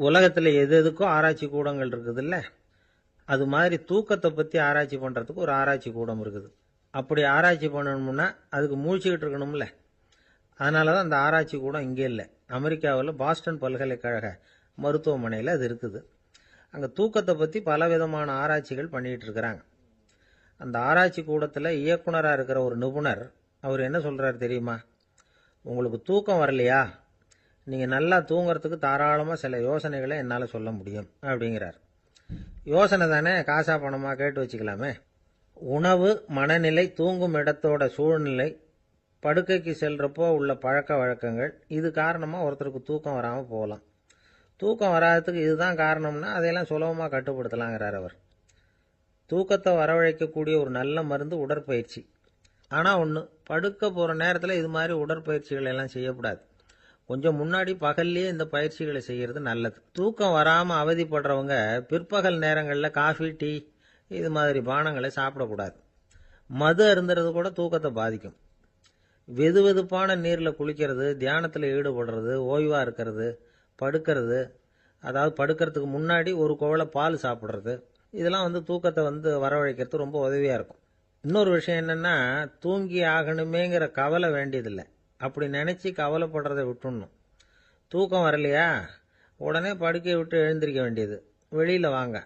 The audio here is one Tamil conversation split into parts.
உலகத்தில் எது எதுக்கும் ஆராய்ச்சி கூடங்கள் இருக்குதுல்ல, அது மாதிரி தூக்கத்தை பற்றி ஆராய்ச்சி பண்ணுறதுக்கு ஒரு ஆராய்ச்சி கூடம் இருக்குது. அப்படி ஆராய்ச்சி பண்ணணும்னா அதுக்கு மூழ்கிக்கிட்டு இருக்கணும்ல. அதனால தான் அந்த ஆராய்ச்சி கூடம் இங்கே இல்லை. அமெரிக்காவில் பாஸ்டன் பல்கலைக்கழக மருத்துவமனையில் அது இருக்குது. அங்கே தூக்கத்தை பற்றி பலவிதமான ஆராய்ச்சிகள் பண்ணிகிட்டு இருக்கிறாங்க. அந்த ஆராய்ச்சி கூடத்தில் இயக்குனராக இருக்கிற ஒரு நிபுணர் அவர் என்ன சொல்கிறார் தெரியுமா? உங்களுக்கு தூக்கம் வரலையா, நீங்கள் நல்லா தூங்குறதுக்கு தாராளமாக சில யோசனைகளை என்னால் சொல்ல முடியும் அப்படிங்கிறார். யோசனை தானே, காசா பணமாக கேட்டு வச்சுக்கலாமே. உணவு, மனநிலை, தூங்கும் இடத்தோட சூழ்நிலை, படுக்கைக்கு செல்றப்போ உள்ள பழக்க வழக்கங்கள், இது காரணமாக ஒருத்தருக்கு தூக்கம் வராமல் போகலாம். தூக்கம் வராததுக்கு இதுதான் காரணம்னா அதையெல்லாம் சுலபமாக கட்டுப்படுத்தலாங்கிறார் அவர். தூக்கத்தை வரவழைக்கக்கூடிய ஒரு நல்ல மருந்து உடற்பயிற்சி. ஆனால் ஒன்று, படுக்க போகிற நேரத்தில் இது மாதிரி உடற்பயிற்சிகள் எல்லாம் செய்யக்கூடாது. கொஞ்சம் முன்னாடி பகல்லையே இந்த பயிற்சிகளை செய்கிறது நல்லது. தூக்கம் வராமல் அவதிப்படுறவங்க பிற்பகல் நேரங்களில் காஃபி, டீ இது மாதிரி பானங்களை சாப்பிடக்கூடாது. மது அருந்துறது கூட தூக்கத்தை பாதிக்கும். வெது வெதுப்பான நீரில் குளிக்கிறது, தியானத்தில் ஈடுபடுறது, ஓய்வாக இருக்கிறது, படுக்கிறது, அதாவது படுக்கிறதுக்கு முன்னாடி ஒரு குவளை பால் சாப்பிட்றது, இதெல்லாம் தூக்கத்தை வரவழைக்கிறது ரொம்ப உதவியாக இருக்கும். இன்னொரு விஷயம் என்னென்னா, தூங்கி ஆகணுமேங்கிற கவலை வேண்டியதில்லை. அப்படி நினச்சி கவலைப்படுறதை விட்டுடணும். தூக்கம் வரலையா, உடனே படுக்கையை விட்டு எழுந்திருக்க வேண்டியது. வெளியில் வாங்க,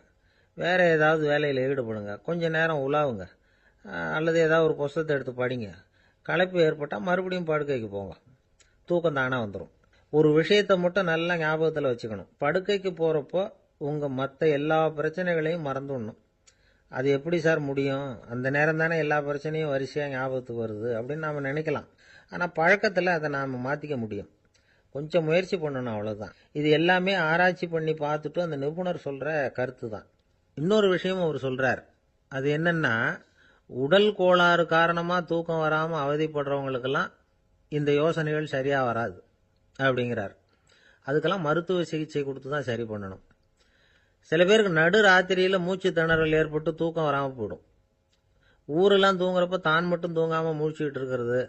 வேறு ஏதாவது வேலையில் ஈடுபடுங்க, கொஞ்சம் நேரம் உலாவுங்க, அல்லது ஏதாவது ஒரு புஸ்தகத்தை எடுத்து படிங்க. களைப்பு ஏற்பட்டால் மறுபடியும் படுக்கைக்கு போங்க. தூக்கம் தானே வந்துடும். ஒரு விஷயத்தை மட்டும் நல்லா ஞாபகத்தில் வச்சுக்கணும். படுக்கைக்கு போகிறப்போ உங்கள் மற்ற எல்லா பிரச்சனைகளையும் மறந்துடணும். அது எப்படி சார் முடியும்? அந்த நேரம் தானே எல்லா பிரச்சனையும் வரிசையாக ஞாபகத்துக்கு வருது அப்படின்னு நாம் நினைக்கலாம். ஆனால் பழக்கத்தில் அதை நாம் மாற்றிக்க முடியும். கொஞ்சம் முயற்சி பண்ணணும், அவ்வளோதான். இது எல்லாமே ஆராய்ச்சி பண்ணி பார்த்துட்டு அந்த நிபுணர் சொல்கிற கருத்து தான். இன்னொரு விஷயம் அவர் சொல்கிறார். அது என்னென்னா, உடல் கோளாறு காரணமாக தூக்கம் வராமல் அவதிப்படுறவங்களுக்கெல்லாம் இந்த யோசனைகள் சரியாக வராது அப்படிங்கிறார். அதுக்கெல்லாம் மருத்துவ சிகிச்சை கொடுத்து தான் சரி பண்ணணும். சில பேருக்கு நடு ராத்திரியில் மூச்சு திணறல் ஏற்பட்டு தூக்கம் வராமல் போயிடும். ஊரெல்லாம் தூங்குறப்ப தான் மட்டும் தூங்காமல் மூழ்கிட்டு இருக்கிறது,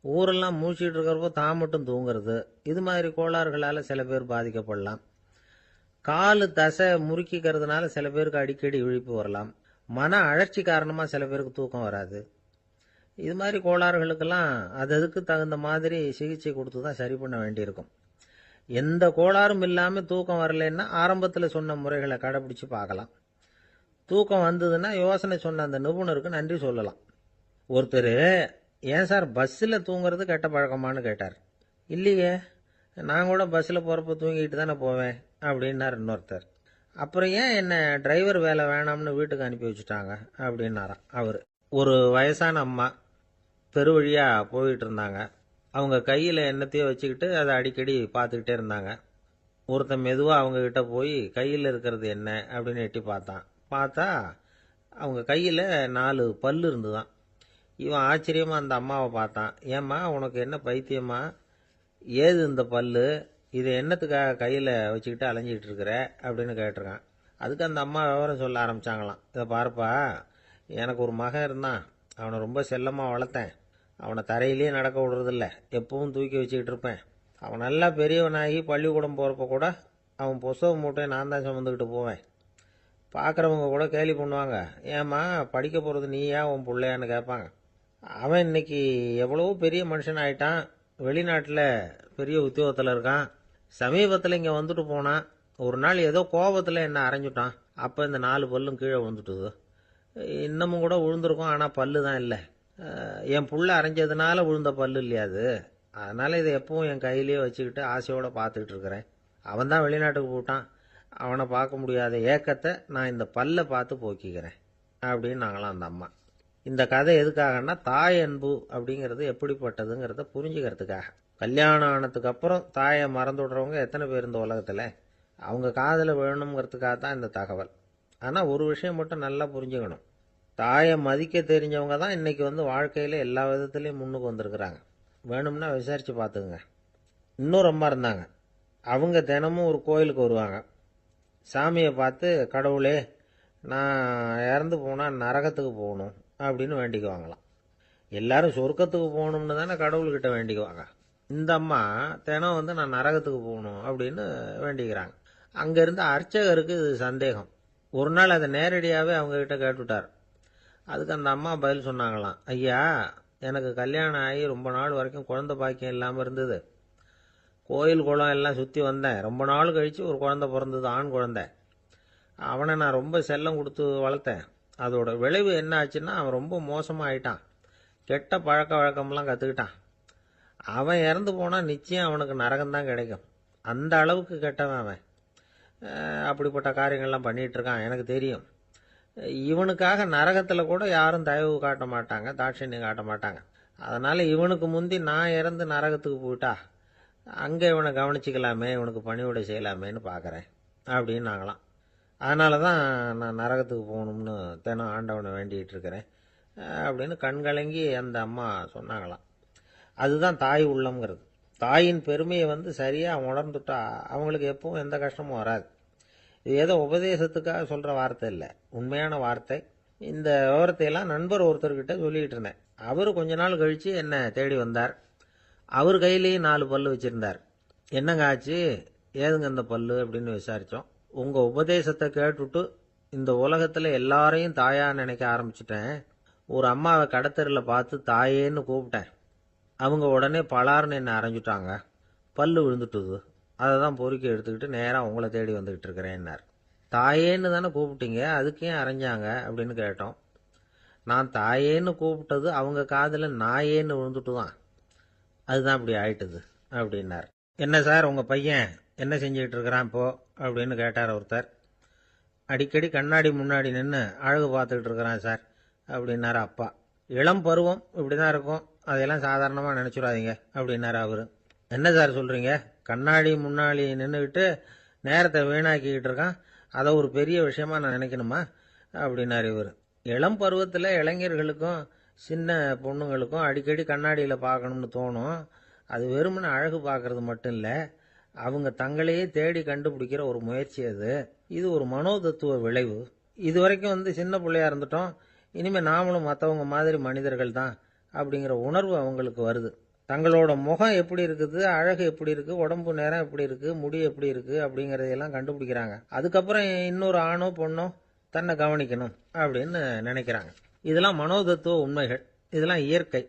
ஊரெல்லாம் மூழ்கிட்டு இருக்கிறப்போ தான் மட்டும் தூங்குறது, இது மாதிரி கோளாறுகளால் சில பேர் பாதிக்கப்படலாம். காலு தசை முறுக்கிக்கிறதுனால சில பேருக்கு அடிக்கடி விழிப்பு வரலாம். மன அழற்சி காரணமாக சில பேருக்கு தூக்கம் வராது. இது மாதிரி கோளாறுகளுக்கெல்லாம் அதுக்கு தகுந்த மாதிரி சிகிச்சை கொடுத்து தான் சரி பண்ண வேண்டியிருக்கும். எந்த கோளாறும் இல்லாமல் தூக்கம் வரலைன்னா ஆரம்பத்தில் சொன்ன முறைகளை கடைப்பிடிச்சு பார்க்கலாம். தூக்கம் வந்ததுன்னா யோசனை சொன்ன அந்த நிபுணருக்கு நன்றி சொல்லலாம். ஒருத்தர், ஏன் சார் பஸ்ஸில் தூங்குறது கெட்ட பழக்கமானு கேட்டார். இல்லையே, நான் கூட பஸ்ஸில் போகிறப்ப தூங்கிட்டு தானே போவேன் அப்படின்னார் இன்னொருத்தர். அப்புறம் ஏன் என்ன டிரைவர் வேலை வேணாம்னு வீட்டுக்கு அனுப்பி வச்சுட்டாங்க அப்படின்னாராம் அவர். ஒரு வயசான அம்மா தெரு வழியாக போயிட்டு இருந்தாங்க. அவங்க கையில் என்னத்தையோ வச்சுக்கிட்டு அதை அடிக்கடி பார்த்துக்கிட்டே இருந்தாங்க. ஒருத்தன் மெதுவாக அவங்கக்கிட்ட போய் கையில் இருக்கிறது என்ன அப்படின்னு எட்டி பார்த்தா அவங்க கையில் 4 பல் இருந்துதான். இவன் ஆச்சரியமாக அந்த அம்மாவை பார்த்தான். ஏம்மா, உனக்கு என்ன பைத்தியமா, ஏது இந்த பல்லு, இதை என்னத்துக்காக கையில் வச்சுக்கிட்டு அலைஞ்சிக்கிட்டு இருக்கிற அப்படின்னு கேட்டிருக்கான். அதுக்கு அந்த அம்மா விவரம் சொல்ல ஆரம்பித்தாங்களாம். இதை பாருப்பா, எனக்கு ஒரு மகன் இருந்தான், அவனை ரொம்ப செல்லமாக வளர்த்தேன். அவனை தரையிலேயே நடக்க விடுறதில்ல, எப்பவும் தூக்கி வச்சுக்கிட்டு இருப்பேன். அவன் நல்லா பெரியவனாகி பள்ளிக்கூடம் போகிறப்ப கூட அவன் புஸ்தக மூட்டையை நான் தான் சுமந்துக்கிட்டு போவேன். பார்க்குறவங்க கூட கேலி பண்ணுவாங்க, ஏம்மா படிக்க போகிறது நீயா உன் பிள்ளையான்னு கேட்பாங்க. அவன் இன்னைக்கு எவ்வளவோ பெரிய மனுஷன் ஆயிட்டான், வெளிநாட்டில் பெரிய உத்தியோகத்தில் இருக்கான். சமீபத்தில் இங்கே வந்துட்டு போனான். ஒரு நாள் ஏதோ கோபத்தில் என்ன அரைஞ்சுட்டான். அப்போ இந்த 4 பல்லும் கீழே விழுந்துட்டுது. இன்னமும் கூட விழுந்திருக்கும், ஆனால் பல்லு தான் இல்லை. என் புள்ள அரைஞ்சதுனால விழுந்த பல்லு இல்லையா அது, அதனால் இதை எப்பவும் என் கையிலேயே வச்சுக்கிட்டு ஆசையோடு பார்த்துக்கிட்டு இருக்கிறேன். அவன் தான் வெளிநாட்டுக்கு போட்டான், அவனை பார்க்க முடியாத ஏக்கத்தை நான் இந்த பல்லை பார்த்து போக்கிக்கிறேன் அப்படின்னு நாங்களாம் அந்த அம்மா. இந்த கதை எதுக்காகன்னா, தாய் அன்பு அப்படிங்கிறது எப்படிப்பட்டதுங்கிறத புரிஞ்சுக்கிறதுக்காக. கல்யாணம் ஆனதுக்கு அப்புறம் தாயை மறந்து விடுறவங்க எத்தனை பேர் இந்த உலகத்தில்? அவங்க காதில் விழணுங்கிறதுக்காக தான் இந்த தகவல். ஆனால் ஒரு விஷயம் மட்டும் நல்லா புரிஞ்சுக்கணும், தாயை மதிக்க தெரிஞ்சவங்க தான் இன்றைக்கி வாழ்க்கையில் எல்லா விதத்துலேயும் முன்னுக்கு வந்திருக்கிறாங்க. வேணும்னா விசாரித்து பார்த்துக்குங்க. இன்னொரு அம்மா இருந்தாங்க. அவங்க தினமும் ஒரு கோயிலுக்கு வருவாங்க. சாமியை பார்த்து, கடவுளே நான் இறந்து போனால் நரகத்துக்கு போகணும் அப்படின்னு வேண்டிக்குவாங்களாம். எல்லாரும் சொர்க்கத்துக்கு போகணும்னு தானே கடவுள்கிட்ட வேண்டிக்குவாங்க. இந்த அம்மா தினம் நான் நரகத்துக்கு போகணும் அப்படின்னு வேண்டிக்கிறாங்க. அங்கே இருந்த அர்ச்சகருக்கு இது சந்தேகம். ஒரு நாள் அதை நேரடியாகவே அவங்கக்கிட்ட கேட்டுவிட்டார். அதுக்கு அந்த அம்மா பதில் சொன்னாங்களாம், ஐயா, எனக்கு கல்யாணம் ஆகி ரொம்ப நாள் வரைக்கும் குழந்தை பாக்கியம் இல்லாமல் இருந்தது. கோயில் குளம் எல்லாம் சுற்றி வந்தேன். ரொம்ப நாள் கழித்து ஒரு குழந்தை பிறந்தது, ஆண் குழந்தை. அவனை நான் ரொம்ப செல்லம் கொடுத்து வளர்த்தேன். அதோட விளைவு என்ன ஆச்சுன்னா, அவன் ரொம்ப மோசமாக ஆயிட்டான். கெட்ட பழக்க வழக்கம்லாம் கற்றுக்கிட்டான். அவன் இறந்து போனால் நிச்சயம் அவனுக்கு நரகம்தான் கிடைக்கும். அந்த அளவுக்கு கெட்டவன் அவன். அப்படிப்பட்ட காரியங்கள்லாம் பண்ணிகிட்டு இருக்கான், எனக்கு தெரியும். இவனுக்காக நரகத்தில் கூட யாரும் தயவு காட்ட மாட்டாங்க, தாட்சண்யம் காட்ட மாட்டாங்க. அதனால் இவனுக்கு முந்தி நான் இறந்து நரகத்துக்கு போயிட்டா அங்கே இவனை கவனிச்சிக்கலாமே, இவனுக்கு பணிவிடை செய்யலாமேன்னு பார்க்குறேன் அப்படின்னு நாங்களாம். அதனால தான் நான் நரகத்துக்கு போகணும்னு தினம் ஆண்டவனை வேண்டிகிட்டு இருக்கிறேன் அப்படின்னு கண்கலங்கி அந்த அம்மா சொன்னாங்களாம். அதுதான் தாய் உள்ளம்ங்கிறது. தாயின் பெருமையை சரியாக உணர்ந்துட்டா அவங்களுக்கு எப்பவும் எந்த கஷ்டமும் வராது. இது ஏதோ உபதேசத்துக்காக சொல்கிற வார்த்தை இல்லை, உண்மையான வார்த்தை. இந்த விவரத்தையெல்லாம் நண்பர் ஒருத்தர்கிட்ட சொல்லிக்கிட்டு இருந்தேன். அவர் கொஞ்ச நாள் கழித்து என்னை தேடி வந்தார். அவர் கையிலேயும் 4 பல்லு வச்சுருந்தார். என்னங்க ஆச்சு, ஏதுங்க இந்த பல்லு அப்படின்னு விசாரித்தோம். உங்கள் உபதேசத்தை கேட்டுவிட்டு இந்த உலகத்தில் எல்லாரையும் தாயாக நினைக்க ஆரம்பிச்சிட்டேன். ஒரு அம்மாவை கடத்தரில் பார்த்து தாயேன்னு கூப்பிட்டேன். அவங்க உடனே பலார்னு என்னை அரைஞ்சிட்டாங்க. பல்லு விழுந்துட்டுது. அதை தான் பொறுக்கி எடுத்துக்கிட்டு நேராக உங்களை தேடி வந்துக்கிட்டு இருக்கிறேன்னார். தாயேன்னு தானே கூப்பிட்டீங்க, அதுக்கு ஏன் அரைஞ்சாங்க அப்படின்னு கேட்டோம். நான் தாயேன்னு கூப்பிட்டது அவங்க காதில் நாயேன்னு விழுந்துட்டு தான், அதுதான் அப்படி ஆயிட்டுது அப்படின்னார். என்ன சார், உங்கள் பையன் என்ன செஞ்சுக்கிட்டு இருக்கிறான் இப்போ அப்படின்னு கேட்டார் ஒருத்தர். அடிக்கடி கண்ணாடி முன்னாடி நின்று அழகு பார்த்துக்கிட்டு இருக்கிறான் சார் அப்படின்னார் அப்பா. இளம் பருவம் இப்படி தான் இருக்கும், அதையெல்லாம் சாதாரணமாக நினச்சிடாதீங்க அப்படின்னார் அவர். என்ன சார் சொல்கிறீங்க, கண்ணாடி முன்னாடி நின்றுக்கிட்டு நேரத்தை வீணாக்கிக்கிட்டு இருக்கான், அதை ஒரு பெரிய விஷயமா நான் நினைக்கணுமா அப்படின்னார் இவர். இளம் பருவத்தில் இளைஞர்களுக்கும் சின்ன பொண்ணுங்களுக்கும் அடிக்கடி கண்ணாடியில் பார்க்கணும்னு தோணும். அது வெறுமனே அழகு பார்க்கறது மட்டும் இல்லை, அவங்க தங்களையே தேடி கண்டுபிடிக்கிற ஒரு முயற்சி அது. இது ஒரு மனோதத்துவ விளைவு. இது வரைக்கும் சின்ன பிள்ளையா இருந்துட்டோம், இனிமேல் நாமளும் மற்றவங்க மாதிரி மனிதர்கள் தான் அப்படிங்கிற உணர்வு அவங்களுக்கு வருது. தங்களோட முகம் எப்படி இருக்குது, அழகு எப்படி இருக்குது, உடம்பு நேரம் எப்படி இருக்குது, முடி எப்படி இருக்குது அப்படிங்கிறதையெல்லாம் கண்டுபிடிக்கிறாங்க. அதுக்கப்புறம் இன்னொரு ஆணோ பொண்ணோ தன்னை கவனிக்கணும் அப்படின்னு நினைக்கிறாங்க. இதெல்லாம் மனோதத்துவ உண்மைகள், இதெல்லாம் இயற்கை.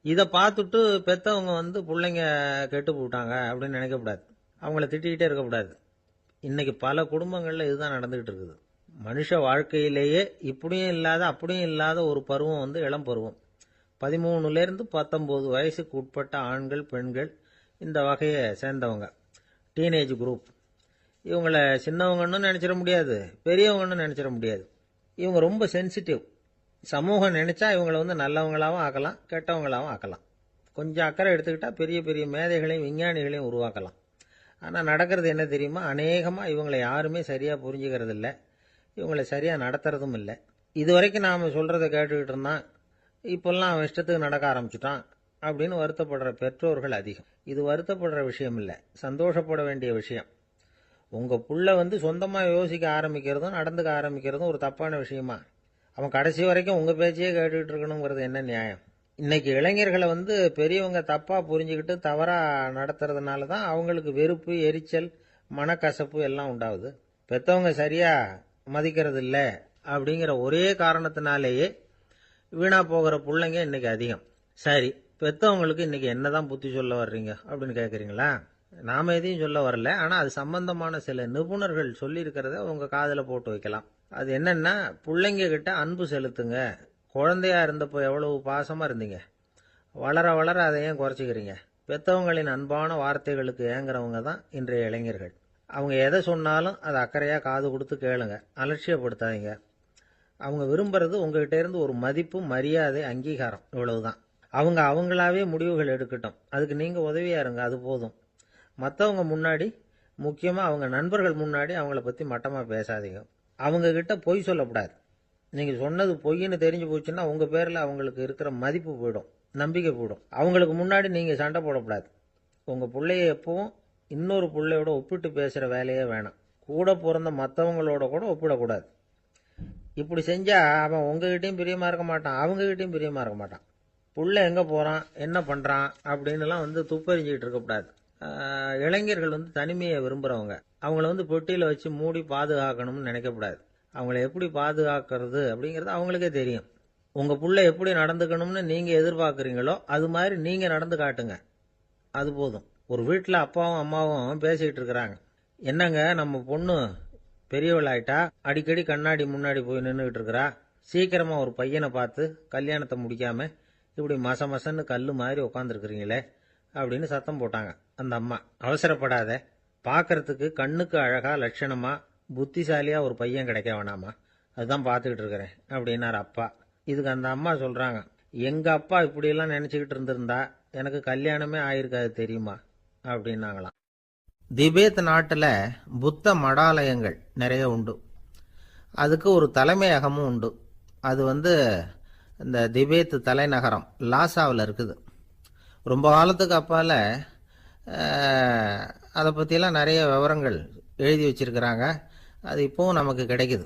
இதை பார்த்துட்டு பெற்றவங்க பிள்ளைங்க கெட்டு போட்டாங்க அப்படின்னு நினைக்கக்கூடாது, அவங்கள திட்டிக்கிட்டே இருக்கக்கூடாது. இன்னைக்கு பல குடும்பங்களில் இதுதான் நடந்துகிட்டு இருக்குது. மனுஷ வாழ்க்கையிலேயே இப்படியும் இல்லாத அப்படியும் இல்லாத ஒரு பருவம் இளம் பருவம். 13லேருந்து 19 வயசுக்கு உட்பட்ட ஆண்கள் பெண்கள் இந்த வகையை சேர்ந்தவங்க, டீனேஜ் குரூப். இவங்களை சின்னவங்கன்னு நினச்சிட முடியாது, பெரியவங்கன்னு நினச்சிட முடியாது. இவங்க ரொம்ப சென்சிட்டிவ். சமூகம் நினச்சா இவங்களை நல்லவங்களாகவும் ஆக்கலாம், கெட்டவங்களாகவும் ஆக்கலாம். கொஞ்சம் அக்கறை எடுத்துக்கிட்டால் பெரிய பெரிய மேதைகளையும் விஞ்ஞானிகளையும் உருவாக்கலாம். ஆனால் நடக்கிறது என்ன தெரியுமா, அநேகமாக இவங்களை யாருமே சரியாக புரிஞ்சுக்கிறது இல்லை, இவங்களை சரியாக நடத்துறதும் இல்லை. இது வரைக்கும் நாம் சொல்கிறத கேட்டுக்கிட்டு இருந்தான், இப்போல்லாம் அவன் இஷ்டத்துக்கு நடக்க ஆரம்பிச்சுட்டான் அப்படின்னு வருத்தப்படுற பெற்றோர்கள் அதிகம். இது வருத்தப்படுற விஷயம் இல்லை, சந்தோஷப்பட வேண்டிய விஷயம். உங்கள் புள்ள சொந்தமாக யோசிக்க ஆரம்பிக்கிறதும் நடந்துக்க ஆரம்பிக்கிறதும் ஒரு தப்பான விஷயமா? அவன் கடைசி வரைக்கும் உங்கள் பேச்சையே கேட்டுக்கிட்டு இருக்கணுங்கிறது என்ன நியாயம்? இன்னைக்கு இளைஞர்களை பெரியவங்க தப்பாக புரிஞ்சுக்கிட்டு தவறாக நடத்துறதுனால தான் அவங்களுக்கு வெறுப்பு, எரிச்சல், மனக்கசப்பு எல்லாம் உண்டாகுது. பெற்றவங்க சரியாக மதிக்கிறது இல்லை அப்படிங்கிற ஒரே காரணத்தினாலேயே வீணா போகிற பிள்ளைங்க இன்னைக்கு அதிகம். சரி, பெற்றவங்களுக்கு இன்னைக்கு என்னதான் புத்தி சொல்ல வர்றீங்க அப்படின்னு கேட்குறீங்களா? நாம எதையும் சொல்ல வரல, ஆனால் அது சம்பந்தமான சில நிபுணர்கள் சொல்லியிருக்கிறத உங்கள் காதில் போட்டு வைக்கலாம். அது என்னன்னா, பிள்ளைங்க கிட்ட அன்பு செலுத்துங்க. குழந்தையா இருந்தப்போ எவ்வளவு பாசமாக இருந்தீங்க, வளர வளர அதை ஏன் குறைச்சிக்கிறீங்க? பெற்றவங்களின் அன்பான வார்த்தைகளுக்கு ஏங்குறவங்க தான் இன்றைய இளைஞர்கள். அவங்க எதை சொன்னாலும் அதை அக்கறையாக காது கொடுத்து கேளுங்க, அலட்சியப்படுத்தாதீங்க. அவங்க விரும்புறது உங்ககிட்ட இருந்து ஒரு மதிப்பு, மரியாதை, அங்கீகாரம், இவ்வளவுதான். அவங்க அவங்களாவே முடிவுகள் எடுக்கட்டும், அதுக்கு நீங்கள் உதவியாக இருங்க, அது போதும். மற்றவங்க முன்னாடி, முக்கியமாக அவங்க நண்பர்கள் முன்னாடி அவங்கள பற்றி மட்டமாக பேசாதீங்க. அவங்கக்கிட்ட பொய் சொல்லக்கூடாது. நீங்கள் சொன்னது பொய்ன்னு தெரிஞ்சு போச்சுன்னா உங்கள் பேரில் அவங்களுக்கு இருக்கிற மதிப்பு போயிடும், நம்பிக்கை போயிடும். அவங்களுக்கு முன்னாடி நீங்கள் சண்டை போடக்கூடாது. உங்கள் பிள்ளைய எப்பவும் இன்னொரு பிள்ளையோட ஒப்பிட்டு பேசுகிற வேலையே வேணாம். கூட பிறந்த மற்றவங்களோட கூட ஒப்பிடக்கூடாது. இப்படி செஞ்சால் அவன் உங்ககிட்டையும் பிரியமாக இருக்க மாட்டான், அவங்ககிட்டையும் பிரியமாக இருக்க மாட்டான். புள்ள எங்கே போகிறான், என்ன பண்ணுறான் அப்படின்னுலாம் துப்பறிஞ்சிக்கிட்டு இருக்கக்கூடாது. இளைஞர்கள் வந்து தனிமையை விரும்புகிறவங்க. அவங்கள வந்து பெட்டியில் வச்சு மூடி பாதுகாக்கணும்னு நினைக்கக்கூடாது. அவங்கள எப்படி பாதுகாக்கிறது அப்படிங்கிறது அவங்களுக்கே தெரியும். உங்கள் புள்ள எப்படி நடந்துக்கணும்னு நீங்கள் எதிர்பார்க்குறீங்களோ அது மாதிரி நீங்கள் நடந்து காட்டுங்க, அது போதும். ஒரு வீட்டில் அப்பாவும் அம்மாவும் பேசிக்கிட்டு இருக்கிறாங்க. என்னங்க, நம்ம பொண்ணு பெரியவளாயிட்டா, அடிக்கடி கண்ணாடி முன்னாடி போய் நின்றுக்கிட்டு இருக்கிறா, சீக்கிரமா ஒரு பையனை பார்த்து கல்யாணத்தை முடிக்காம இப்படி மசன்னு கல்லு மாதிரி உட்காந்துருக்குறீங்களே அப்படின்னு சத்தம் போட்டாங்க. அந்த அம்மா, அவசரப்படாத, பார்க்கறதுக்கு கண்ணுக்கு அழகா லட்சணமா புத்திசாலியா ஒரு பையன் கிடைக்க வேணாமா, அதுதான் பார்த்துக்கிட்டு இருக்கிறேன் அப்படின்னாரு அப்பா. இதுக்கு அந்த அம்மா சொல்றாங்க, எங்க அப்பா இப்படியெல்லாம் நினைச்சுக்கிட்டு இருந்திருந்தா எனக்கு கல்யாணமே ஆயிருக்காது தெரியுமா அப்படின்னாங்களாம். திபேத் நாட்டில் புத்த மடாலயங்கள் நிறைய உண்டு. அதுக்கு ஒரு தலைமையகமும் உண்டு. அது வந்து இந்த திபேத் தலைநகரம் லாசாவில் இருக்குது. ரொம்ப காலத்துக்கு அப்பால் அதை பற்றியெல்லாம் நிறைய விவரங்கள் எழுதி வச்சிருக்கிறாங்க. அது இப்போவும் நமக்கு கிடைக்குது.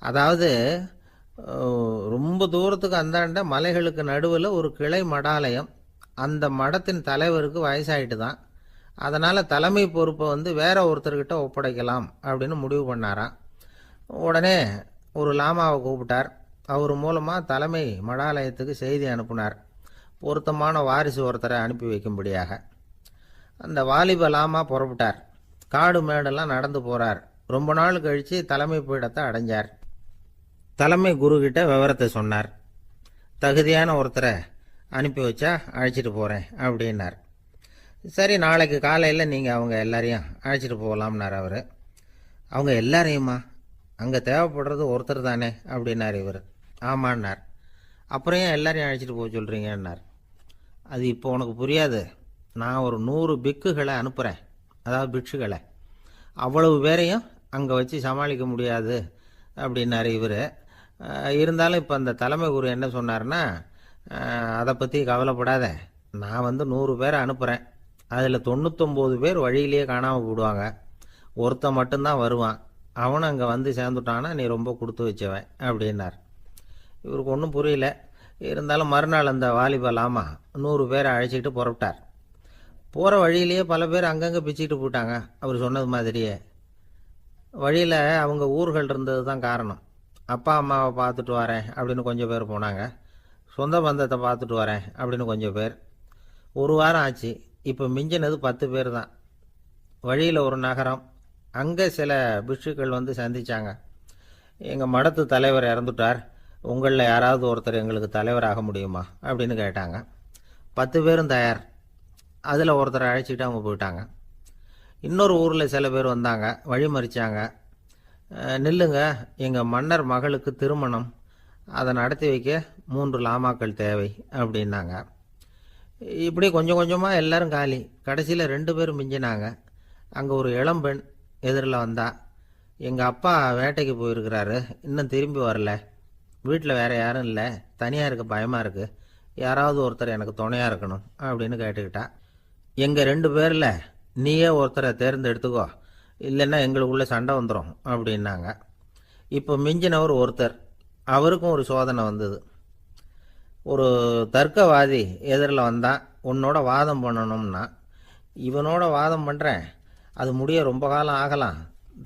அதாவது ரொம்ப தூரத்துக்கு அந்தாண்ட மலைகளுக்கு நடுவில் ஒரு கிளை மடாலயம். அந்த மடத்தின் தலைவருக்கு வயசாயிட்டு தான். அதனால் தலைமை பொறுப்பை வந்து வேற ஒருத்தர்கிட்ட ஒப்படைக்கலாம் அப்படின்னு முடிவு பண்ணாராம். உடனே ஒரு லாமாவை கூப்பிட்டார். அவர் மூலமாக தலைமை மடாலயத்துக்கு செய்தி அனுப்புனார், பொருத்தமான வாரிசு ஒருத்தரை அனுப்பி வைக்கும்படியாக. அந்த வாலிப லாமா புறப்பட்டார். காடு மேடெல்லாம் நடந்து போகிறார். ரொம்ப நாள் கழித்து தலைமை பீடத்தை அடைஞ்சார். தலைமை குருக்கிட்ட விவரத்தை சொன்னார். தகுதியான ஒருத்தரை அனுப்பி வச்சா அழைச்சிட்டு போகிறேன் அப்படின்னார். சரி, நாளைக்கு காலையில் நீங்கள் அவங்க எல்லாரையும் அழைச்சிட்டு போகலாம்னார் அவர். அவங்க எல்லாரையுமா? அங்கே தேவைப்படுறது ஒருத்தர் தானே அப்படின்னார் இவர். ஆமான்னார். அப்புறம் ஏன் எல்லாரையும் அழைச்சிட்டு போக சொல்கிறீங்கன்னார். அது இப்போ உனக்கு புரியாது. நான் ஒரு 100 பிக்குகளை அனுப்புகிறேன், அதாவது பிட்சுகளை. அவ்வளவு பேரையும் அங்கே வச்சு சமாளிக்க முடியாது அப்படின்னாரு இவர். இருந்தாலும் இப்போ அந்த தலைமை குரு என்ன சொன்னார்னா, அதை பற்றி கவலைப்படாத, நான் வந்து 100 பேரை அனுப்புகிறேன். அதில் 99 பேர் வழியிலேயே காணாமல் போடுவாங்க, ஒருத்தன் மட்டும்தான் வருவான். அவனும் அங்கே வந்து சேர்ந்துட்டான்னா நீ ரொம்ப கொடுத்து வச்சவன் அப்படின்னார். இவருக்கு ஒன்றும் புரியல. இருந்தாலும் மறுநாள் அந்த வாலிப லாமா 100 பேரை அழைச்சிக்கிட்டு புறப்பட்டார். போகிற வழியிலேயே பல பேர் அங்கங்கே பிச்சுக்கிட்டு போட்டாங்க. அவர் சொன்னது மாதிரியே வழியில் அவங்க ஊர்கள் இருந்தது தான் காரணம். அப்பா அம்மாவை பார்த்துட்டு வரேன் அப்படின்னு கொஞ்சம் பேர் போனாங்க. சொந்த பந்தத்தை பார்த்துட்டு வரேன் அப்படின்னு கொஞ்சம் பேர். ஒரு வாரம் ஆச்சு. இப்போ மிஞ்சினது 10 பேர் தான். வழியில் ஒரு நகரம். அங்கே சில பிட்சுக்கள் வந்து சந்தித்தாங்க. எங்கள் மடத்து தலைவர் இறந்துட்டார், உங்களில் யாராவது ஒருத்தர் எங்களுக்கு தலைவராக முடியுமா அப்படின்னு கேட்டாங்க. 10 பேரும் தயார். அதில் ஒருத்தரை அழைச்சிக்கிட்டு அவங்க போயிட்டாங்க. இன்னொரு ஊரில் சில பேர் வந்தாங்க, வழி மறிச்சாங்க. நில்லுங்க, எங்கள் மன்னர் மகளுக்கு திருமணம், அதை நடத்தி வைக்க 3 லாமாக்கள் தேவை அப்படின்னாங்க. இப்படி கொஞ்சம் கொஞ்சமாக எல்லாரும் காலி. கடைசியில் 2 பேரும் மிஞ்சினாங்க. அங்கே ஒரு இளம்பெண் எதிரில் வந்தா. எங்கள் அப்பா வேட்டைக்கு போயிருக்கிறாரு, இன்னும் திரும்பி வரல, வீட்டில் வேறு யாரும் இல்லை, தனியாக இருக்க பயமாக இருக்குது, யாராவது ஒருத்தர் எனக்கு துணையாக இருக்கணும் அப்படின்னு கேட்டுக்கிட்டா. எங்கள் 2 பேரில் நீயே ஒருத்தரை தேர்ந்தெடுத்துக்கோ, இல்லைன்னா எங்களுக்குள்ளே சண்டை வந்துடும் அப்படின்னாங்க. இப்போ மிஞ்சினவர் ஒருத்தர். அவருக்கும் ஒரு சோதனை வந்தது. ஒரு தர்க்கவாதி எதிரில் வந்தான். உன்னோட வாதம் பண்ணணும்னா. இவனோட வாதம் பண்ணுறேன், அது முடிய ரொம்ப காலம் ஆகலாம்,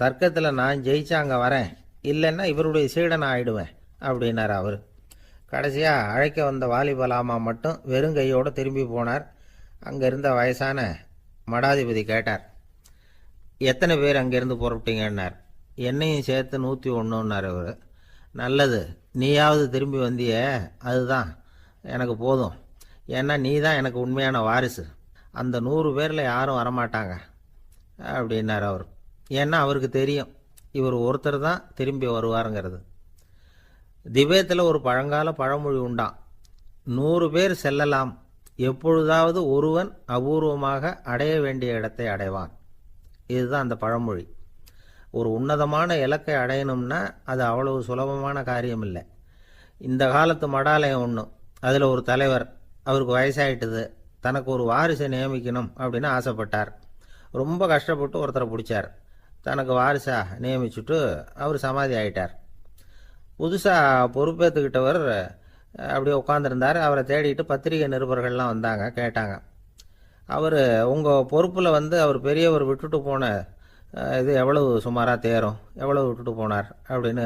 தர்க்கத்தில் நான் ஜெயிச்சா அங்கே வரேன், இல்லைன்னா இவருடைய சீடனை ஆயிடுவேன் அப்படின்னார் அவர். கடைசியாக அழைக்க வந்த வாலிபலாமா மட்டும் வெறுங்கையோடு திரும்பி போனார். அங்கே இருந்த வயசான மடாதிபதி கேட்டார், எத்தனை பேர் அங்கேருந்து புறப்பட்டீங்கன்னார். என்னையும் சேர்த்து 101ன்னார் அவர். நல்லது, நீயாவது திரும்பி வந்திய, அதுதான் எனக்கு போதும். ஏன்னா நீ தான் எனக்கு உண்மையான வாரிசு. அந்த 100 பேரில் யாரும் வரமாட்டாங்க அப்படின்னார் அவர். ஏன்னா அவருக்கு தெரியும் இவர் ஒருத்தர் தான் திரும்பி வருவாருங்கிறது. திபேத்தில் ஒரு பழங்கால பழமொழி உண்டாம், 100 பேர் செல்லலாம், எப்பொழுதாவது ஒருவன் அபூர்வமாக அடைய வேண்டிய இடத்தை அடைவான். இதுதான் அந்த பழமொழி. ஒரு உன்னதமான இலக்கை அடையணும்னா அது அவ்வளவு சுலபமான காரியம் இல்லை. இந்த காலத்து மடாலயம் ஒன்று, அதில் ஒரு தலைவர், அவருக்கு வயசாயிட்டுது, தனக்கு ஒரு வாரிசை நியமிக்கணும் அப்படின்னு ஆசைப்பட்டார். ரொம்ப கஷ்டப்பட்டு ஒருத்தரை பிடிச்சார். தனக்கு வாரிசாக நியமிச்சுட்டு அவர் சமாதி ஆயிட்டார். புதுசாக பொறுப்பேற்றுக்கிட்டவர் அப்படியே உட்காந்துருந்தார். அவரை தேடிட்டு பத்திரிகை நிருபர்கள்லாம் வந்தாங்க, கேட்டாங்க. அவர் உங்கள் பொறுப்பில் அவர் பெரியவர் விட்டுட்டு போன இது எவ்வளவு சுமாராக தேரும், எவ்வளவு விட்டுட்டு போனார் அப்படின்னு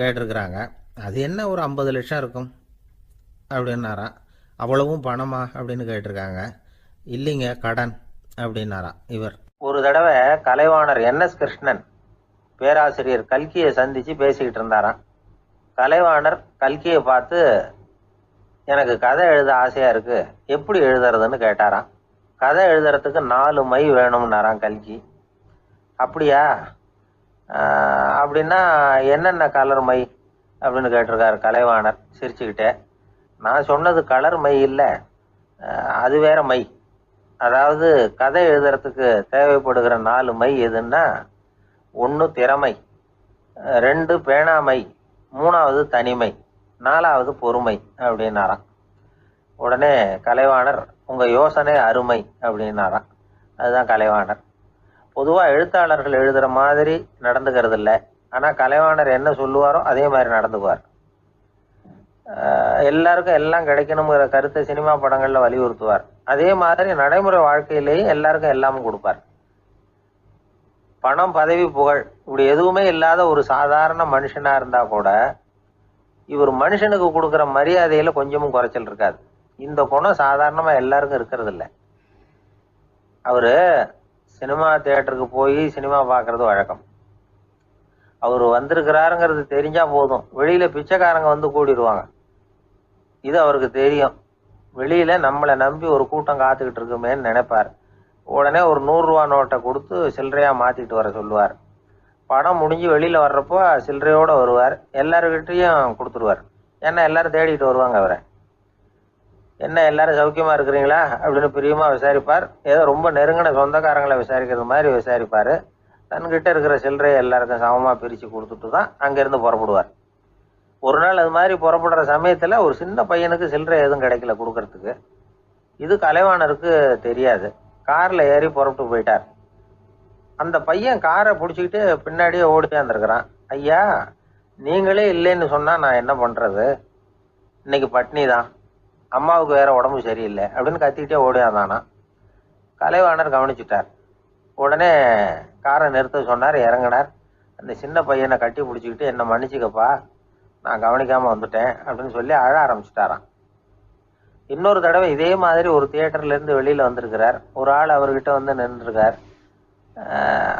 கேட்டிருக்கிறாங்க. அது என்ன ஒரு 50 லட்சம் இருக்கும் அப்படின்னாராம். அவ்வளவும் பணமா அப்படின்னு கேட்டிருக்காங்க. இல்லைங்க, கடன் அப்படின்னாராம் இவர். ஒரு தடவை கலைவாணர் என்எஸ் கிருஷ்ணன் பேராசிரியர் கல்கியை சந்திச்சு பேசிக்கிட்டு இருந்தாராம். கலைவாணர் கல்கியை பார்த்து, எனக்கு கதை எழுத ஆசையா இருக்கு, எப்படி எழுதுறதுன்னு கேட்டாராம். கதை எழுதுறதுக்கு 4 மை வேணும்னாராம் கல்கி. அப்படியா, அப்படின்னா என்னென்ன கலர் மை அப்படின்னு கேட்டிருக்காரு கலைவாணர் சிரிச்சுக்கிட்டே. நான் சொன்னது கலர் மை இல்லை, அது வேற மை. அதாவது கதை எழுதுறதுக்கு தேவைப்படுகிற 4 மை எதுன்னா, 1 திறமை, 2 பேணாமை, 3வது தனிமை, 4வது பொறுமை அப்படின்னாராம். உடனே கலைவாணர், உங்க யோசனை அருமை அப்படின்னாராம். அதுதான் கலைவாணர். பொதுவாக எழுத்தாளர்கள் எழுதுகிற மாதிரி நடந்துக்கிறது இல்லை. ஆனால் கலைவாணர் என்ன சொல்லுவாரோ அதே மாதிரி நடந்துக்குவார். எல்லாருக்கும் எல்லாம் கிடைக்கணுங்கிற கருத்தை சினிமா படங்களில் வலியுறுத்துவார். அதே மாதிரி நடைமுறை வாழ்க்கையிலேயும் எல்லாருக்கும் எல்லாமும் கொடுப்பார். பணம், பதவி, புகழ் இப்படி எதுவுமே இல்லாத ஒரு சாதாரண மனுஷனாக இருந்தால் கூட இவர் மனுஷனுக்கு கொடுக்குற மரியாதையில் கொஞ்சமும் குறைச்சல் இருக்காது. இந்த குணம் சாதாரணமாக எல்லாருக்கும் இருக்கிறது இல்லை. அவர் சினிமா தியேட்டருக்கு போய் சினிமா பார்க்கறது வழக்கம். அவர் வந்திருக்கிறாருங்கிறது தெரிஞ்சா போதும், வெளியில பிச்சைக்காரங்க கூடிடுவாங்க. இது அவருக்கு தெரியும். வெளியில நம்மளை நம்பி ஒரு கூட்டம் காத்துக்கிட்டு இருக்குமேன்னு நினைப்பார். உடனே ஒரு 100 ரூபா நோட்டை கொடுத்து சில்லறையா மாத்திட்டு வர சொல்லுவார். படம் முடிஞ்சு வெளியில வர்றப்போ சில்லறையோட வருவார். எல்லாருக்கிட்டையும் கொடுத்துருவார். ஏன்னா எல்லாரும் தேடிட்டு வருவாங்க அவரை. என்ன எல்லாரும் சௌக்கியமா இருக்கிறீங்களா அப்படின்னு பிரியமா விசாரிப்பார். ஏதோ ரொம்ப நெருங்கின சொந்தக்காரங்களை விசாரிக்கிறது மாதிரி விசாரிப்பாரு. தன்கிட்ட இருக்கிற சில்லறையை எல்லாருக்கும் சமமா பிரிச்சு கொடுத்துட்டு தான் அங்கிருந்து புறப்படுவார். ஒரு நாள் அது மாதிரி புறப்படுற சமயத்துல ஒரு சின்ன பையனுக்கு சில்லறை எதுவும் கிடைக்கல கொடுக்கறதுக்கு. இது கலைவாணருக்கு தெரியாது. கார்ல ஏறி புறப்பட்டு போயிட்டார். அந்த பையன் காரை பிடிச்சிக்கிட்டு பின்னாடியே ஓடியாந்துருக்கிறான். ஐயா, நீங்களே இல்லைன்னு சொன்னா நான் என்ன பண்றது, இன்னைக்கு பட்னி தான், அம்மாவுக்கு வேற உடம்பு சரியில்லை அப்படின்னு கத்திக்கிட்டே ஓடியாந்தானா. கலைவாணர் கவனிச்சுட்டார். உடனே காரை நிறுத்த சொன்னார். இறங்கினார். அந்த சின்ன பையனை கட்டி பிடிச்சிக்கிட்டு, என்னை மன்னிச்சுக்கப்பா, நான் கவனிக்காம வந்துட்டேன் அப்படின்னு சொல்லி அழ ஆரம்பிச்சுட்டாராம். இன்னொரு தடவை இதே மாதிரி ஒரு தியேட்டர்ல இருந்து வெளியில வந்திருக்கிறார். ஒரு ஆள் அவர்கிட்ட நின்றுருக்கார்.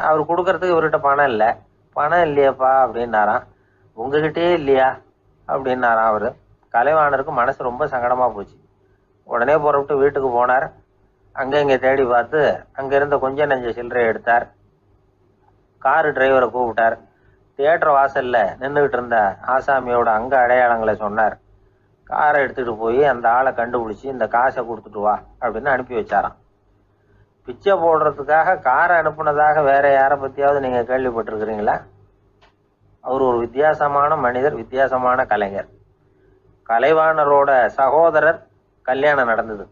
அவர் கொடுக்கறதுக்கு இவர்கிட்ட பணம் இல்லை. பணம் இல்லையாப்பா அப்படின்னாராம். உங்ககிட்டயே இல்லையா அப்படின்னாராம் அவரு. கலைவாணருக்கு மனசு ரொம்ப சங்கடமா போச்சு. உடனே புறப்பட்டு வீட்டுக்கு போனார். அங்க இங்க தேடி பார்த்து அங்க இருந்த கொஞ்சம் நெஞ்ச சில்லறை எடுத்தார். காரு டிரைவரை கூப்பிட்டார். தியேட்டர் வாசல்ல நின்றுகிட்டு இருந்த ஆசாமியோட அங்க அடையாளங்களை சொன்னார். காரை எடுத்துட்டு போய் அந்த ஆளை கண்டுபிடிச்சி இந்த காசை கொடுத்துட்டு வா அப்படின்னு அனுப்பி வச்சாராம். பிச்சை போடுறதுக்காக காரை அனுப்புனதாக வேற யாரை பத்தியாவது நீங்க கேள்விப்பட்டிருக்கிறீங்களா? அவர் ஒரு வித்தியாசமான மனிதர், வித்தியாசமான கலைஞர். கலைவாணரோட சகோதரர் கல்யாணம் நடந்தது.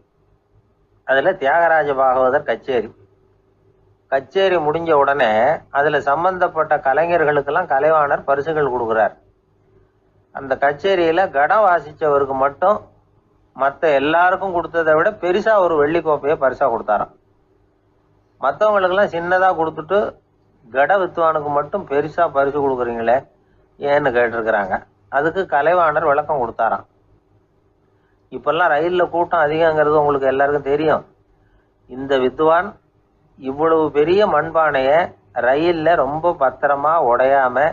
அதுல தியாகராஜ பாகவதர் கச்சேரி முடிஞ்ச உடனே அதுல சம்பந்தப்பட்ட கலைஞர்களுக்கெல்லாம் கலைவாணர் பரிசுகள் கொடுக்குறார். அந்த கச்சேரியில கடம் வாசிச்சவருக்கு மட்டும் மற்ற எல்லாருக்கும் கொடுத்ததை விட பெருசா ஒரு வெள்ளி கோப்பையை பரிசா கொடுத்தாராம். மற்றவங்களுக்கெல்லாம் சின்னதா கொடுத்துட்டு கட வித்துவானுக்கு மட்டும் பெருசா பரிசு கொடுக்குறீங்களே ஏன்னு கேட்டிருக்கிறாங்க. அதுக்கு கலைவாணர் விளக்கம் கொடுத்தாராம். இப்பெல்லாம் ரயில்ல கூட்டம் அதிகங்கிறது உங்களுக்கு எல்லாருக்கும் தெரியும். இந்த வித்வான் இவ்வளவு பெரிய மண்பானைய ரயில்ல ரொம்ப பத்திரமா உடையாம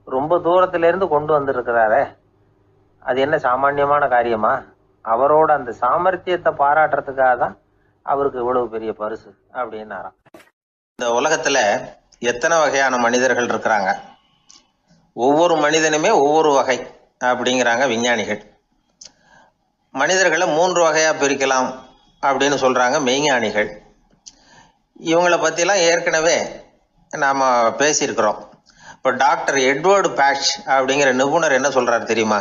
ரொம்ப தூரத்துல இருந்து கொண்டு வந்திருக்கிறாரே, அது என்ன சாமான்யமான காரியமா? அவரோட அந்த சாமர்த்தியத்தை பாராட்டுறதுக்காக தான் அவருக்கு இவ்வளவு பெரிய பரிசு அப்படின்னாராம். இந்த உலகத்துல எத்தனை வகையான மனிதர்கள் இருக்கிறாங்க, ஒவ்வொரு மனிதனுமே ஒவ்வொரு வகை அப்படிங்கிறாங்க விஞ்ஞானிகள். மனிதர்களை 3 வகையா பிரிக்கலாம் அப்படின்னு சொல்றாங்க மெய்ஞானிகள். இவங்களை பத்திலாம் ஏற்கனவே நாம பேசியிருக்கிறோம். இப்போ டாக்டர் எட்வர்டு பேட்ச் அப்படிங்கிற நிபுணர் என்ன சொல்றாரு தெரியுமா?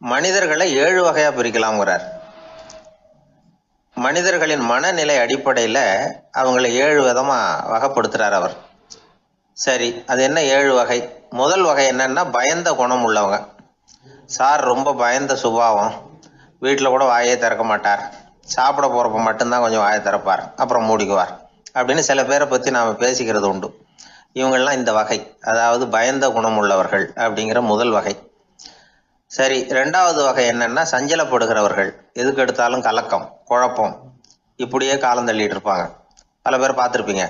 மனிதர்களை 7 வகையா பிரிக்கலாம்ங்கிறார். மனிதர்களின் மனநிலை அடிப்படையில் அவங்களை 7 விதமா வகைப்படுத்துறார் அவர். சரி, அது என்ன 7 வகை? முதல் வகை என்னன்னா பயந்த குணம் உள்ளவங்க. சார் ரொம்ப பயந்த சுபாவம், வீட்டில் கூட வாயே திறக்க மாட்டார், சாப்பிட போறப்ப மட்டும்தான் கொஞ்சம் வாயை திறப்பார், அப்புறம் மூடிக்குவார் அப்படின்னு சில பேரை பத்தி நாம பேசிக்கிறது உண்டு. இவங்கெல்லாம் இந்த வகை, அதாவது பயந்த குணம் உள்ளவர்கள் அப்படிங்கிற முதல் வகை. சரி, ரெண்டாவது வகை என்னன்னா சஞ்சலப்படுகிறவர்கள், எதுக்கு எடுத்தாலும் கலக்கம் குழப்பம், இப்படியே காலம் தள்ளிட்டு இருப்பாங்க. பல பேர் பார்த்துருப்பீங்க.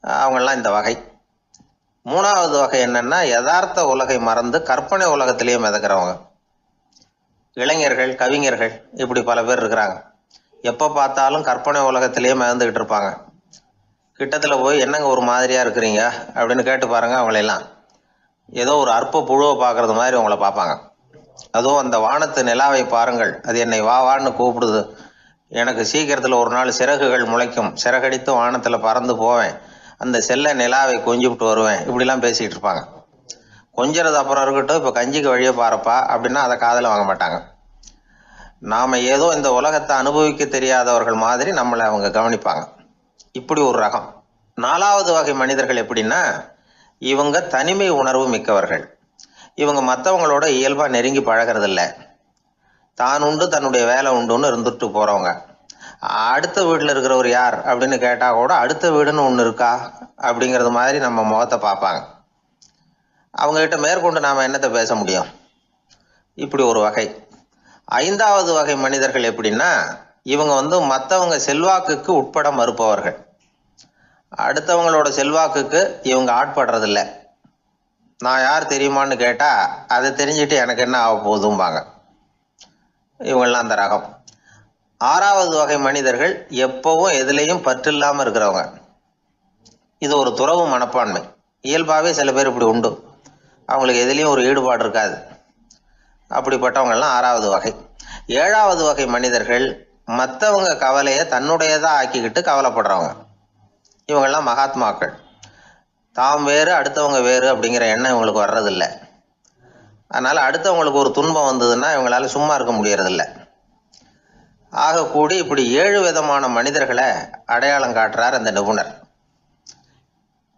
அவங்கெல்லாம் இந்த வகை. மூணாவது வகை என்னன்னா யதார்த்த உலகை மறந்து கற்பனை உலகத்திலேயே மிதக்கிறவங்க, இளைஞர்கள் கவிஞர்கள், இப்படி பல பேர் இருக்கிறாங்க. எப்ப பார்த்தாலும் கற்பனை உலகத்திலேயே மிதந்துகிட்டு இருப்பாங்க. கிட்டத்துல போய் என்னங்க ஒரு மாதிரியா இருக்கிறீங்க அப்படின்னு கேட்டு பாருங்க, அவங்களெல்லாம் ஏதோ ஒரு அற்ப புழுவை பார்க்கறது மாதிரி அவங்கள பார்ப்பாங்க. அதுவும் அந்த வானத்து நிலாவை பாருங்கள், அது என்னை வா வான்னு கூப்பிடுது, எனக்கு சீக்கிரத்துல ஒரு நாள் சிறகுகள் முளைக்கும், சிறகடித்து வானத்துல பறந்து போவேன், அந்த செல்ல நிலாவை கொஞ்சிவிட்டு வருவேன், இப்படிலாம் பேசிக்கிட்டு இருப்பாங்க. கொஞ்சிறது அப்புறம் இருக்கட்டும், இப்ப கஞ்சிக்கு வழியே பாருப்பா அப்படின்னா அதை காதுல வாங்க மாட்டாங்க. நாம ஏதோ இந்த உலகத்தை அனுபவிக்க தெரியாதவர்கள் மாதிரி நம்மளை அவங்க கவனிப்பாங்க. இப்படி ஒரு ரகம். நாலாவது வகை மனிதர்கள் எப்படின்னா, இவங்க தனிமை உணர்வு மிக்கவர்கள். இவங்க மற்றவங்களோட இயல்பா நெருங்கி பழகிறதில்ல, தான் உண்டு தன்னுடைய வேலை உண்டுன்னு இருந்துட்டு போறவங்க. அடுத்த வீட்டில் இருக்கிறவர் யார் அப்படின்னு கேட்டா கூட அடுத்த வீடுன்னு ஒன்று இருக்கா அப்படிங்கிறது மாதிரி நம்ம முகத்தை பார்ப்பாங்க. அவங்க கிட்ட மேற்கொண்டு நாம என்னத்தை பேச முடியும்? இப்படி ஒரு வகை. ஐந்தாவது வகை மனிதர்கள் எப்படின்னா, இவங்க மற்றவங்க செல்வாக்குக்கு உட்பட மறுப்பவர்கள். அடுத்தவங்களோட செல்வாக்குக்கு இவங்க ஆட்படுறதில்ல. நான் யார் தெரியுமான்னு கேட்டா அதை தெரிஞ்சுட்டு எனக்கு என்ன ஆக போதும்பாங்க. இவங்கெல்லாம் அந்த ரகம். ஆறாவது வகை மனிதர்கள் எப்பவும் எதுலேயும் பற்றில்லாம இருக்கிறவங்க. இது ஒரு துறவு மனப்பான்மை. இயல்பாவே சில பேர் இப்படி உண்டு, அவங்களுக்கு எதுலேயும் ஒரு ஈடுபாடு இருக்காது. அப்படிப்பட்டவங்கெல்லாம் ஆறாவது வகை. ஏழாவது வகை மனிதர்கள் மற்றவங்க கவலையை தன்னுடையதா ஆக்கிக்கிட்டு கவலைப்படுறவங்க. இவங்கெல்லாம் மகாத்மாக்கள். தாம் வேறு அடுத்தவங்க வேறு அப்படிங்கிற எண்ணம் இவங்களுக்கு வர்றதில்லை. அதனால அடுத்தவங்களுக்கு ஒரு துன்பம் வந்ததுன்னா இவங்களால சும்மா இருக்க முடியறதில்லை. ஆக கூடி இப்படி 7 விதமான மனிதர்களை அடையாளம் காட்டுறார் அந்த நிபுணர்.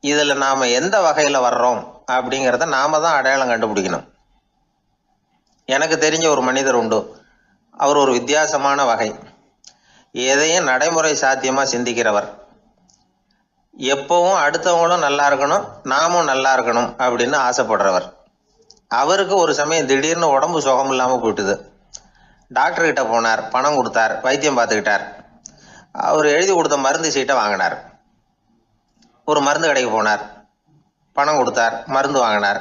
இதுல நாம எந்த வகையில வர்றோம் அப்படிங்கிறத நாம தான் அடையாளம் கண்டுபிடிக்கணும். எனக்கு தெரிஞ்ச ஒரு மனிதர் உண்டு. அவர் ஒரு வித்தியாசமான வகை. எதையும் நடைமுறை சாத்தியமா சிந்திக்கிறவர். எப்பவும் அடுத்தவங்களும் நல்லா இருக்கணும், நாமும் நல்லா இருக்கணும் அப்படின்னு ஆசைப்படுறவர். அவருக்கு ஒரு சமயம் திடீர்னு உடம்பு சுகம் இல்லாம போயிட்டுது. டாக்டர் கிட்ட போனார், பணம் கொடுத்தார், வைத்தியம் பார்த்துக்கிட்டார். அவர் எழுதி கொடுத்த மருந்து சீட்டை வாங்கினார். ஒரு மருந்து கடைக்கு போனார், பணம் கொடுத்தார், மருந்து வாங்கினார்.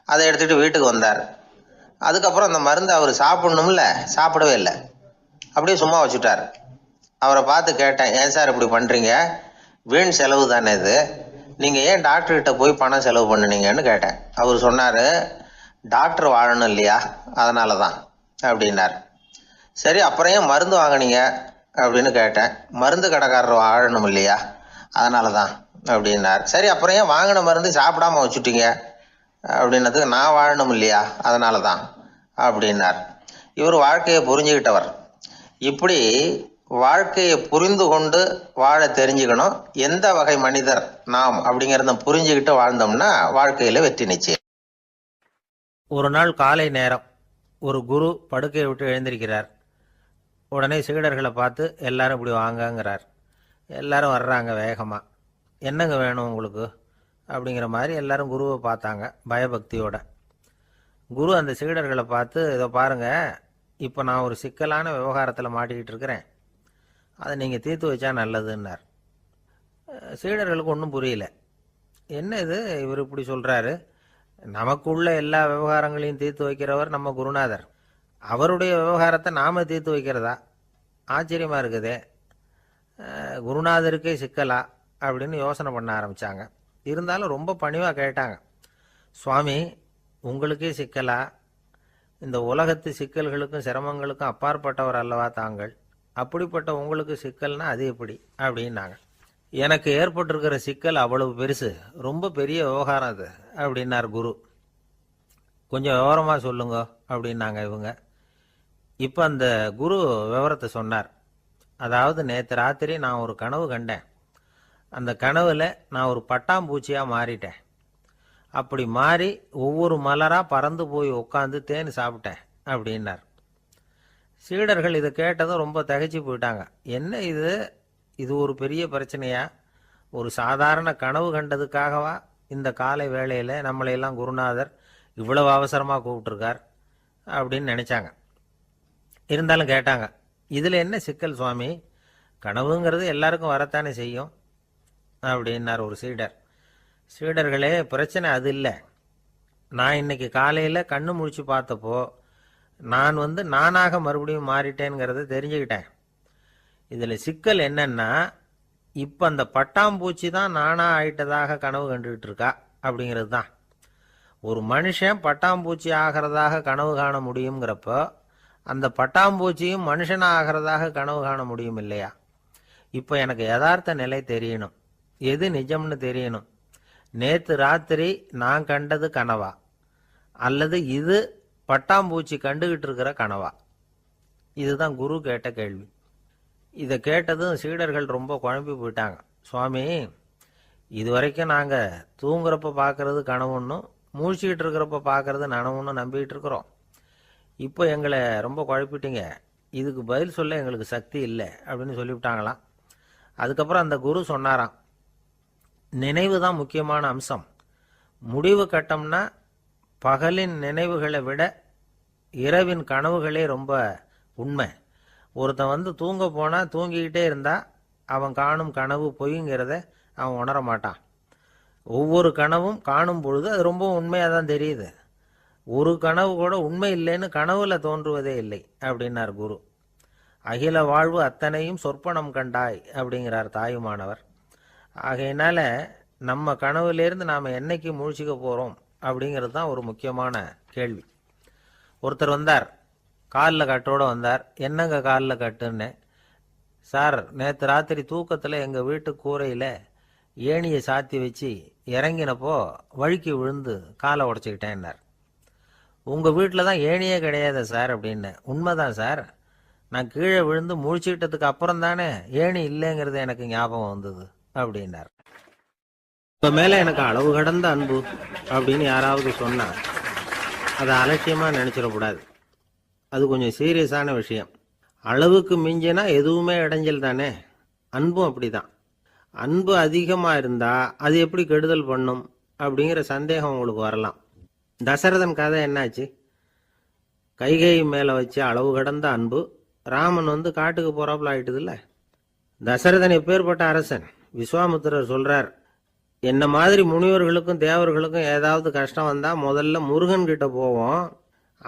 அதை எடுத்துட்டு வீட்டுக்கு வந்தார். அதுக்கப்புறம் அந்த மருந்து அவர் சாப்பிடணும்ல, சாப்பிடவே இல்லை, அப்படியே சும்மா வச்சுட்டார். அவரை பார்த்து கேட்டேன், ஏன் சார் இப்படி பண்றீங்க, வீண் செலவு தானே இது, நீங்க ஏன் டாக்டர்கிட்ட போய் பணம் செலவு பண்ணுனீங்கன்னு கேட்டேன். அவர் சொன்னாரு, டாக்டர் வாழணும் இல்லையா, அதனாலதான் அப்படின்னார். சரி, அப்புறம் ஏன் மருந்து வாங்கினீங்க அப்படின்னு கேட்டேன். மருந்து கடைக்காரர் வாழணும் இல்லையா, அதனாலதான் அப்படின்னார். சரி, அப்புறம் ஏன் வாங்கின மருந்து சாப்பிடாம வச்சுட்டீங்க அப்படின்னதுக்கு, நான் வாழணும் இல்லையா அதனாலதான் அப்படின்னார். இவர் வாழ்க்கையை புரிஞ்சுக்கிட்டவர். இப்படி வாழ்க்கையை புரிந்து கொண்டு வாழ தெரிஞ்சுக்கணும். எந்த வகை மனிதர் நாம் அப்படிங்கிறத புரிஞ்சுக்கிட்டு வாழ்ந்தோம்னா வாழ்க்கையில வெற்றி நிச்சயம். ஒரு நாள் காலை நேரம் ஒரு குரு படுக்கையை விட்டு எழுந்திருக்கிறார். உடனே சீடர்களை பார்த்து எல்லாரும் இப்படி வாங்கங்கிறார். எல்லாரும் வர்றாங்க வேகமாக. என்னங்க வேணும் உங்களுக்கு அப்படிங்கிற மாதிரி எல்லாரும் குருவை பார்த்தாங்க பயபக்தியோட. குரு அந்த சீடர்களை பார்த்து, இதை பாருங்க, இப்போ நான் ஒரு சிக்கலான விவகாரத்தில் மாட்டிக்கிட்டு இருக்கிறேன், அதை நீங்கள் தீர்த்து வச்சா நல்லதுன்னார். சீடர்களுக்கு ஒன்றும் புரியல. என்ன இது, இவர் இப்படி சொல்கிறாரு, நமக்குள்ள எல்லா விவகாரங்களையும் தீர்த்து வைக்கிறவர் நம்ம குருநாதர், அவருடைய விவகாரத்தை நாம தீர்த்து வைக்கிறதா, ஆச்சரியமாக இருக்குதே, குருநாதருக்கே சிக்கலா அப்படின்னு யோசனை பண்ண ஆரம்பித்தாங்க. இருந்தாலும் ரொம்ப பணிவாக கேட்டாங்க, சுவாமி உங்களுக்கே சிக்கலா, இந்த உலகத்து சிக்கல்களுக்கும் சிரமங்களுக்கும் அப்பாற்பட்டவர் அல்லவா தாங்கள், அப்படிப்பட்ட உங்களுக்கு சிக்கல்னா அது எப்படி அப்படின்னாங்க. எனக்கு ஏற்பட்டிருக்கிற சிக்கல் அவ்வளவு பெருசு, ரொம்ப பெரிய விவகாரம் அது அப்படின்னார் குரு. கொஞ்சம் விவரமாக சொல்லுங்க அப்படின்னாங்க இவங்க. இப்போ அந்த குரு விவரத்தை சொன்னார். அதாவது நேற்று ராத்திரி நான் ஒரு கனவு கண்டேன். அந்த கனவுல நான் ஒரு பட்டாம்பூச்சியாக மாறிட்டேன். அப்படி மாறி ஒவ்வொரு மலராக பறந்து போய் உட்காந்து தேன் சாப்பிட்டேன் அப்படின்னார். சீடர்கள் இதை கேட்டதும் ரொம்ப திகைச்சு போயிட்டாங்க. என்ன இது, இது ஒரு பெரிய பிரச்சனையா? ஒரு சாதாரண கனவு கண்டதுக்காகவா இந்த காலை வேளையில் நம்மளையெல்லாம் குருநாதர் இவ்வளவு அவசரமாக கூப்பிட்டுருக்கார் அப்படின்னு நினச்சாங்க. இருந்தாலும் கேட்டாங்க, இதில் என்ன சிக்கல் சுவாமி? கனவுங்கிறது எல்லாருக்கும் வரத்தானே செய்யும் அப்படின்னார் ஒரு சீடர். சீடர்களே, பிரச்சனை அது இல்லை. நான் இன்னைக்கு காலையில் கண்ணு முழிச்சு பார்த்தப்போ நான் நானாக மறுபடியும் மாறிட்டேங்கிறத தெரிஞ்சுக்கிட்டேன். இதில் சிக்கல் என்னன்னா, இப்போ அந்த பட்டாம்பூச்சி தான் நானா ஆயிட்டதாக கனவு கண்டுகிட்டு இருக்கா அப்படிங்கிறது தான். ஒரு மனுஷன் பட்டாம்பூச்சி ஆகிறதாக கனவு காண முடியுங்கிறப்போ அந்த பட்டாம்பூச்சியும் மனுஷனாக ஆகிறதாக கனவு காண முடியும் இல்லையா? இப்போ எனக்கு யதார்த்த நிலை தெரியணும், எது நிஜம்னு தெரியணும். நேற்று ராத்திரி நான் கண்டது கனவா, அல்லது இது பட்டாம்பூச்சி கண்டுகிட்டு இருக்கிற கனவா? இதுதான் குரு கேட்ட கேள்வி. இதை கேட்டதும் சீடர்கள் ரொம்ப குழம்பி போயிட்டாங்க. சுவாமி, இது வரைக்கும் நாங்கள் தூங்குறப்ப பார்க்கறது கனவுன்னு, மூழ்கிட்டு இருக்கிறப்ப பார்க்கறது நனவுன்னு நம்பிக்கிட்டு இருக்கிறோம். இப்போ எங்களை ரொம்ப குழப்பிட்டீங்க, இதுக்கு பதில் சொல்ல எங்களுக்கு சக்தி இல்லை அப்படின்னு சொல்லிவிட்டாங்களாம். அதுக்கப்புறம் அந்த குரு சொன்னாராம், நினைவு தான் முக்கியமான அம்சம். முடிவு கட்டம்னா பகலின் நினைவுகளை விட இரவின் கனவுகளே ரொம்ப உண்மை. ஒருத்தன் தூங்க போனால் தூங்கிக்கிட்டே இருந்தால் அவன் காணும் கனவு பொய்ங்கிறத அவன் உணர மாட்டான். ஒவ்வொரு கனவும் காணும் பொழுது அது ரொம்ப உண்மையாக தான் தெரியுது. ஒரு கனவு கூட உண்மை இல்லைன்னு கனவுல தோன்றுவதே இல்லை அப்படின்னார் குரு. அகில வாழ்வு அத்தனையும் சொற்பனம் கண்டாய் அப்படிங்கிறார் தாயுமானவர். ஆகையினால நம்ம கனவுலேருந்து நாம் என்னைக்கு முழிச்சிக்க போகிறோம் அப்படிங்கிறது தான் ஒரு முக்கியமான கேள்வி. ஒருத்தர் வந்தார், காலில் கட்டோடு வந்தார். என்னங்க காலில் கட்டுன்னு? சார், நேற்று ராத்திரி தூக்கத்தில் எங்கள் வீட்டு கூரையில் ஏணியை சாத்தி வச்சு இறங்கினப்போ வழுக்கி விழுந்து காலை உடச்சிக்கிட்டேன்னார். உங்கள் வீட்டில் தான் ஏணியே கிடையாது சார் அப்படின்னு. உண்மைதான் சார், நான் கீழே விழுந்து முழிச்சுக்கிட்டதுக்கு அப்புறம் தானே ஏணி இல்லைங்கிறது எனக்கு ஞாபகம் வந்தது அப்படின்னார். இப்போ மேலே எனக்கு அளவு கடந்த அன்பு அப்படின்னு யாராவது சொன்னால் அதை அலட்சியமாக நினச்சிடக்கூடாது. அது கொஞ்சம் சீரியஸான விஷயம். அளவுக்கு மிஞ்சினா எதுவுமே இடைஞ்சல் தானே. அன்பும் அப்படி தான். அன்பு அதிகமாக இருந்தால் அது எப்படி கெடுதல் பண்ணும் அப்படிங்கிற சந்தேகம் உங்களுக்கு வரலாம். தசரதன் கதை என்னாச்சு? கைகேயி மேலே வச்சு அளவு கடந்த அன்பு ராமன் காட்டுக்கு போறாப்புல ஆயிட்டுதுல்ல. தசரதன் எப்பேற்பட்ட அரசன்? விஸ்வாமித்திரர் சொல்றார், என்ன மாதிரி முனிவர்களுக்கும் தேவர்களுக்கும் ஏதாவது கஷ்டம் வந்தா முதல்ல முருகன் கிட்ட போவோம்,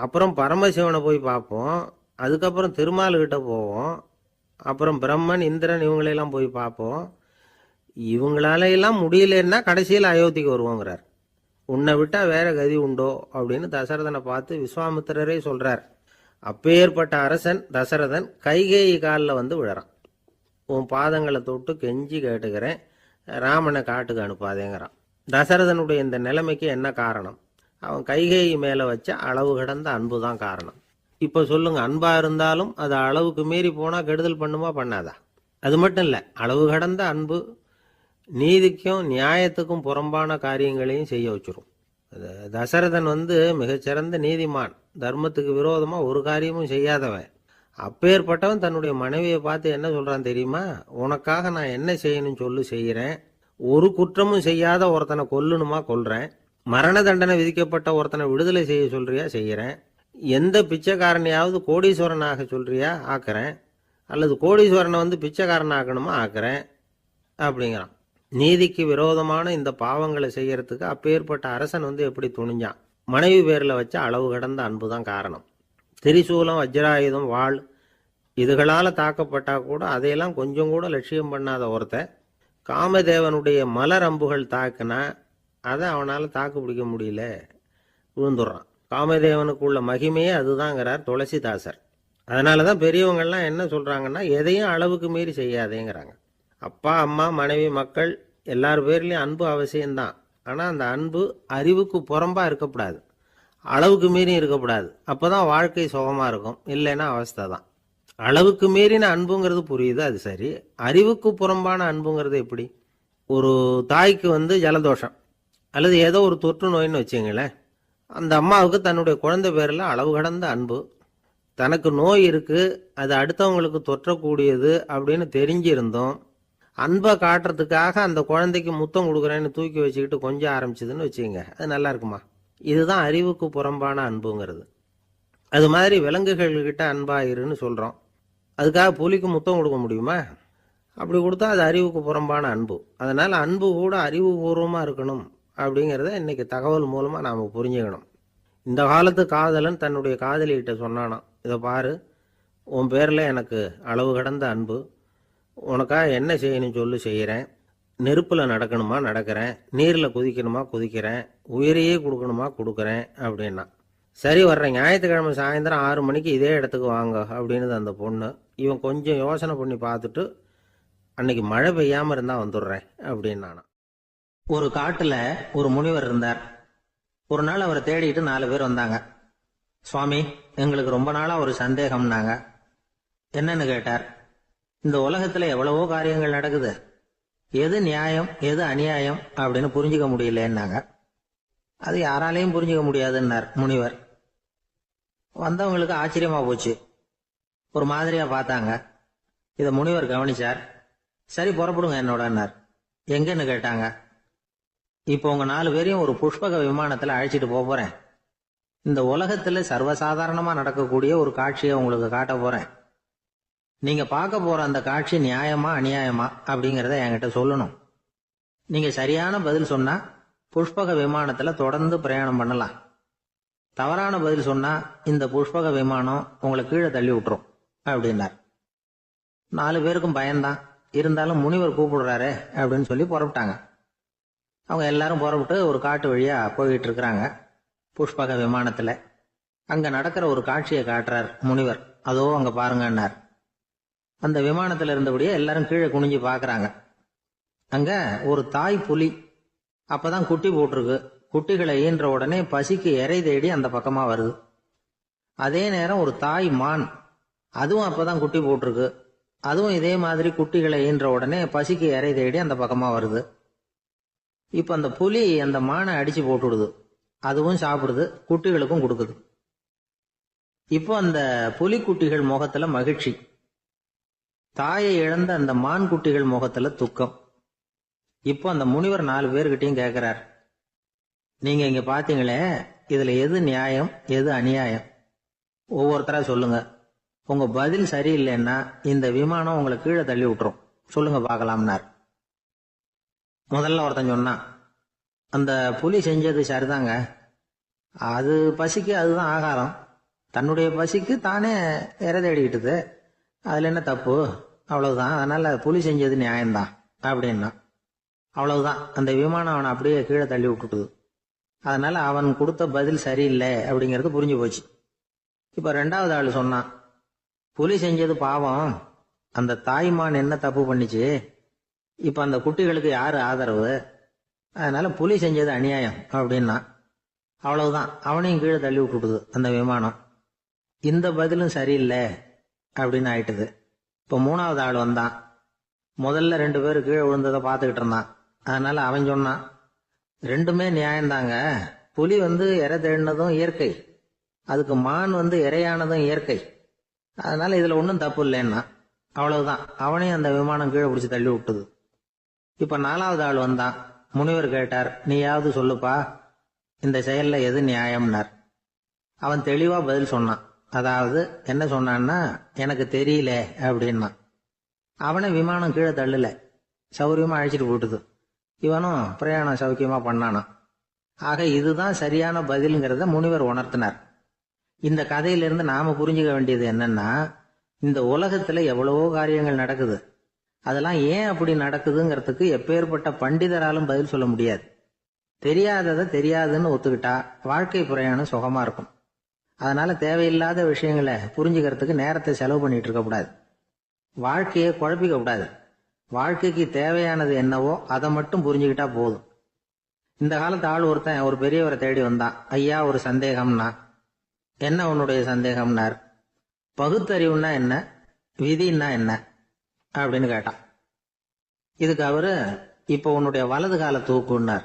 அப்புறம் பரமசிவனை போய் பார்ப்போம், அதுக்கப்புறம் திருமால் கிட்ட போவோம், அப்புறம் பிரம்மன் இந்திரன் இவங்களெல்லாம் போய் பார்ப்போம். இவங்களால எல்லாம் முடியலன்னா கடைசியில் அயோத்திக்கு வருவோங்கிறார். உன்னை விட்டா வேற கதி உண்டோ அப்படின்னு தசரதனை பார்த்து விஸ்வாமித்திரரே சொல்றார். அப்பேற்பட்ட அரசன் தசரதன் கைகேயி காலில் விழறான். உன் பாதங்களை தொட்டு கெஞ்சி கேட்டுக்கிறேன், ராமனை காட்டுக்கு அனுப்பாதேங்கிறான். தசரதனுடைய இந்த நிலைமைக்கு என்ன காரணம்? அவன் கைகேயி மேலே வச்ச அளவு கடந்த அன்பு தான் காரணம். இப்போ சொல்லுங்க, அன்பா இருந்தாலும் அது அளவுக்கு மீறி போனால் கெடுதல் பண்ணுமா பண்ணாதா? அது மட்டும் இல்லை, அளவு கடந்த அன்பு நீதிக்கும் நியாயத்துக்கும் புறம்பான காரியங்களையும் செய்ய வச்சிரும். தசரதன் மிகச்சிறந்த நீதிமான், தர்மத்துக்கு விரோதமாக ஒரு காரியமும் செய்யாதவன். அப்பேற்பட்டவன் தன்னுடைய மனைவியை பார்த்து என்ன சொல்றான் தெரியுமா? உனக்காக நான் என்ன செய்யணும்னு சொல்லு செய்கிறேன். ஒரு குற்றமும் செய்யாத ஒருத்தனை கொல்லணுமா கொல்றேன். மரண தண்டனை விதிக்கப்பட்ட ஒருத்தனை விடுதலை செய்ய சொல்றியா செய்கிறேன். எந்த பிச்சைக்காரனையாவது கோடீஸ்வரனாக சொல்றியா ஆக்குறேன், அல்லது கோடீஸ்வரனை பிச்சைக்காரன் ஆக்கணுமா ஆக்குறேன் அப்படிங்கிறான். நீதிக்கு விரோதமான இந்த பாவங்களை செய்யறதுக்கு அப்பேற்பட்ட அரசன் எப்படி துணிஞ்சான்? மனைவி பேரில் வச்ச அளவு கடந்த அன்பு தான் காரணம். திரிசூலம், வஜ்ராயுதம், வாள் இதுகளால் தாக்கப்பட்டா கூட அதையெல்லாம் கொஞ்சம் கூட லட்சியம் பண்ணாத ஒருத்தன் காமதேவனுடைய மலர் அம்புகள் தாக்குனா அதை அவனால் தாக்கு பிடிக்க முடியல, விழுந்துடுறான். காமதேவனுக்குள்ள மகிமையே அதுதாங்கிறார் துளசிதாசர். அதனால தான் பெரியவங்கள்லாம் என்ன சொல்கிறாங்கன்னா, எதையும் அளவுக்கு மீறி செய்யாதேங்கிறாங்க. அப்பா, அம்மா, மனைவி, மக்கள் எல்லார் பேர்லேயும் அன்பு அவசியம்தான். ஆனால் அந்த அன்பு அறிவுக்கு புறம்பாக இருக்கக்கூடாது, அளவுக்கு மீறி இருக்கக்கூடாது. அப்போ தான் வாழ்க்கை சுகமாக இருக்கும், இல்லைன்னா அவஸ்தை தான். அளவுக்கு மீறின அன்புங்கிறது புரியுது, அது சரி. அறிவுக்கு புறம்பான அன்புங்கிறது எப்படி? ஒரு தாய்க்கு ஜலதோஷம் அல்லது ஏதோ ஒரு தொற்று நோயின்னு வச்சுங்களேன். அந்த அம்மாவுக்கு தன்னுடைய குழந்தை பேரில் அளவு கடந்த அன்பு. தனக்கு நோய் இருக்கு, அது அடுத்தவங்களுக்கு தொற்றக்கூடியது அப்படின்னு தெரிஞ்சிருந்தோம் அன்பை காட்டுறதுக்காக அந்த குழந்தைக்கு முத்தம் கொடுக்குறேன்னு தூக்கி வச்சுக்கிட்டு கொஞ்சம் ஆரம்பிச்சதுன்னு வச்சுக்கோங்க, அது நல்லா இருக்குமா? இதுதான் அறிவுக்கு புறம்பான அன்புங்கிறது. அது மாதிரி விலங்குகள்கிட்ட அன்பாயிருன்னு சொல்கிறோம். அதுக்காக புலிக்கு முத்தம் கொடுக்க முடியுமா? அப்படி கொடுத்தா அது அறிவுக்கு புறம்பான அன்பு. அதனால் அன்பு கூட அறிவுபூர்வமாக இருக்கணும் அப்படிங்கிறத இன்னைக்கு தகவல் மூலமாக நாம் புரிஞ்சுக்கணும். இந்த காலத்து காதலன் தன்னுடைய காதலிகிட்ட சொன்னானாம், இதை பாரு, உன் பேரில் எனக்கு அளவு கடந்த அன்பு, உனக்காக என்ன செய்யணும் சொல்லு செய்கிறேன், நெருப்பில் நடக்கணுமா நடக்கிறேன், நீரில் குதிக்கணுமா குதிக்கிறேன், உயிரையே கொடுக்கணுமா கொடுக்குறேன் அப்படின்னா. சரி, வர்றேன் ஞாயிற்றுக்கிழமை சாயந்தரம் 6 மணிக்கு இதே இடத்துக்கு வாங்க அப்படின்னுது அந்த பொண்ணு. இவன் கொஞ்சம் யோசனை பண்ணி பார்த்துட்டு, அன்னைக்கு மழை பெய்யாமல் இருந்தால் வந்துடுறேன் அப்படின்னானா. ஒரு காட்டில் ஒரு முனிவர் இருந்தார். ஒரு நாள் அவரை தேடிட்டு 4 பேர் வந்தாங்க. சுவாமி, எங்களுக்கு ரொம்ப நாளாக ஒரு சந்தேகம்னாங்க. என்னன்னு கேட்டார். இந்த உலகத்தில் எவ்வளவோ காரியங்கள் நடக்குது, எது நியாயம் எது அநியாயம் அப்படின்னு புரிஞ்சுக்க முடியலன்னாங்க. அது யாராலையும் புரிஞ்சுக்க முடியாதுன்னார் முனிவர். வந்தவங்களுக்கு ஆச்சரியமா போச்சு, ஒரு மாதிரியா பார்த்தாங்க. இதை முனிவர் கவனிச்சார். சரி, புறப்படுங்க என்னோடன்னார். எங்கன்னு கேட்டாங்க. இப்போ உங்க 4 பேரையும் ஒரு புஷ்பக விமானத்தில் அழைச்சிட்டு போறேன். இந்த உலகத்துல சர்வசாதாரணமா நடக்கக்கூடிய ஒரு காட்சியை உங்களுக்கு காட்ட போறேன். நீங்க பார்க்க போற அந்த காட்சி நியாயமா அநியாயமா அப்படிங்கிறத என்கிட்ட சொல்லணும். நீங்க சரியான பதில் சொன்னா புஷ்பக விமானத்துல தொடர்ந்து பிரயாணம் பண்ணலாம். தவறான பதில் சொன்னா இந்த புஷ்பக விமானம் உங்களை கீழே தள்ளி விட்டுரும் அப்படின்னார். 4 பேருக்கும் பயம்தான், இருந்தாலும் முனிவர் கூப்பிடுறாரு அப்படின்னு சொல்லி புறப்பட்டாங்க. அவங்க எல்லாரும் புறப்பட்டு ஒரு காட்டு வழியா போயிட்டு இருக்கிறாங்க புஷ்பக விமானத்துல. அங்க நடக்கிற ஒரு காட்சியை காட்டுறார் முனிவர். அதோ அங்க பாருங்கன்னார். அந்த விமானத்துல இருந்தபடியே எல்லாரும் கீழே குனிஞ்சு பாக்குறாங்க. அங்க ஒரு தாய் புலி அப்பதான் குட்டி போட்டிருக்கு. குட்டிகளை ஈன்ற உடனே பசிக்கு இறை தேடி அந்த பக்கமா வருது. அதே நேரம் ஒரு தாய் மான், அதுவும் அப்பதான் குட்டி போட்டிருக்கு. அதுவும் இதே மாதிரி குட்டிகளை ஈன்ற உடனே பசிக்கு இறை தேடி அந்த பக்கமா வருது. இப்ப அந்த புலி அந்த மானை அடிச்சு போட்டுடுது. அதுவும் சாப்பிடுது, குட்டிகளுக்கும் கொடுக்குது. இப்போ அந்த புலி குட்டிகள் முகத்துல மகிழ்ச்சி, தாயை இழந்த அந்த மான் குட்டிகள் முகத்துல துக்கம். இப்போ அந்த முனிவர் 4 பேர்கிட்டையும் கேட்கிறார், நீங்க இங்க பாத்தீங்களே, இதுல எது நியாயம் எது அநியாயம்? ஒவ்வொருத்தரா சொல்லுங்க. உங்க பதில் சரியில்லைன்னா இந்த விமானம் உங்களை கீழே தள்ளி விட்டுரும், சொல்லுங்க பார்க்கலாம்னார். முதல்ல ஒருத்தன் சொன்னான், அந்த புலி செஞ்சது சரிதாங்க, அது பசிக்கு அதுதான் ஆகாரம், தன்னுடைய பசிக்கு தானே இறை தேடிக்கிட்டுது, அதுல என்ன தப்பு, அவ்வளவுதான், அதனால புலி செஞ்சது நியாயம்தான் அப்படின்னா. அவ்வளவுதான், அந்த விமானம் அவனை அப்படியே கீழே தள்ளி விட்டுட்டுது. அதனால அவன் கொடுத்த பதில் சரியில்லை அப்படிங்கிறது புரிஞ்சு போச்சு. இப்ப 2வது ஆள் சொன்னான், புலி செஞ்சது பாவம், அந்த தாய்மான் என்ன தப்பு பண்ணிச்சு, இப்ப அந்த குட்டிகளுக்கு யாரு ஆதரவு, அதனால புலி செஞ்சது அநியாயம் அப்படின்னா. அவ்வளவுதான், அவனையும் கீழே தள்ளி விட்டுட்டுது அந்த விமானம். இந்த பதிலும் சரியில்லை அப்படின்னு ஆயிட்டுது. இப்ப 3வது ஆள் வந்தான். முதல்ல 2 பேர் கீழே விழுந்ததை பார்த்துக்கிட்டு இருந்தான். அதனால அவன் சொன்னான், ரெண்டுமே நியாயம்தாங்க, புலி இறை தேடினதும் இயற்கை, அதுக்கு மான் இறையானதும் இயற்கை, அதனால இதுல ஒன்றும் தப்பு இல்லைன்னா. அவ்வளவுதான், அவனையும் அந்த விமானம் கீழே பிடிச்சி தள்ளி விட்டுது. இப்ப 4வது ஆள் வந்தான். முனிவர் கேட்டார், நீயாவது சொல்லுப்பா, இந்த செயல்ல எது நியாயம்னார். அவன் தெளிவா பதில் சொன்னான். அதாவது என்ன சொன்னான்னா, எனக்கு தெரியல அப்படின்னா. அவனை விமானம் கீழே தள்ளல, சௌரியமா அழைச்சிட்டு போட்டுது. இவனும் பிரயாணம் சௌக்கியமா பண்ணானா. ஆக இதுதான் சரியான பதிலுங்கிறத முனிவர் உணர்த்தினார். இந்த கதையிலிருந்து நாம புரிஞ்சுக்க வேண்டியது என்னன்னா, இந்த உலகத்துல எவ்வளவோ காரியங்கள் நடக்குது, அதெல்லாம் ஏன் அப்படி நடக்குதுங்கிறதுக்கு எப்பேற்பட்ட பண்டிதராலும் பதில் சொல்ல முடியாது. தெரியாததை தெரியாதுன்னு ஒத்துக்கிட்டா வாழ்க்கை பிரயாணம் சுகமா இருக்கும். அதனால தேவையில்லாத விஷயங்களை புரிஞ்சுக்கிறதுக்கு நேரத்தை செலவு பண்ணிட்டு இருக்க கூடாது, வாழ்க்கையை குழப்பிக்க கூடாது. வாழ்க்கைக்கு தேவையானது என்னவோ அதை மட்டும் புரிஞ்சுக்கிட்டா போதும். இந்த காலத்து ஆள் ஒருத்தன் ஒரு பெரியவரை தேடி வந்தான். ஐயா, ஒரு சந்தேகம்னா. என்ன உன்னுடைய சந்தேகம்னார். பகுத்தறிவுன்னா என்ன, விதின்னா என்ன அப்படின்னு கேட்டான். இதுக்கு அவரு, இப்போ உன்னுடைய வலது காலை தூக்குன்னார்.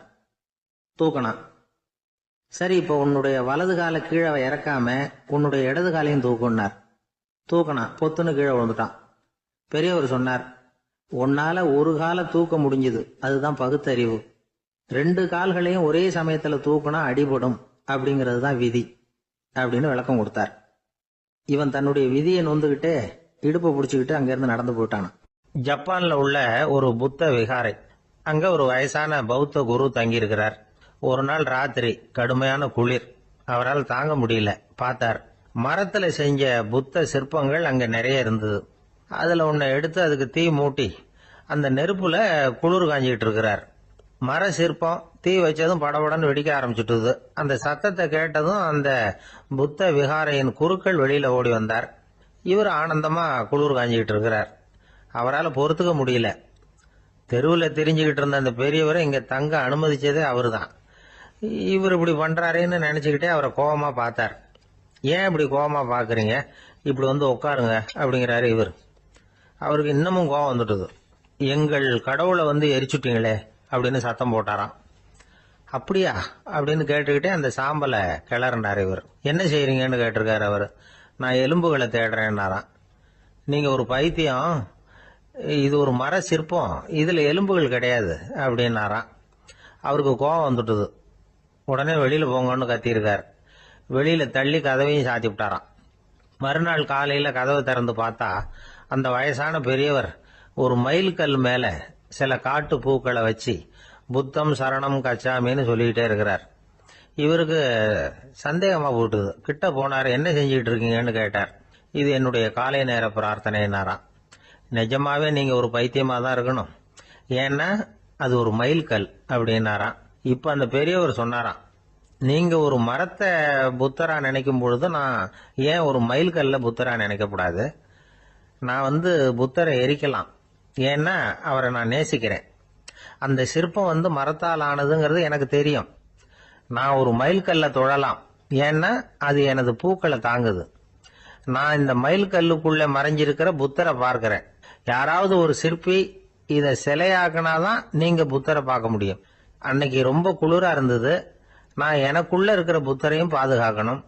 தூக்கணும். சரி, இப்போ உன்னுடைய வலது காலை கீழே இறக்காம உன்னுடைய இடது காலையும் தூக்குன்னார். தூக்கினான், பொத்துன்னு கீழே விழுந்துட்டான். பெரியவர் சொன்னார், உன்னால ஒரு காலை தூக்க முடிஞ்சுது, அதுதான் பகுத்தறிவு. 2 கால்களையும் ஒரே சமயத்துல தூக்குனா அடிபடும், அப்படிங்கிறது தான் விதி அப்படின்னு விளக்கம் கொடுத்தார். இவன் தன்னுடைய விதியை நொந்துகிட்டே இடுப்பை பிடிச்சுக்கிட்டு அங்கிருந்து நடந்து போயிட்டான். ஜப்பான்ல உள்ள ஒரு புத்த விகாரை, அங்க ஒரு வயசான பௌத்த குரு தங்கியிருக்கிறார். ஒரு நாள் ராத்திரி கடுமையான குளிர், அவரால் தாங்க முடியல. பார்த்தார், மரத்துல செஞ்ச புத்த சிற்பங்கள் அங்க நிறைய இருந்தது. அதுல ஒன்ன எடுத்து அதுக்கு தீ மூட்டி அந்த நெருப்புல குளிர் காஞ்சிட்டு இருக்கிறார். மர சிற்பம் தீ வச்சதும் படபடன்னு வெடிக்க ஆரம்பிச்சுட்டுது. அந்த சத்தத்தை கேட்டதும் அந்த புத்த விகாரையின் குருக்கள் வெளியில ஓடி வந்தார். இவர் ஆனந்தமா குளிர் காஞ்சிக்கிட்டு இருக்கிறார். அவரால் பொறுத்துக்க முடியல. தெருவில் தெரிஞ்சுக்கிட்டு இருந்த அந்த பெரியவரை இங்க தங்க அனுமதிச்சதே அவரு தான். இவர் இப்படி பண்றாருன்னு நினைச்சுக்கிட்டே அவரை கோபமா பார்த்தார். ஏன் இப்படி கோபமா பாக்குறீங்க, இப்படி வந்து உட்காருங்க அப்படிங்கிறாரு இவர். அவருக்கு இன்னமும் கோபம் வந்துட்டுது. எங்கள் கடவுளை வந்து எரிச்சுட்டீங்களே அப்படின்னு சத்தம் போட்டாராம். அப்படியா அப்படின்னு கேட்டுக்கிட்டே அந்த சாம்பலை கிளறினார் இவர். என்ன செய்யறீங்கன்னு கேட்டிருக்காரு அவர். நான் எலும்புகளை தேடுறேன்னாராம். நீங்க ஒரு பைத்தியம், இது ஒரு மர சிற்பம், இதுல எலும்புகள் கிடையாது அப்படின்னாராம். அவருக்கு கோபம் வந்துட்டுது. உடனே வெளியில போங்கன்னு கத்தியிருக்கார். வெளியில தள்ளி கதவையும் சாத்தி விட்டாராம். மறுநாள் காலையில கதவை திறந்து பார்த்தா அந்த வயசான பெரியவர் ஒரு மைல்கல் மேல சில காட்டு பூக்களை வச்சு புத்தம் சரணம் கச்சாமின்னு சொல்லிக்கிட்டே இருக்கிறார். இவருக்கு சந்தேகமா போட்டுது. கிட்ட போனார். என்ன செஞ்சுட்டு இருக்கீங்கன்னு கேட்டார். இது என்னுடைய காலை நேர பிரார்த்தனைனாராம். நிஜமாவே நீங்க ஒரு பைத்தியமா தான் இருக்கணும், ஏன்னா அது ஒரு மைல்கல் அப்படின்னாராம். இப்ப அந்த பெரியவர் சொன்னாராம், நீங்க ஒரு மரத்தை புத்தரா நினைக்கும் பொழுது நான் ஏன் ஒரு மைல்கல்ல புத்தரா நினைக்கக்கூடாது? நான் வந்து புத்தரை எரிக்கலாம், ஏன்னா அவரை நான் நேசிக்கிறேன். அந்த சிற்பம் வந்து மரத்தால் ஆனதுங்கிறது எனக்கு தெரியும். நான் ஒரு மைல்கல்ல தொழலாம், ஏன்னா அது எனது பூக்களை தாங்குது. நான் இந்த மைல்கல்லுக்குள்ள மறைஞ்சிருக்கிற புத்தரை பார்க்கிறேன். யாராவது ஒரு சிற்பி இதை சிலையாக்குனாதான் நீங்க புத்தரை பார்க்க முடியும். அன்னைக்கு ரொம்ப குளிரா இருந்தது. நான் எனக்குள்ள இருக்கிற புத்தரையும் பாதுகாக்கணும்.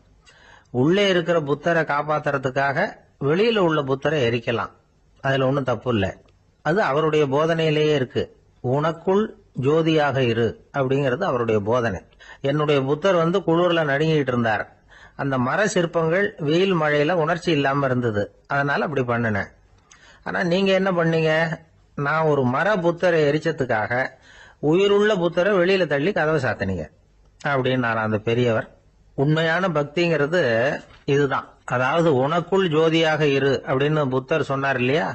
உள்ளே இருக்கிற புத்தரை காப்பாத்துறதுக்காக வெளியில உள்ள புத்தரை எரிக்கலாம், அதுல ஒன்றும் தப்பு இல்லை. அது அவருடைய போதனையிலேயே இருக்கு. உனக்குள் ஜோதியாக இரு அப்படிங்கிறது அவருடைய போதனை. என்னுடைய புத்தர் வந்து குளிர்ல நடுங்கிட்டு இருந்தார். அந்த மர சிற்பங்கள் வெயில் மழையில உணர்ச்சி இல்லாம இருந்தது, அதனால அப்படி பண்ணினேன். ஆனா நீங்க என்ன பண்ணீங்க? நான் ஒரு மர புத்தரை எரிச்சதுக்காக உயிருள்ள புத்தரை வெளியில தள்ளி கதவை சாத்தினீங்க அப்படின்னாரா அந்த பெரியவர். உண்மையான பக்திங்கிறது இதுதான். அதாவது உனக்குள் ஜோதியாக இரு அப்படின்னு புத்தர் சொன்னார் இல்லையா,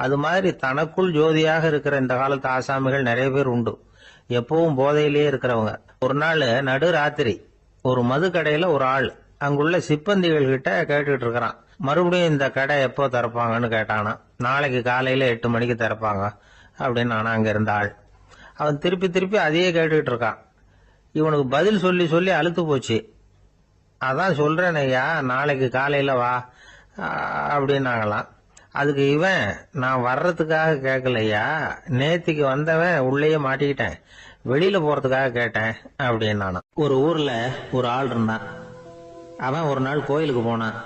அது மாதிரி தனக்குள் ஜோதியாக இருக்கிற இந்த காலத்து ஆசாமிகள் நிறைய பேர் உண்டு. எப்பவும் போதையிலேயே இருக்கிறவங்க. ஒரு நாள் நடு ராத்திரி ஒரு மது கடையில ஒரு ஆள் அங்குள்ள சிப்பந்திகள் கிட்ட கேட்டுட்டு இருக்கிறான். மறுபடியும் இந்த கடை எப்போ திறப்பாங்கன்னு கேட்டானா. நாளைக்கு காலையில 8 மணிக்கு திறப்பாங்க அப்படின்னு நானா அங்க இருந்த ஆள். அவன் திருப்பி திருப்பி அதையே கேட்டுக்கிட்டு இருக்கான். இவனுக்கு பதில் சொல்லி சொல்லி அழுத்து போச்சு. அதான் சொல்றேன் ஐயா, நாளைக்கு காலையில வா அப்படின்னாங்களாம். அதுக்கு இவன், நான் வர்றதுக்காக கேட்கலையா, நேத்திக்கு வந்தவன் உள்ளேயே மாட்டிக்கிட்டேன், வெளியில போறதுக்காக கேட்டேன் அப்படின்னு. ஒரு ஊர்ல ஒரு ஆள் இருந்தான். அவன் ஒரு நாள் கோயிலுக்கு போனான்.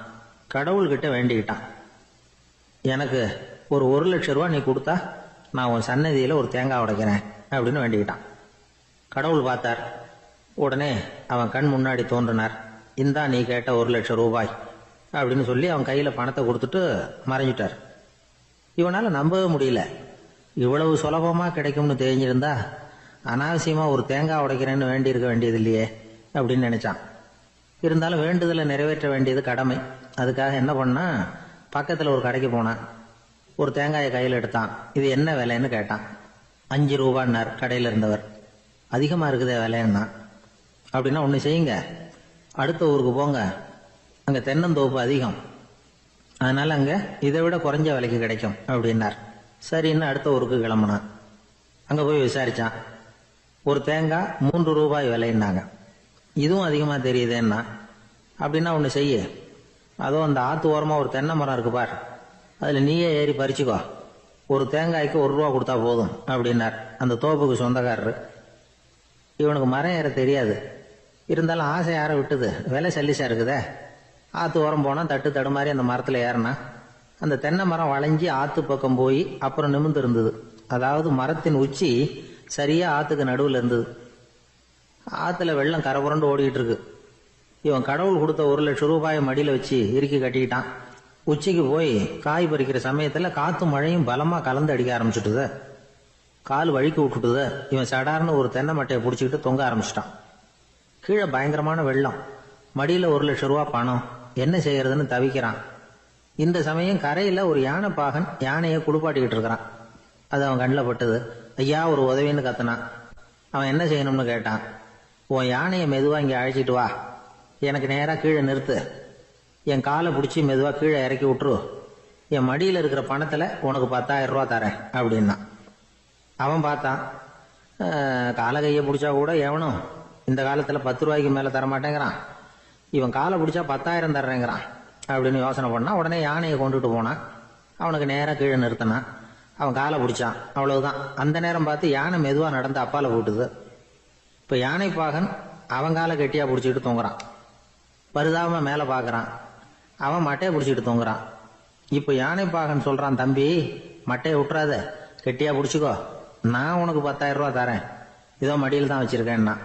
கடவுள்கிட்ட வேண்டிக்கிட்டான், எனக்கு ஒரு 1,00,000 ரூபா நீ கொடுத்தா நான் உன் சன்னதியில ஒரு தேங்காய் உடைக்கிறேன் அப்படின்னு வேண்டிக்கிட்டான். கடவுள் பார்த்தார். உடனே அவன் கண் முன்னாடி தோன்றினார். இந்தா நீ கேட்ட 1,00,000 ரூபாய் அப்படின்னு சொல்லி அவன் கையில பணத்தை கொடுத்துட்டு மறைஞ்சிட்டார். இவனால நம்பவே முடியல. இவ்வளவு சுலபமா கிடைக்கும்னு தெரிஞ்சிருந்தா அனாவசியமா ஒரு தேங்காய் உடைக்கிறேன்னு வேண்டி இருக்க வேண்டியது இல்லையே அப்படின்னு நினைச்சான். இருந்தாலும் வேண்டுதலை நிறைவேற்ற வேண்டியது கடமை. அதுக்காக என்ன பண்ணா, பக்கத்துல ஒரு கடைக்கு போனான். ஒரு தேங்காயை கையில் எடுத்தான். இது என்ன விலைன்னு கேட்டான். 5 ரூபான்னார் கடையில இருந்தவர். அதிகமா இருக்குதே விலைன்னா. அப்படின்னா ஒண்ணு செய்யுங்க, அடுத்த ஊருக்கு போங்க, அங்க தென்னந்தோப்பு அதிகம், அதனால அங்க இதை விட குறைஞ்ச விலைக்கு கிடைக்கும் அப்படின்னார். சரின்னு அடுத்த ஊருக்கு கிளம்புனான். அங்க போய் விசாரிச்சான். ஒரு தேங்காய் 3 ரூபாய் விலைன்னாங்க. இதுவும் அதிகமா தெரியுதுன்னா. அப்படின்னா ஒண்ணு செய்ய, அதோ அந்த ஆத்து ஓரமா ஒரு தென்னை மரம் இருக்கு பார், அதுல நீயே ஏறி பறிச்சுக்கோ, ஒரு தேங்காய்க்கு 1 ரூபா கொடுத்தா போதும் அப்படின்னார் அந்த தோப்புக்கு சொந்தக்காரரு. இவனுக்கு மரம் ஏற தெரியாது, இருந்தாலும் ஆசை யார விட்டுது, விலை சல்லிசா இருக்குதே. ஆற்று ஓரம் போனால் தட்டு தடுமாறி அந்த மரத்தில் ஏறினா அந்த தென்னை மரம் வளைஞ்சி ஆற்று பக்கம் போய் அப்புறம் நிமிர்ந்து இருந்தது. அதாவது மரத்தின் உச்சி சரியாக ஆற்றுக்கு நடுவில் இருந்தது. ஆற்றுல வெள்ளம் கரை புரண்டு ஓடிக்கிட்டு இருக்கு. இவன் கடவுள் கொடுத்த 1,00,000 ரூபாயை மடியில் வச்சு இறுக்கி கட்டிக்கிட்டான். உச்சிக்கு போய் காய் பறிக்கிற சமயத்தில் காற்று மழையும் பலமாக கலந்து அடிக்க ஆரம்பிச்சுட்டுது. கால் வழுக்கி விட்டுட்டுது. இவன் சடார்னு ஒரு தென்னை மட்டையை பிடிச்சிக்கிட்டு தொங்க ஆரம்பிச்சிட்டான். கீழே பயங்கரமான வெள்ளம். மடியில் 1,00,000 ரூபா பணம். என்ன செய்யறதுன்னு தவிக்கிறான். இந்த சமயம் கரையில் ஒரு யானை பாகன் யானையை குளிப்பாட்டிக்கிட்டு இருக்கிறான். அது அவன் கண்ணில் பட்டது. ஐயா ஒரு உதவின்னு கத்துனான். அவன் என்ன செய்யணும்னு கேட்டான். உன் யானையை மெதுவாக இங்கே அழைச்சிட்டு வா, எனக்கு நேராக கீழே நிறுத்து, என் காலை பிடிச்சி மெதுவாக கீழே இறக்கி விட்டுரு, என் மடியில் இருக்கிற பணத்தில் உனக்கு 10,000 ரூபா தரேன் அப்படின்னா. அவன் பார்த்தான். காலை கையை பிடிச்சா கூட எவனும் இந்த காலத்தில் 10 ரூபாய்க்கு மேலே தரமாட்டேங்கிறான். இவன் காலை பிடிச்சா 10,000 தர்றேங்கிறான் அப்படின்னு யோசனை பண்ணான். உடனே யானையை கொண்டுட்டு போனான். அவனுக்கு நேராக கீழே நிறுத்தினான். அவன் காலை பிடிச்சான். அவ்வளவுதான். அந்த நேரம் பார்த்து யானை மெதுவாக நடந்து அப்பால போட்டுது. இப்போ யானை பாகன் அவன் காலை கெட்டியாக பிடிச்சிக்கிட்டு தொங்குறான். பரிதாபமாக மேலே பார்க்குறான். அவன் மட்டையை பிடிச்சிக்கிட்டு தொங்குறான். இப்போ யானை பாகன் சொல்கிறான், தம்பி மட்டையை விட்டுறாத, கெட்டியாக பிடிச்சிக்கோ, நான் உனக்கு 10,000 ரூபா தரேன், இதோ மடியில் தான் வச்சுருக்கேன்னா.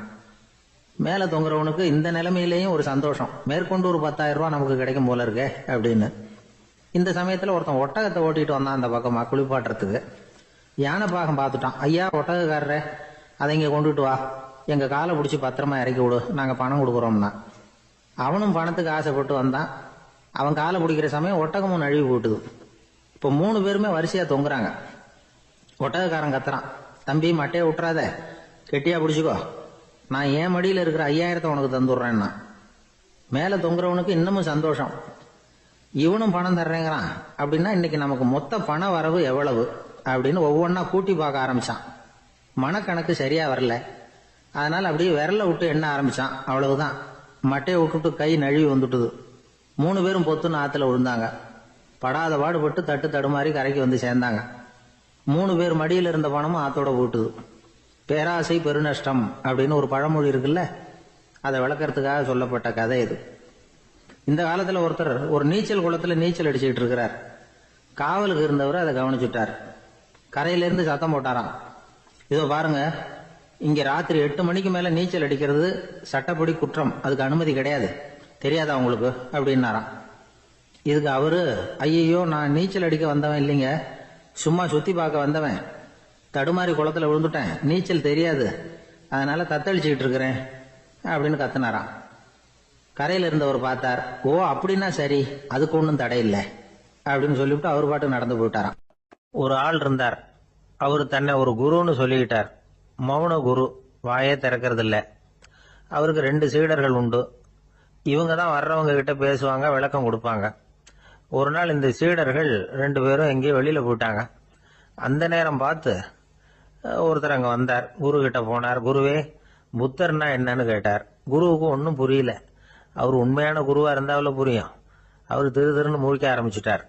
மேலே தொங்குறவனுக்கு இந்த நிலைமையிலேயும் ஒரு சந்தோஷம். மேற்கொண்டு ஒரு 10,000 ரூபா நமக்கு கிடைக்கும் போல இருக்கே அப்படின்னு. இந்த சமயத்தில் ஒருத்தன் ஒட்டகத்தை ஓட்டிகிட்டு வந்தான் அந்த பக்கமாக குளிப்பாட்டுறதுக்கு. யானை பாகம் பார்த்துட்டான். ஐயா ஒட்டகக்காரரே, அதை இங்கே கொண்டுட்டு வா, எங்கள் காலை பிடிச்சி பத்திரமா இறக்கி விடு, நாங்கள் பணம் கொடுக்குறோம்னா. அவனும் பணத்துக்கு ஆசைப்பட்டு வந்தான். அவன் காலை பிடிக்கிற சமயம் ஒட்டகமும் நழுவி போட்டுது. இப்போ 3 பேருமே வரிசையாக தொங்குறாங்க. ஒட்டகக்காரன் கத்துறான், தம்பி மட்டையை விட்டுறாத, கெட்டியாக பிடிச்சிக்கோ, நான் என் மடியில் இருக்கிற 5,000 உனக்கு தந்துடுறேன்னா. மேலே தொங்குறவனுக்கு இன்னமும் சந்தோஷம். இவனும் பணம் தர்றேங்கிறான் அப்படின்னா இன்னைக்கு நமக்கு மொத்த பண வரவு எவ்வளவு அப்படின்னு ஒவ்வொன்றா கூட்டி பார்க்க ஆரம்பிச்சான். மனக்கணக்கு சரியா வரல. அதனால அப்படியே விரல விட்டு எண்ண ஆரம்பிச்சான். அவ்வளவுதான். மட்டையை விட்டுட்டு கை நழுவி வந்துட்டுது. 3 பேரும் பொத்துன்னு ஆத்துல விழுந்தாங்க. படாத பாடுபட்டு தட்டு தடுமாறி கரைக்கு வந்து சேர்ந்தாங்க. 3 பேர் மடியில் இருந்த பணமும் ஆத்தோட போட்டுது. பேராசை பெருநஷ்டம் அப்படின்னு ஒரு பழமொழி இருக்குல்ல, அதை விளக்கறதுக்காக சொல்லப்பட்ட கதை இது. இந்த காலத்தில் ஒருத்தர் ஒரு நீச்சல் குளத்தில் நீச்சல் அடிச்சுக்கிட்டு இருக்கிறார். காவலுக்கு இருந்தவர் அதை கவனிச்சுட்டார். கரையிலேருந்து சத்தம் போட்டாராம், இதோ பாருங்க, இங்கே ராத்திரி 8 மணிக்கு மேலே நீச்சல் அடிக்கிறது சட்டப்படி குற்றம், அதுக்கு அனுமதி கிடையாது, தெரியாதா உங்களுக்கு அப்படின்னாராம். இதுக்கு அவரு, ஐயோ நான் நீச்சல் அடிக்க வந்தவன் இல்லைங்க, சும்மா சுற்றி பார்க்க வந்தவன், தடுமாறி குளத்தில் விழுந்துட்டேன், நீச்சல் தெரியாது, அதனால தத்தளிச்சுக்கிட்டு இருக்கிறேன் அப்படின்னு கத்துனாராம். கரையில் இருந்தவர் பார்த்தார். ஓ அப்படின்னா சரி, அதுக்கு ஒன்றும் தடையில்லை அப்படின்னு சொல்லிவிட்டு அவர் பாட்டு நடந்து போயிட்டாராம். ஒரு ஆள் இருந்தார். அவர் தன்னை ஒரு குருன்னு சொல்லிக்கிட்டார். மௌன குரு, வாயே திறக்கிறது இல்லை. அவருக்கு 2 சீடர்கள் உண்டு. இவங்க தான் வர்றவங்க கிட்ட பேசுவாங்க, விளக்கம் கொடுப்பாங்க. ஒரு நாள் இந்த சீடர்கள் 2 பேரும் எங்கேயோ வெளியில் போயிட்டாங்க. அந்த நேரம் பார்த்து ஒருத்தர் அங்கே வந்தார். குரு கிட்ட போனார். குருவே, புத்தர்னா என்னன்னு கேட்டார். குருவுக்கு ஒன்றும் புரியல. அவர் உண்மையான குருவா இருந்தாவில புரியும். அவர் திருன்னு முழிக்க ஆரம்பிச்சுட்டார்.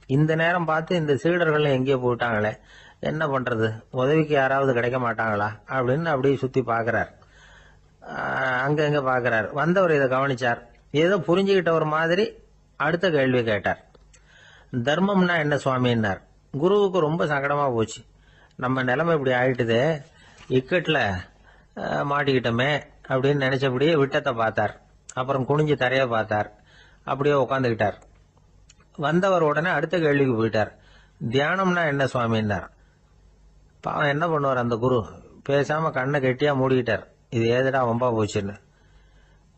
இந்த நேரம் பார்த்து இந்த சீடர்கள் எங்கேயோ போயிட்டாங்களே, என்ன பண்றது, உதவிக்கு யாராவது கிடைக்க மாட்டாங்களா அப்படின்னு அப்படியே சுத்தி பாக்குறார். அங்க பாக்குறார். வந்தவர் இதை கவனிச்சார். ஏதோ புரிஞ்சுக்கிட்டவர் மாதிரி அடுத்த கேள்வி கேட்டார். தர்மம்னா என்ன சுவாமின்னார். குருவுக்கு ரொம்ப சங்கடமா போச்சு. நம்ம நிலைமை இப்படி ஆயிட்டுதே, இக்கட்டில் மாட்டிக்கிட்டோமே அப்படின்னு நினைச்சபடியே விட்டத்தை பார்த்தார். அப்புறம் குனிஞ்சு தரைய பார்த்தார். அப்படியே உட்காந்துக்கிட்டார். வந்தவர் உடனே அடுத்த கேள்விக்கு போயிட்டார். தியானம்னா என்ன சுவாமின்னார். பாவம் என்ன பண்ணுவார் அந்த குரு, பேசாம கண்ணை கெட்டியா மூடிக்கிட்டார். இது ஏதுடா வம்பா போச்சுன்னு.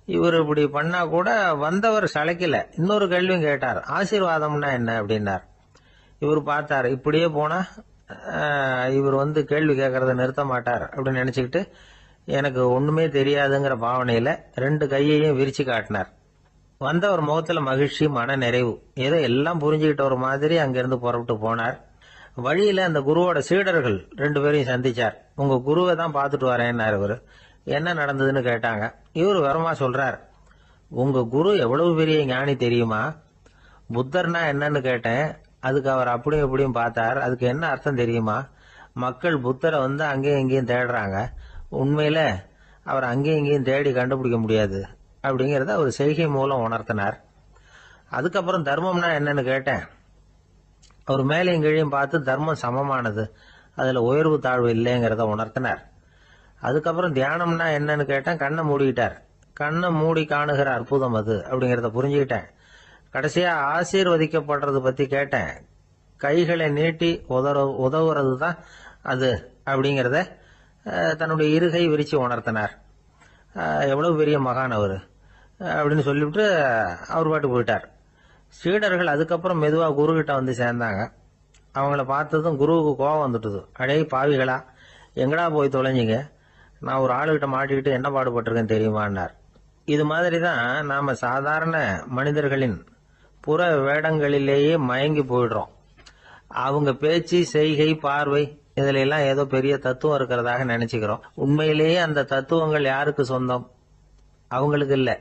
இவர் இப்படி பண்ணா கூட வந்தவர் சளைக்கல. இன்னொரு கேள்வியும் கேட்டார். ஆசீர்வாதம்னா என்ன அப்படின்னார். இவர் பார்த்தார், இப்படியே போனா இவர் கேள்வி கேட்கறத நிறுத்த மாட்டார் அப்படின்னு நினைச்சுக்கிட்டு எனக்கு ஒண்ணுமே தெரியாதுங்கிற பாவனையில 2 கையையும் விரிச்சு காட்டினார். வந்தவர் முகத்துல மகிழ்ச்சி, மன நிறைவு. ஏதோ எல்லாம் புரிஞ்சுக்கிட்ட ஒரு மாதிரி அங்கிருந்து புறப்பட்டு போனார். வழியில அந்த குருவோட சீடர்கள் 2 பேரையும் சந்திச்சார். உங்க குருவை தான் பார்த்துட்டு வரேன்னாரு இவரு. என்ன நடந்ததுன்னு கேட்டாங்க. இவர் விவரமா சொல்றார். உங்க குரு எவ்வளவு பெரிய ஞானி தெரியுமா? புத்தர்னா என்னன்னு கேட்டேன். அதுக்கு அவர் அப்படியும் இப்படியும் பார்த்தார். அதுக்கு என்ன அர்த்தம் தெரியுமா? மக்கள் புத்தரை அங்கேயும் இங்கேயும் தேடுறாங்க. உண்மையில அவர் அங்கேயும் இங்கேயும் தேடி கண்டுபிடிக்க முடியாது அப்படிங்கறத அவர் செய்கை மூலம் உணர்த்தினார். அதுக்கப்புறம் தர்மம்னா என்னன்னு கேட்டேன். அவர் மேலையும் கீழையும் பார்த்து தர்மம் சமமானது, அதுல உயர்வு தாழ்வு இல்லைங்கிறத உணர்த்தினார். அதுக்கப்புறம் தியானம்னா என்னன்னு கேட்டேன். கண்ணை மூடிக்கிட்டார். கண்ணை மூடி காணுகிற அற்புதம் அது அப்படிங்கிறத புரிஞ்சுக்கிட்டேன். கடைசியா ஆசீர்வதிக்கப்படுறது பத்தி கேட்டேன். கைகளை நீட்டி உதவுறது தான் அது அப்படிங்கிறத தன்னுடைய இருகை விரிச்சு உணர்த்தினார். எவ்வளவு பெரிய மகான் அவரு அப்படின்னு சொல்லிவிட்டு அவர் பாட்டு போயிட்டார். சீடர்கள் அதுக்கப்புறம் மெதுவா குரு கிட்ட வந்து சேர்ந்தாங்க. அவங்கள பார்த்ததும் குருவுக்கு கோபம் வந்துட்டுது. அடே பாவிகளா, எங்கடா போய் தொலைஞ்சிங்க, நான் ஒரு ஆளுகிட்ட மாட்டிக்கிட்டு என்ன பாடுபட்டிருக்கேன் தெரியுமான்னார். இது மாதிரி தான் நாம சாதாரண மனிதர்களின் புற வேடங்களிலேயே மயங்கி போயிடுறோம். அவங்க பேச்சு, செய்கை, பார்வை இதுல எல்லாம் ஏதோ பெரிய தத்துவம் இருக்கிறதாக நினைச்சுக்கிறோம். உண்மையிலேயே அந்த தத்துவங்கள் யாருக்கு சொந்தம்? அவங்களுக்கு இல்ல,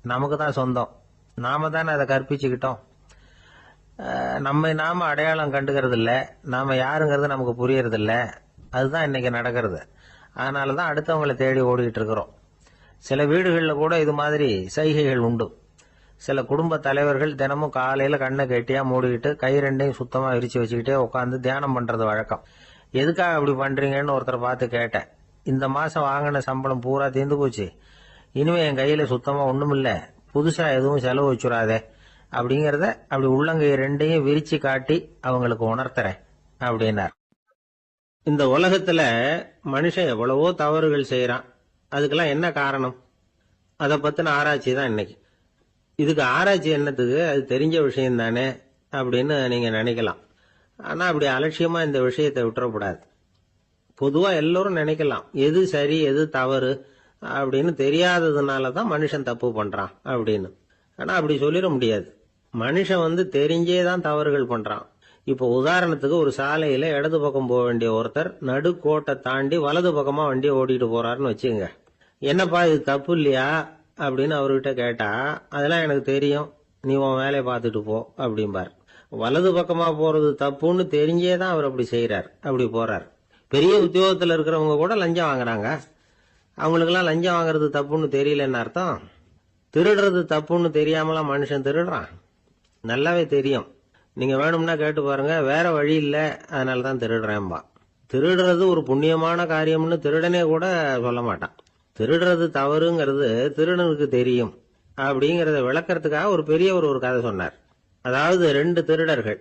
நமக்கு தான் சொந்தம். நாம தானே அதை கற்பிச்சுக்கிட்டோம். நம்மை நாம அடையாளம் கண்டுக்கிறது இல்ல, நாம யாருங்கிறது நமக்கு புரியறது இல்ல. அதுதான் இன்னைக்கு நடக்கிறது. அதனாலதான் அடுத்தவங்களை தேடி ஓடிக்கிட்டு இருக்கிறோம். சில வீடுகளில் கூட இது மாதிரி சைகைகள் உண்டு. சில குடும்ப தலைவர்கள் தினமும் காலையில கண்ணை கெட்டியா மூடிக்கிட்டு கை ரெண்டையும் சுத்தமா விரிச்சு வச்சுக்கிட்டே உட்காந்து தியானம் பண்றது வழக்கம். எதுக்காக அப்படி பண்றீங்கன்னு ஒருத்தரை பார்த்து கேட்டேன். இந்த மாசம் வாங்கின சம்பளம் பூரா தீர்ந்து போச்சு, இனிமே என் கையில சுத்தமா ஒண்ணும் இல்ல, புதுசா எதுவும் செலவு வச்சுடாதே அப்படிங்கறத அப்படி உள்ளங்கை ரெண்டையும் விரிச்சு காட்டி அவங்களுக்கு உணர்த்துறேன் அப்படின்னார். இந்த உலகத்துல மனுஷன் எவ்வளவோ தவறுகள் செய்யறான். அதுக்கெல்லாம் என்ன காரணம்? அதை பத்தின ஆராய்ச்சி தான் இன்னைக்கு. இதுக்கு ஆராய்ச்சி என்னத்துக்கு, அது தெரிஞ்ச விஷயம் தானே அப்படின்னு நீங்க நினைக்கலாம். ஆனா அப்படி அலட்சியமா இந்த விஷயத்தை விட்டுறக்கூடாது. பொதுவா எல்லோரும் நினைக்கலாம் எது சரி எது தவறு அப்படின்னு தெரியாததுனாலதான் மனுஷன் தப்பு பண்றான் அப்படின்னு. ஆனா அப்படி சொல்லிட முடியாது. மனுஷன் தெரிஞ்சேதான் தவறுகள் பண்றான். இப்ப உதாரணத்துக்கு ஒரு சாலையில இடது பக்கம் போக வேண்டிய ஒருத்தர் நடுக்கோட்டை தாண்டி வலது பக்கமா வண்டியை ஓட்டிட்டு போறாருன்னு வச்சுங்க. என்னப்பா இது தப்பு இல்லையா அப்படின்னு அவர்கிட்ட கேட்டா, அதெல்லாம் எனக்கு தெரியும், நீ உன் வேலையை பார்த்துட்டு போ அப்படிம்பார். வலது பக்கமா போறது தப்புன்னு தெரிஞ்சேதான் அவர் அப்படி செய்யறார், அப்படி போறார். பெரிய உத்தியோகத்துல இருக்கிறவங்க கூட லஞ்சம் வாங்குறாங்க. அவங்களுக்கெல்லாம் லஞ்சம் வாங்குறது தப்புன்னு தெரியலன்னு அர்த்தம். திருடுறது தப்புன்னு தெரியாமலாம் மனுஷன் திருடுறான், நல்லாவே தெரியும். நீங்க வேணும்னா கேட்டு பாருங்க, வேற வழி இல்ல அதனாலதான் திருடுறேன்பா. திருடுறது ஒரு புண்ணியமான காரியம்னு திருடனே கூட சொல்ல மாட்டான். திருடுறது தவறுங்கிறது திருடனுக்கு தெரியும் அப்படிங்கறத விளக்கறதுக்காக ஒரு பெரியவர் ஒரு கதை சொன்னார். அதாவது 2 திருடர்கள்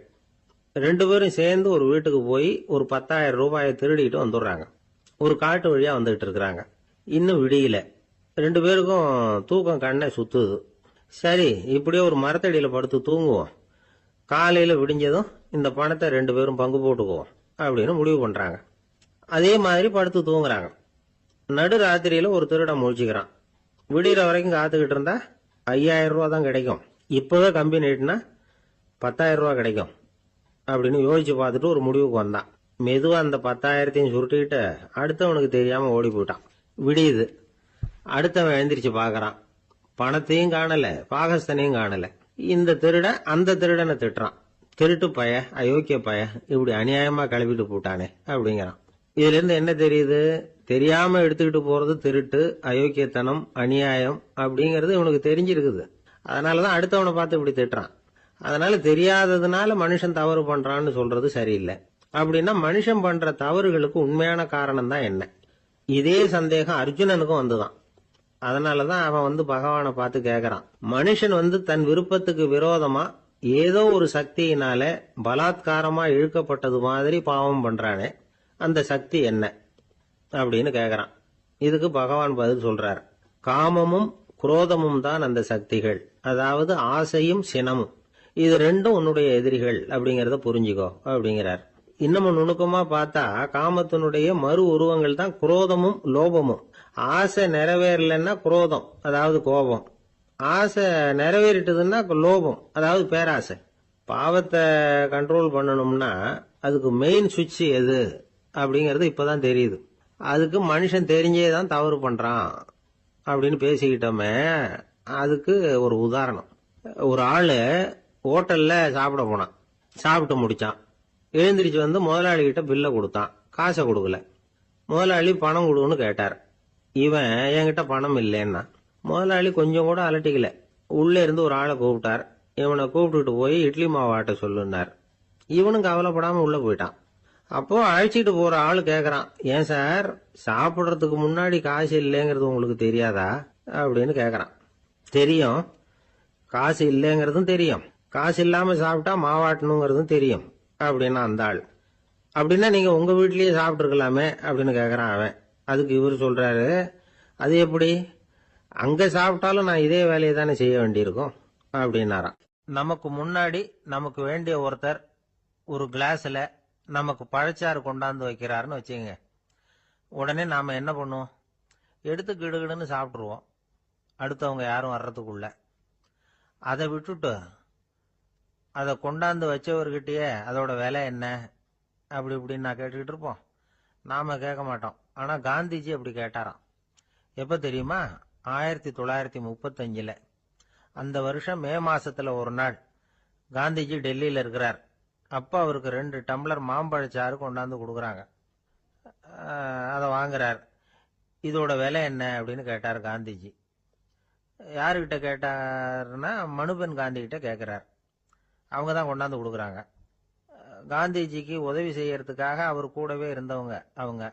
2 பேரும் சேர்ந்து ஒரு வீட்டுக்கு போய் ஒரு 10,000 ரூபாயை திருடிட்டு வந்துடுறாங்க. ஒரு காட்டு வழியா வந்துகிட்டு இருக்கிறாங்க. இன்னும் விடியல. 2 பேருக்கும் தூக்கம் கண்ணை சுத்துது. சரி, இப்படியே ஒரு மரத்தடியில படுத்து தூங்குவோம், காலையில விடிஞ்சதும் இந்த பணத்தை 2 பேரும் பங்கு போட்டுக்குவோம் அப்படின்னு முடிவு பண்றாங்க. அதே மாதிரி படுத்து தூங்குறாங்க. நடு ராத்திரியில ஒரு திருடன் முழிச்சுக்கிறான். விடிகிற வரைக்கும் காத்துக்கிட்டு இருந்தா 5,000 ரூபா தான் கிடைக்கும், இப்பவே கம்பி நீட்டினா 10,000 ரூபா கிடைக்கும் அப்படின்னு யோசிச்சு பார்த்துட்டு ஒரு முடிவுக்கு வந்தான். மெதுவா அந்த 10,000த்தையும் சுருட்டிக்கிட்டு அடுத்தவனுக்கு தெரியாம ஓடி போயிட்டான். விடியுது. அடுத்தவன் எழுந்திரிச்சு பாக்குறான். பணத்தையும் காணல, பாகஸ்தனையும் காணல. இந்த திருடன் அந்த திருடனை திட்டுறான். திருட்டு பய, அயோக்கிய பய, இப்படி அநியாயமா கிளப்பிட்டு போட்டானே அப்படிங்கிறான். இதுல இருந்து என்ன தெரியுது? தெரியாம எடுத்துக்கிட்டு போறது திருட்டு, அயோக்கியத்தனம், அநியாயம் அப்படிங்கறது இவனுக்கு தெரிஞ்சிருக்குது. அதனாலதான் அடுத்தவனை பார்த்து இப்படி திட்டுறான். அதனால தெரியாததுனால மனுஷன் தவறு பண்றான்னு சொல்றது சரியில்லை. அப்படின்னா மனுஷன் பண்ற தவறுகளுக்கு உண்மையான காரணம் தான் என்ன? இதே சந்தேகம் அர்ஜுனனுக்கும் வந்துதான். அதனாலதான் அவன் பகவானை பார்த்து கேக்குறான். மனுஷன் தன் விருப்பத்துக்கு விரோதமா ஏதோ ஒரு சக்தியினால பலாத்காரமா இழுக்கப்பட்டது மாதிரி பாவம் பண்றானே, அந்த சக்தி என்ன அப்படின்னு கேக்குறான். இதுக்கு பகவான் பதில் சொல்றார். காமமும் குரோதமும் தான் அந்த சக்திகள், அதாவது ஆசையும் சினமும். இது ரெண்டும் உன்னுடைய எதிரிகள் அப்படிங்கறத புரிஞ்சுக்கோ அப்படிங்கிறார். இன்னமும் நுணுக்கமா பார்த்தா காமத்தினுடைய மறு உருவங்கள் தான் குரோதமும் லோபமும். ஆசை நிறைவேறலன்னா குரோதம், அதாவது கோபம். ஆசை நிறைவேறிட்டதுன்னா லோபம், அதாவது பேராசை. பாவத்தை கண்ட்ரோல் பண்ணணும்னா அதுக்கு மெயின் சுவிட்ச் எது அப்படிங்கறது இப்பதான் தெரியுது. அதுக்கு மனுஷன் தெரிஞ்சேதான் தவறு பண்றான் அப்படின்னு பேசிக்கிட்டோமே. அதுக்கு ஒரு உதாரணம். ஒரு ஆளு ஹோட்டல்ல சாப்பிட போனான். சாப்பிட்டு முடிச்சான். எழுந்திரிச்சு முதலாளி கிட்ட பில்ல கொடுத்தான். காசை கொடுக்கல. முதலாளி பணம் கொடுன்னு கேட்டார். இவன் என்கிட்ட பணம் இல்லைன்னா. முதலாளி கொஞ்சம் கூட அலட்டிக்கல. உள்ள இருந்து ஒரு ஆளை கூப்பிட்டார். இவனை கூப்பிட்டுட்டு போய் இட்லி மாவு ஆட்ட சொல்லுனார். இவனும் கவலைப்படாம உள்ள போயிட்டான். அப்போ அழைச்சிட்டு போற ஆளு கேக்குறான், ஏன் சார் சாப்பிடுறதுக்கு முன்னாடி காசு இல்லைங்கிறது உங்களுக்கு தெரியாதா அப்படின்னு கேக்குறான். தெரியும், காசு இல்லைங்கிறதும் தெரியும், காசு இல்லாம சாப்பிட்டா மாவாட்டணுங்கிறதும் தெரியும் அப்படின்னா அந்த ஆள். அப்படின்னா நீங்க உங்க வீட்லயே சாப்பிட்டு இருக்கலாமே அப்படின்னு கேக்குறான் அவன். அதுக்கு இவர் சொல்றாரு, அது எப்படி, அங்க சாப்பிட்டாலும் நான் இதே வேலையை தானே செய்ய வேண்டியிருக்கும் அப்படின்னாராம். நமக்கு முன்னாடி நமக்கு வேண்டிய ஒருத்தர் ஒரு கிளாஸ்ல நமக்கு பழச்சாறு கொண்டாந்து வைக்கிறாருன்னு வச்சுங்க. உடனே நாம என்ன பண்ணுவோம், எடுத்து கிடுகிடுன்னு சாப்பிட்ருவோம் அடுத்தவங்க யாரும் வர்றதுக்குள்ள. அதை விட்டுட்டு அதை கொண்டாந்து வச்சவர்கிட்டயே அதோட விலை என்ன அப்படி இப்படின்னு நான் கேட்டுக்கிட்டு இருப்போம். நாம கேட்க மாட்டோம். ஆனா காந்திஜி அப்படி கேட்டாராம். எப்ப தெரியுமா, 1935. அந்த வருஷம் மே மாசத்துல ஒரு நாள் காந்திஜி டெல்லியில இருக்கிறார். அப்ப அவருக்கு 2 டம்ளர் மாம்பழச்சாறு கொண்டாந்து கொடுக்குறாங்க. அதை வாங்குறார். இதோட விலை என்ன அப்படின்னு கேட்டார் காந்திஜி. யாருக்கிட்ட கேட்டாருன்னா மனுபென் காந்தி கிட்ட கேட்கிறார். அவங்க தான் கொண்டாந்து கொடுக்குறாங்க. காந்திஜிக்கு உதவி செய்யறதுக்காக அவர் கூடவே இருந்தவங்க அவங்க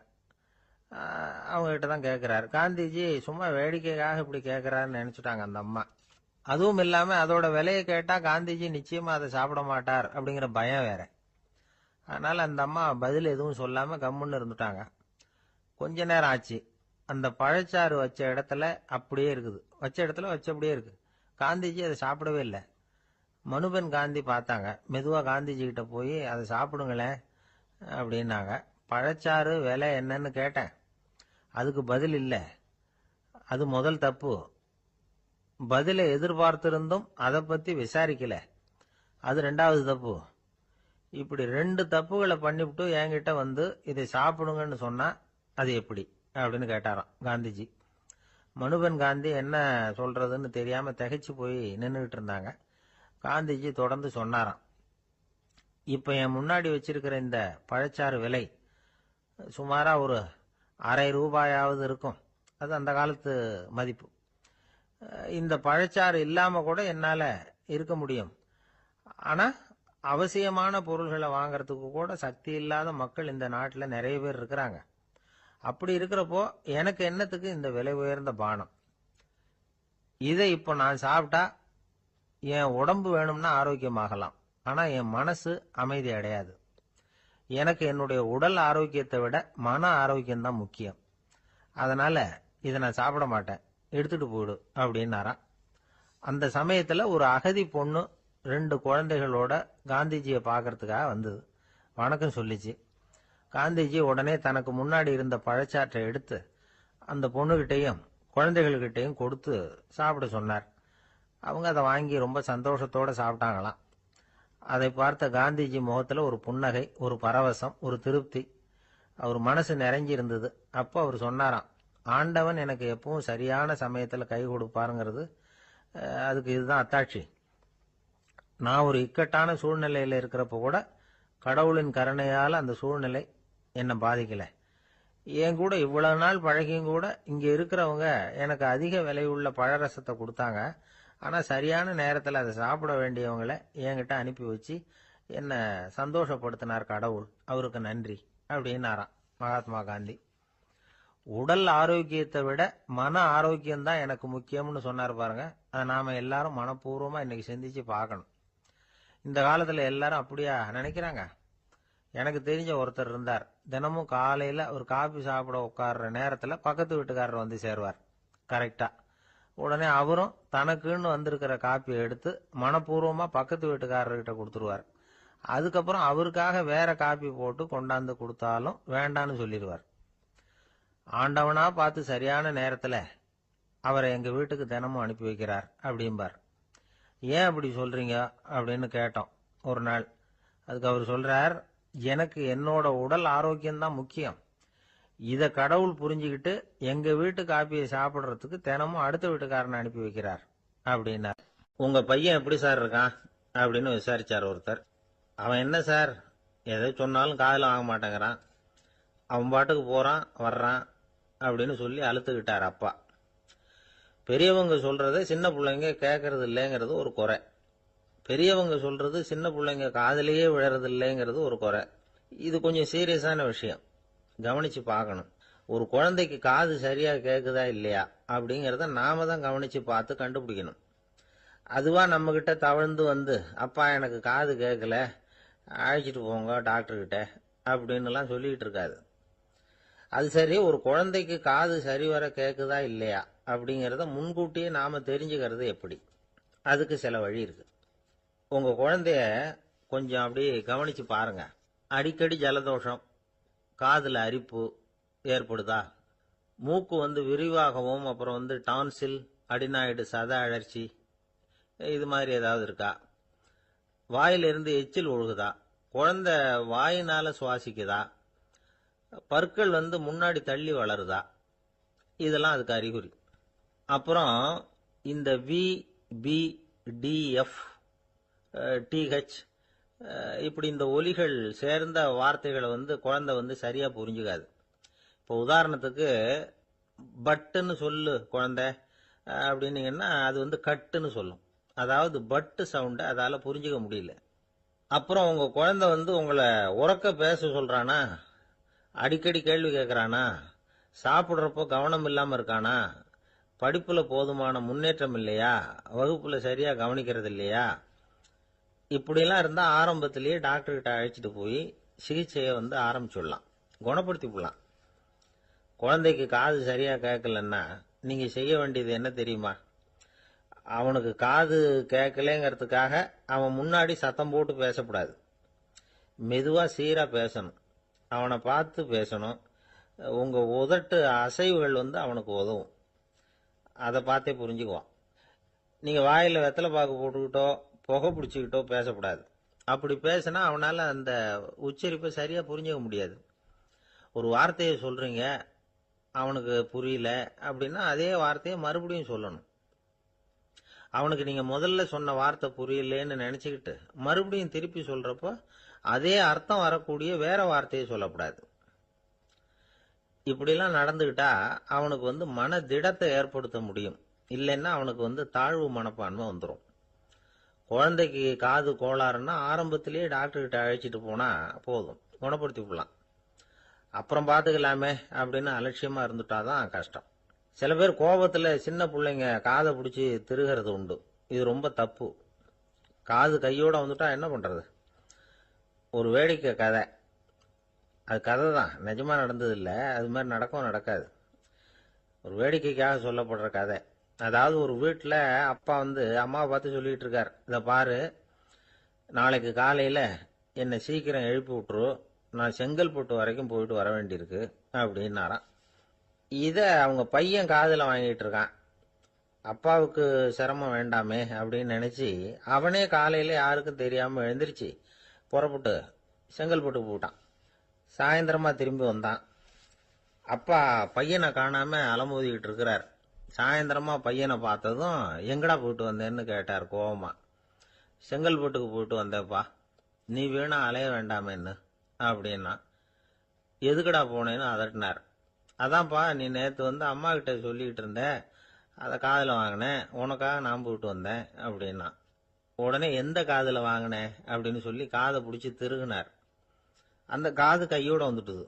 கிட்ட தான் கேட்கிறார். காந்திஜி சும்மா வேடிக்கைக்காக இப்படி கேட்கிறாருன்னு நினைச்சுட்டாங்க அந்த அம்மா. அதுவும் இல்லாம அதோட விலையை கேட்டா காந்திஜி நிச்சயமா அதை சாப்பிட மாட்டார் அப்படிங்கிற பயம் வேற. அதனால அந்த அம்மா பதில் எதுவும் சொல்லாம கம்முன்னு இருந்துட்டாங்க. கொஞ்ச நேரம் ஆச்சு. அந்த பழச்சாறு வச்ச இடத்துல அப்படியே இருக்குது, வச்ச இடத்துல வச்சபடியே இருக்கு. காந்திஜி அதை சாப்பிடவே இல்லை. மனுபென் காந்தி பார்த்தாங்க. மெதுவா காந்திஜி கிட்ட போய் அதை சாப்பிடுங்களேன் அப்படின்னாங்க. பழச்சாறு விலை என்னன்னு கேட்டேன், அதுக்கு பதில் இல்லை. அது முதல் தப்பு. பதிலை எதிர்பார்த்திருந்தும் அதை பத்தி விசாரிக்கல, அது 2வது தப்பு. இப்படி 2 தப்புகளை பண்ணிவிட்டு என்கிட்ட வந்து இதை சாப்பிடுங்கன்னு சொன்னா அது எப்படி அப்படின்னு கேட்டாராம் காந்திஜி. மனுபென் காந்தி என்ன சொல்றதுன்னு தெரியாம திகைச்சு போய் நின்றுகிட்டு இருந்தாங்க. காந்திஜி தொடர்ந்து சொன்னாராம், இப்ப என் முன்னாடி வச்சிருக்கிற இந்த பழச்சாறு விலை சுமாரா ஒரு ½ ரூபாயாவது இருக்கும். அது அந்த காலத்து மதிப்பு. இந்த பழச்சாறு இல்லாம கூட என்னால இருக்க முடியும். ஆனா அவசியமான பொருள்களை வாங்கறதுக்கு கூட சக்தி இல்லாத மக்கள் இந்த நாட்டுல நிறைய பேர் இருக்கிறாங்க. அப்படி இருக்கிறப்போ எனக்கு என்னத்துக்கு இந்த விலை உயர்ந்த பானம்? இதை இப்போ நான் சாப்பிட்டா என் உடம்பு வேணும்னா ஆரோக்கியமாகலாம், ஆனா என் மனசு அமைதி அடையாது. எனக்கு என்னுடைய உடல் ஆரோக்கியத்தை விட மன ஆரோக்கியம்தான் முக்கியம். அதனால இதை நான் சாப்பிட மாட்டேன், எடுத்துட்டு போயிடு அப்படின்னாராம். அந்த சமயத்துல ஒரு அகதி பொண்ணு 2 குழந்தைகளோட காந்திஜியை பார்க்கறதுக்காக வந்தது. வணக்கம் சொல்லிச்சு. காந்திஜி உடனே தனக்கு முன்னாடி இருந்த பழச்சாற்றை எடுத்து அந்த பொண்ணுகிட்டையும் குழந்தைகள்கிட்டையும் கொடுத்து சாப்பிட சொன்னார். அவங்க அதை வாங்கி ரொம்ப சந்தோஷத்தோட சாப்பிட்டாங்களாம். அதை பார்த்த காந்திஜி முகத்துல ஒரு புன்னகை, ஒரு பரவசம், ஒரு திருப்தி. அவர் மனசு நிறைஞ்சி இருந்தது. அப்போ அவர் சொன்னாராம், ஆண்டவன் எனக்கு எப்பவும் சரியான சமயத்துல கை கொடுப்பாருங்கிறது அதுக்கு இதுதான் அத்தாட்சி. நான் ஒரு இக்கட்டான சூழ்நிலையில இருக்கிறப்ப கூட கடவுளின் கருணையால அந்த சூழ்நிலை என்னை பாதிக்கல. என் கூட இவ்வளவு நாள் பழகியும் கூட இங்க இருக்கிறவங்க எனக்கு அதிக விலையுள்ள பழரசத்தை கொடுத்தாங்க. ஆனா சரியான நேரத்துல அதை சாப்பிட வேண்டியவங்களை என்கிட்ட அனுப்பி வச்சு என்ன சந்தோஷப்படுத்தினார் கடவுள், அவருக்கு நன்றி அப்படின்னாராம் மகாத்மா காந்தி. உடல் ஆரோக்கியத்தை விட மன ஆரோக்கியம்தான் எனக்கு முக்கியம்னு சொன்னார் பாருங்க. அதை நாம எல்லாரும் மனப்பூர்வமா இன்னைக்கு சிந்திச்சு பார்க்கணும். இந்த காலத்துல எல்லாரும் அப்படியா நினைக்கிறாங்க? எனக்கு தெரிஞ்ச ஒருத்தர் இருந்தார். தினமும் காலையில ஒரு காபி சாப்பிட உட்கார்ற நேரத்துல பக்கத்து வீட்டுக்காரர் வந்து சேருவார் கரெக்டா. உடனே அவரும் தனக்குன்னு வந்திருக்கிற காப்பியை எடுத்து மனப்பூர்வமா பக்கத்து வீட்டுக்காரர்கிட்ட கொடுத்துருவார். அதுக்கப்புறம் அவருக்காக வேற காப்பி போட்டு கொண்டாந்து கொடுத்தாலும் வேண்டான்னு சொல்லிடுவார். ஆண்டவனா பார்த்து சரியான நேரத்துல அவரை எங்க வீட்டுக்கு தினமும் அனுப்பி வைக்கிறார் அப்படிம்பார். ஏன் அப்படி சொல்றீங்க அப்படின்னு கேட்டோம் ஒரு நாள். அதுக்கு அவர் சொல்றார், எனக்கு என்னோட உடல் ஆரோக்கியம்தான் முக்கியம். இத கடவுள் புரிஞ்சுக்கிட்டு எங்க வீட்டு காப்பியை சாப்பிடுறதுக்கு தினமும் அடுத்த வீட்டுக்காரனை அனுப்பி வைக்கிறார் அப்படின்னார். உங்க பையன் எப்படி சார் இருக்கான் அப்படின்னு விசாரிச்சார் ஒருத்தர். அவன் என்ன சார், எதை சொன்னாலும் காதுல வாங்க மாட்டேங்கிறான், அவன் பாட்டுக்கு போறான் வர்றான் அப்படின்னு சொல்லி அழுத்துக்கிட்டார் அப்பா. பெரியவங்க சொல்றத சின்ன பிள்ளைங்க கேட்கறது இல்லைங்கிறது ஒரு குறை. பெரியவங்க சொல்றது சின்ன பிள்ளைங்க காதுலயே விழறதில்லைங்கிறது ஒரு குறை. இது கொஞ்சம் சீரியஸான விஷயம், கவனிச்சு பார்க்கணும். ஒரு குழந்தைக்கு காது சரியா கேக்குதா இல்லையா அப்படிங்கறத நாம தான் கவனிச்சு பார்த்து கண்டுபிடிக்கணும். அதுவா நம்ம கிட்ட தவழ்ந்து வந்து, அப்பா எனக்கு காது கேட்கல, அழைச்சிட்டு போங்க டாக்டர்கிட்ட அப்படின்னுலாம் சொல்லிட்டு இருக்காது. அது சரி, ஒரு குழந்தைக்கு காது சரிவர கேக்குதா இல்லையா அப்படிங்கறத முன்கூட்டியே நாம தெரிஞ்சுக்கிறது எப்படி? அதுக்கு சில வழி இருக்கு. உங்க குழந்தைய கொஞ்சம் அப்படியே கவனிச்சு பாருங்க. அடிக்கடி ஜலதோஷம், காதுல அரிப்பு ஏற்படுதா, மூக்கு விரிவாகவும் அப்புறம் டான்சில், அடினாய்டு, சத அழற்சி இது மாதிரி ஏதாவது இருக்கா, வாயிலிருந்து எச்சில் ஒழுகுதா, குழந்தை வாயினால சுவாசிக்குதா, பற்கள் முன்னாடி தள்ளி வளருதா, இதெல்லாம் அதுக்கு அறிகுறி. அப்புறம் இந்த V, B, D, F, D H இப்படி இந்த ஒலிகள் சேர்ந்த வார்த்தைகளை குழந்தை சரியா புரிஞ்சுக்காது. இப்போ உதாரணத்துக்கு பட்டுன்னு சொல்லு குழந்தை அப்படின்னீங்கன்னா அது கட்டுன்னு சொல்லும். அதாவது பட்டு சவுண்ட அதால புரிஞ்சுக்க முடியல. அப்புறம் உங்க குழந்தை உங்களை உறக்க பேச சொல்றானா, அடிக்கடி கேள்வி கேட்கறானா, சாப்பிடுறப்போ கவனம் இல்லாம இருக்கானா, படிப்புல போதுமான முன்னேற்றம் இல்லையா, வகுப்புல சரியா கவனிக்கிறது இல்லையா, இப்படிலாம் இருந்தா ஆரம்பத்திலேயே டாக்டர் கிட்ட அழைச்சிட்டு போய் சிகிச்சையை ஆரம்பிச்சுடலாம், குணப்படுத்தி விடலாம். குழந்தைக்கு காது சரியா கேட்கலன்னா நீங்க செய்ய வேண்டியது என்ன தெரியுமா? அவனுக்கு காது கேட்கலங்கிறதுக்காக அவன் முன்னாடி சத்தம் போட்டு பேசக்கூடாது. மெதுவா சீரா பேசணும், அவனை பார்த்து பேசணும். உங்க உதட்டு அசைவுகள் அவனுக்கு உதவும், அதை பார்த்தே புரிஞ்சுக்குவான். நீங்க வாயில வெத்தலை பாக்கு போட்டுக்கிட்டோ புகை பிடிச்சிக்கிட்டோ பேசக்கூடாது. அப்படி பேசினா அவனால அந்த உச்சரிப்பை சரியா புரிஞ்சுக்க முடியாது. ஒரு வார்த்தையை சொல்றீங்க, அவனுக்கு புரியல அப்படின்னா அதே வார்த்தையை மறுபடியும் சொல்லணும். அவனுக்கு நீங்க முதல்ல சொன்ன வார்த்தை புரியலன்னு நினைச்சுக்கிட்டு மறுபடியும் திருப்பி சொல்றப்போ அதே அர்த்தம் வரக்கூடிய வேற வார்த்தையை சொல்லக்கூடாது. இப்படிலாம் நடந்துகிட்டா அவனுக்கு மன திடத்தை ஏற்படுத்த முடியும். இல்லைன்னா அவனுக்கு தாழ்வு மனப்பான்மை வந்துடும். குழந்தைக்கு காது கோளாறுன்னா ஆரம்பத்திலேயே டாக்டர் கிட்ட அழைச்சிட்டு போனா போதும், குணப்படுத்தி விடலாம். அப்புறம் பார்த்துக்கலாமே அப்படின்னு அலட்சியமா இருந்துட்டாதான் கஷ்டம். சில பேர் கோபத்துல சின்ன பிள்ளைங்க காதை பிடிச்சி திருகிறது உண்டு. இது ரொம்ப தப்பு. காது கையோட வந்துட்டா என்ன பண்றது? ஒரு வேடிக்கை கதை, அது கதை தான், நிஜமா நடந்தது இல்லை, அது மாதிரி நடக்காது. ஒரு வேடிக்கைக்காக சொல்லப்படுற கதை. அதாவது ஒரு வீட்டில் அப்பா அம்மாவை பார்த்து சொல்லிட்டு இருக்கார், இதை பாரு, நாளைக்கு காலையில் என்னை சீக்கிரம் எழுப்பி விட்டுரு, நான் செங்கல்பட்டு வரைக்கும் போயிட்டு வர வேண்டியிருக்கு அப்படின்னாராம். இதை அவங்க பையன் காதில் வாங்கிட்டு இருக்கான். அப்பாவுக்கு சிரமம் வேண்டாமே அப்படின்னு நினைச்சு அவனே காலையில யாருக்கும் தெரியாம எழுந்திருச்சு புறப்பட்டு செங்கல்பட்டு போட்டான். சாயந்தரமா திரும்பி வந்தான். அப்பா பையனை காணாம அலமோதிக்கிட்டு இருக்கிறார். சாயந்தரமா பையனை பார்த்ததும் எங்கடா போயிட்டு வந்தேன்னு கேட்டார் கோவமா. செங்கல்பட்டுக்கு போயிட்டு வந்தேப்பா, நீ வீணா அலைய வேண்டாமேன்னு அப்படின்னா. எதுக்கடா போனேன்னு அதட்டினார். அதான்ப்பா, நீ நேற்று அம்மா கிட்ட சொல்லிக்கிட்டு இருந்த, அதை காதில் வாங்கினேன், உனக்காக நான் போயிட்டு வந்தேன் அப்படின்னா. உடனே எந்த காதில் வாங்கினேன் அப்படின்னு சொல்லி காதை பிடிச்சி திருகுனார். அந்த காது கையோட வந்துட்டுது.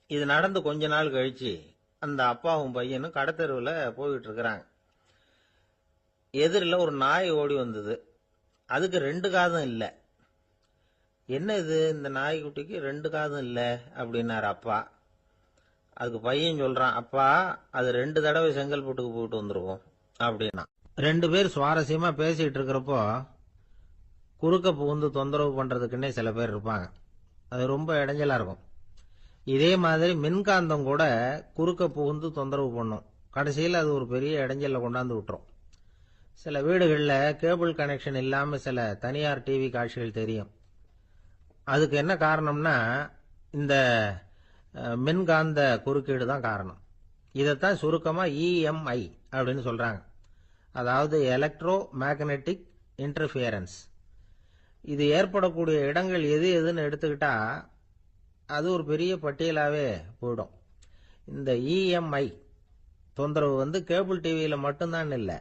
இது நடந்து கொஞ்ச நாள் கழிச்சு அந்த அப்பாவும் பையனும் கடத்தெருவில் போயிட்டு இருக்கிறாங்க. எதிரில் ஒரு நாய் ஓடி வந்தது. அதுக்கு 2 காதும் இல்லை. என்ன இது, இந்த நாய்க்குட்டிக்கு 2 காதும் இல்லை அப்படின்னாரு அப்பா. அதுக்கு பையன் சொல்றான், அப்பா அது 2 தடவை செங்கல்பட்டுக்கு போயிட்டு வந்துருவோம் அப்படின்னா. 2 பேர் சுவாரஸ்யமா பேசிட்டு இருக்கிறப்போ குறுக்க புகுந்து தொந்தரவு பண்றதுக்குன்னே சில பேர் இருப்பாங்க. அது ரொம்ப இடைஞ்சலா இருக்கும். இதே மாதிரி மின்காந்தம் கூட குறுக்க புகுந்து தொந்தரவு பண்ணும். கடைசியில் அது ஒரு பெரிய இடைஞ்சல கொண்டாந்து விட்டுரும். சில வீடுகளில் கேபிள் கனெக்ஷன் இல்லாம சில தனியார் டிவி காட்சிகள் தெரியும். அதுக்கு என்ன காரணம்னா இந்த மின்காந்த குறுக்கீடு தான் காரணம். இதைத்தான் சுருக்கமா EMI அப்படின்னு சொல்றாங்க. அதாவது எலக்ட்ரோ மேக்னெட்டிக் இன்டர்ஃபியரன்ஸ். இது ஏற்படக்கூடிய இடங்கள் எது எதுன்னு எடுத்துக்கிட்டா அது ஒரு பெரிய பட்டியலாவே போயிடும். இந்த EMI தொந்தரவு கேபிள் டிவியில மட்டும்தான் இல்லை,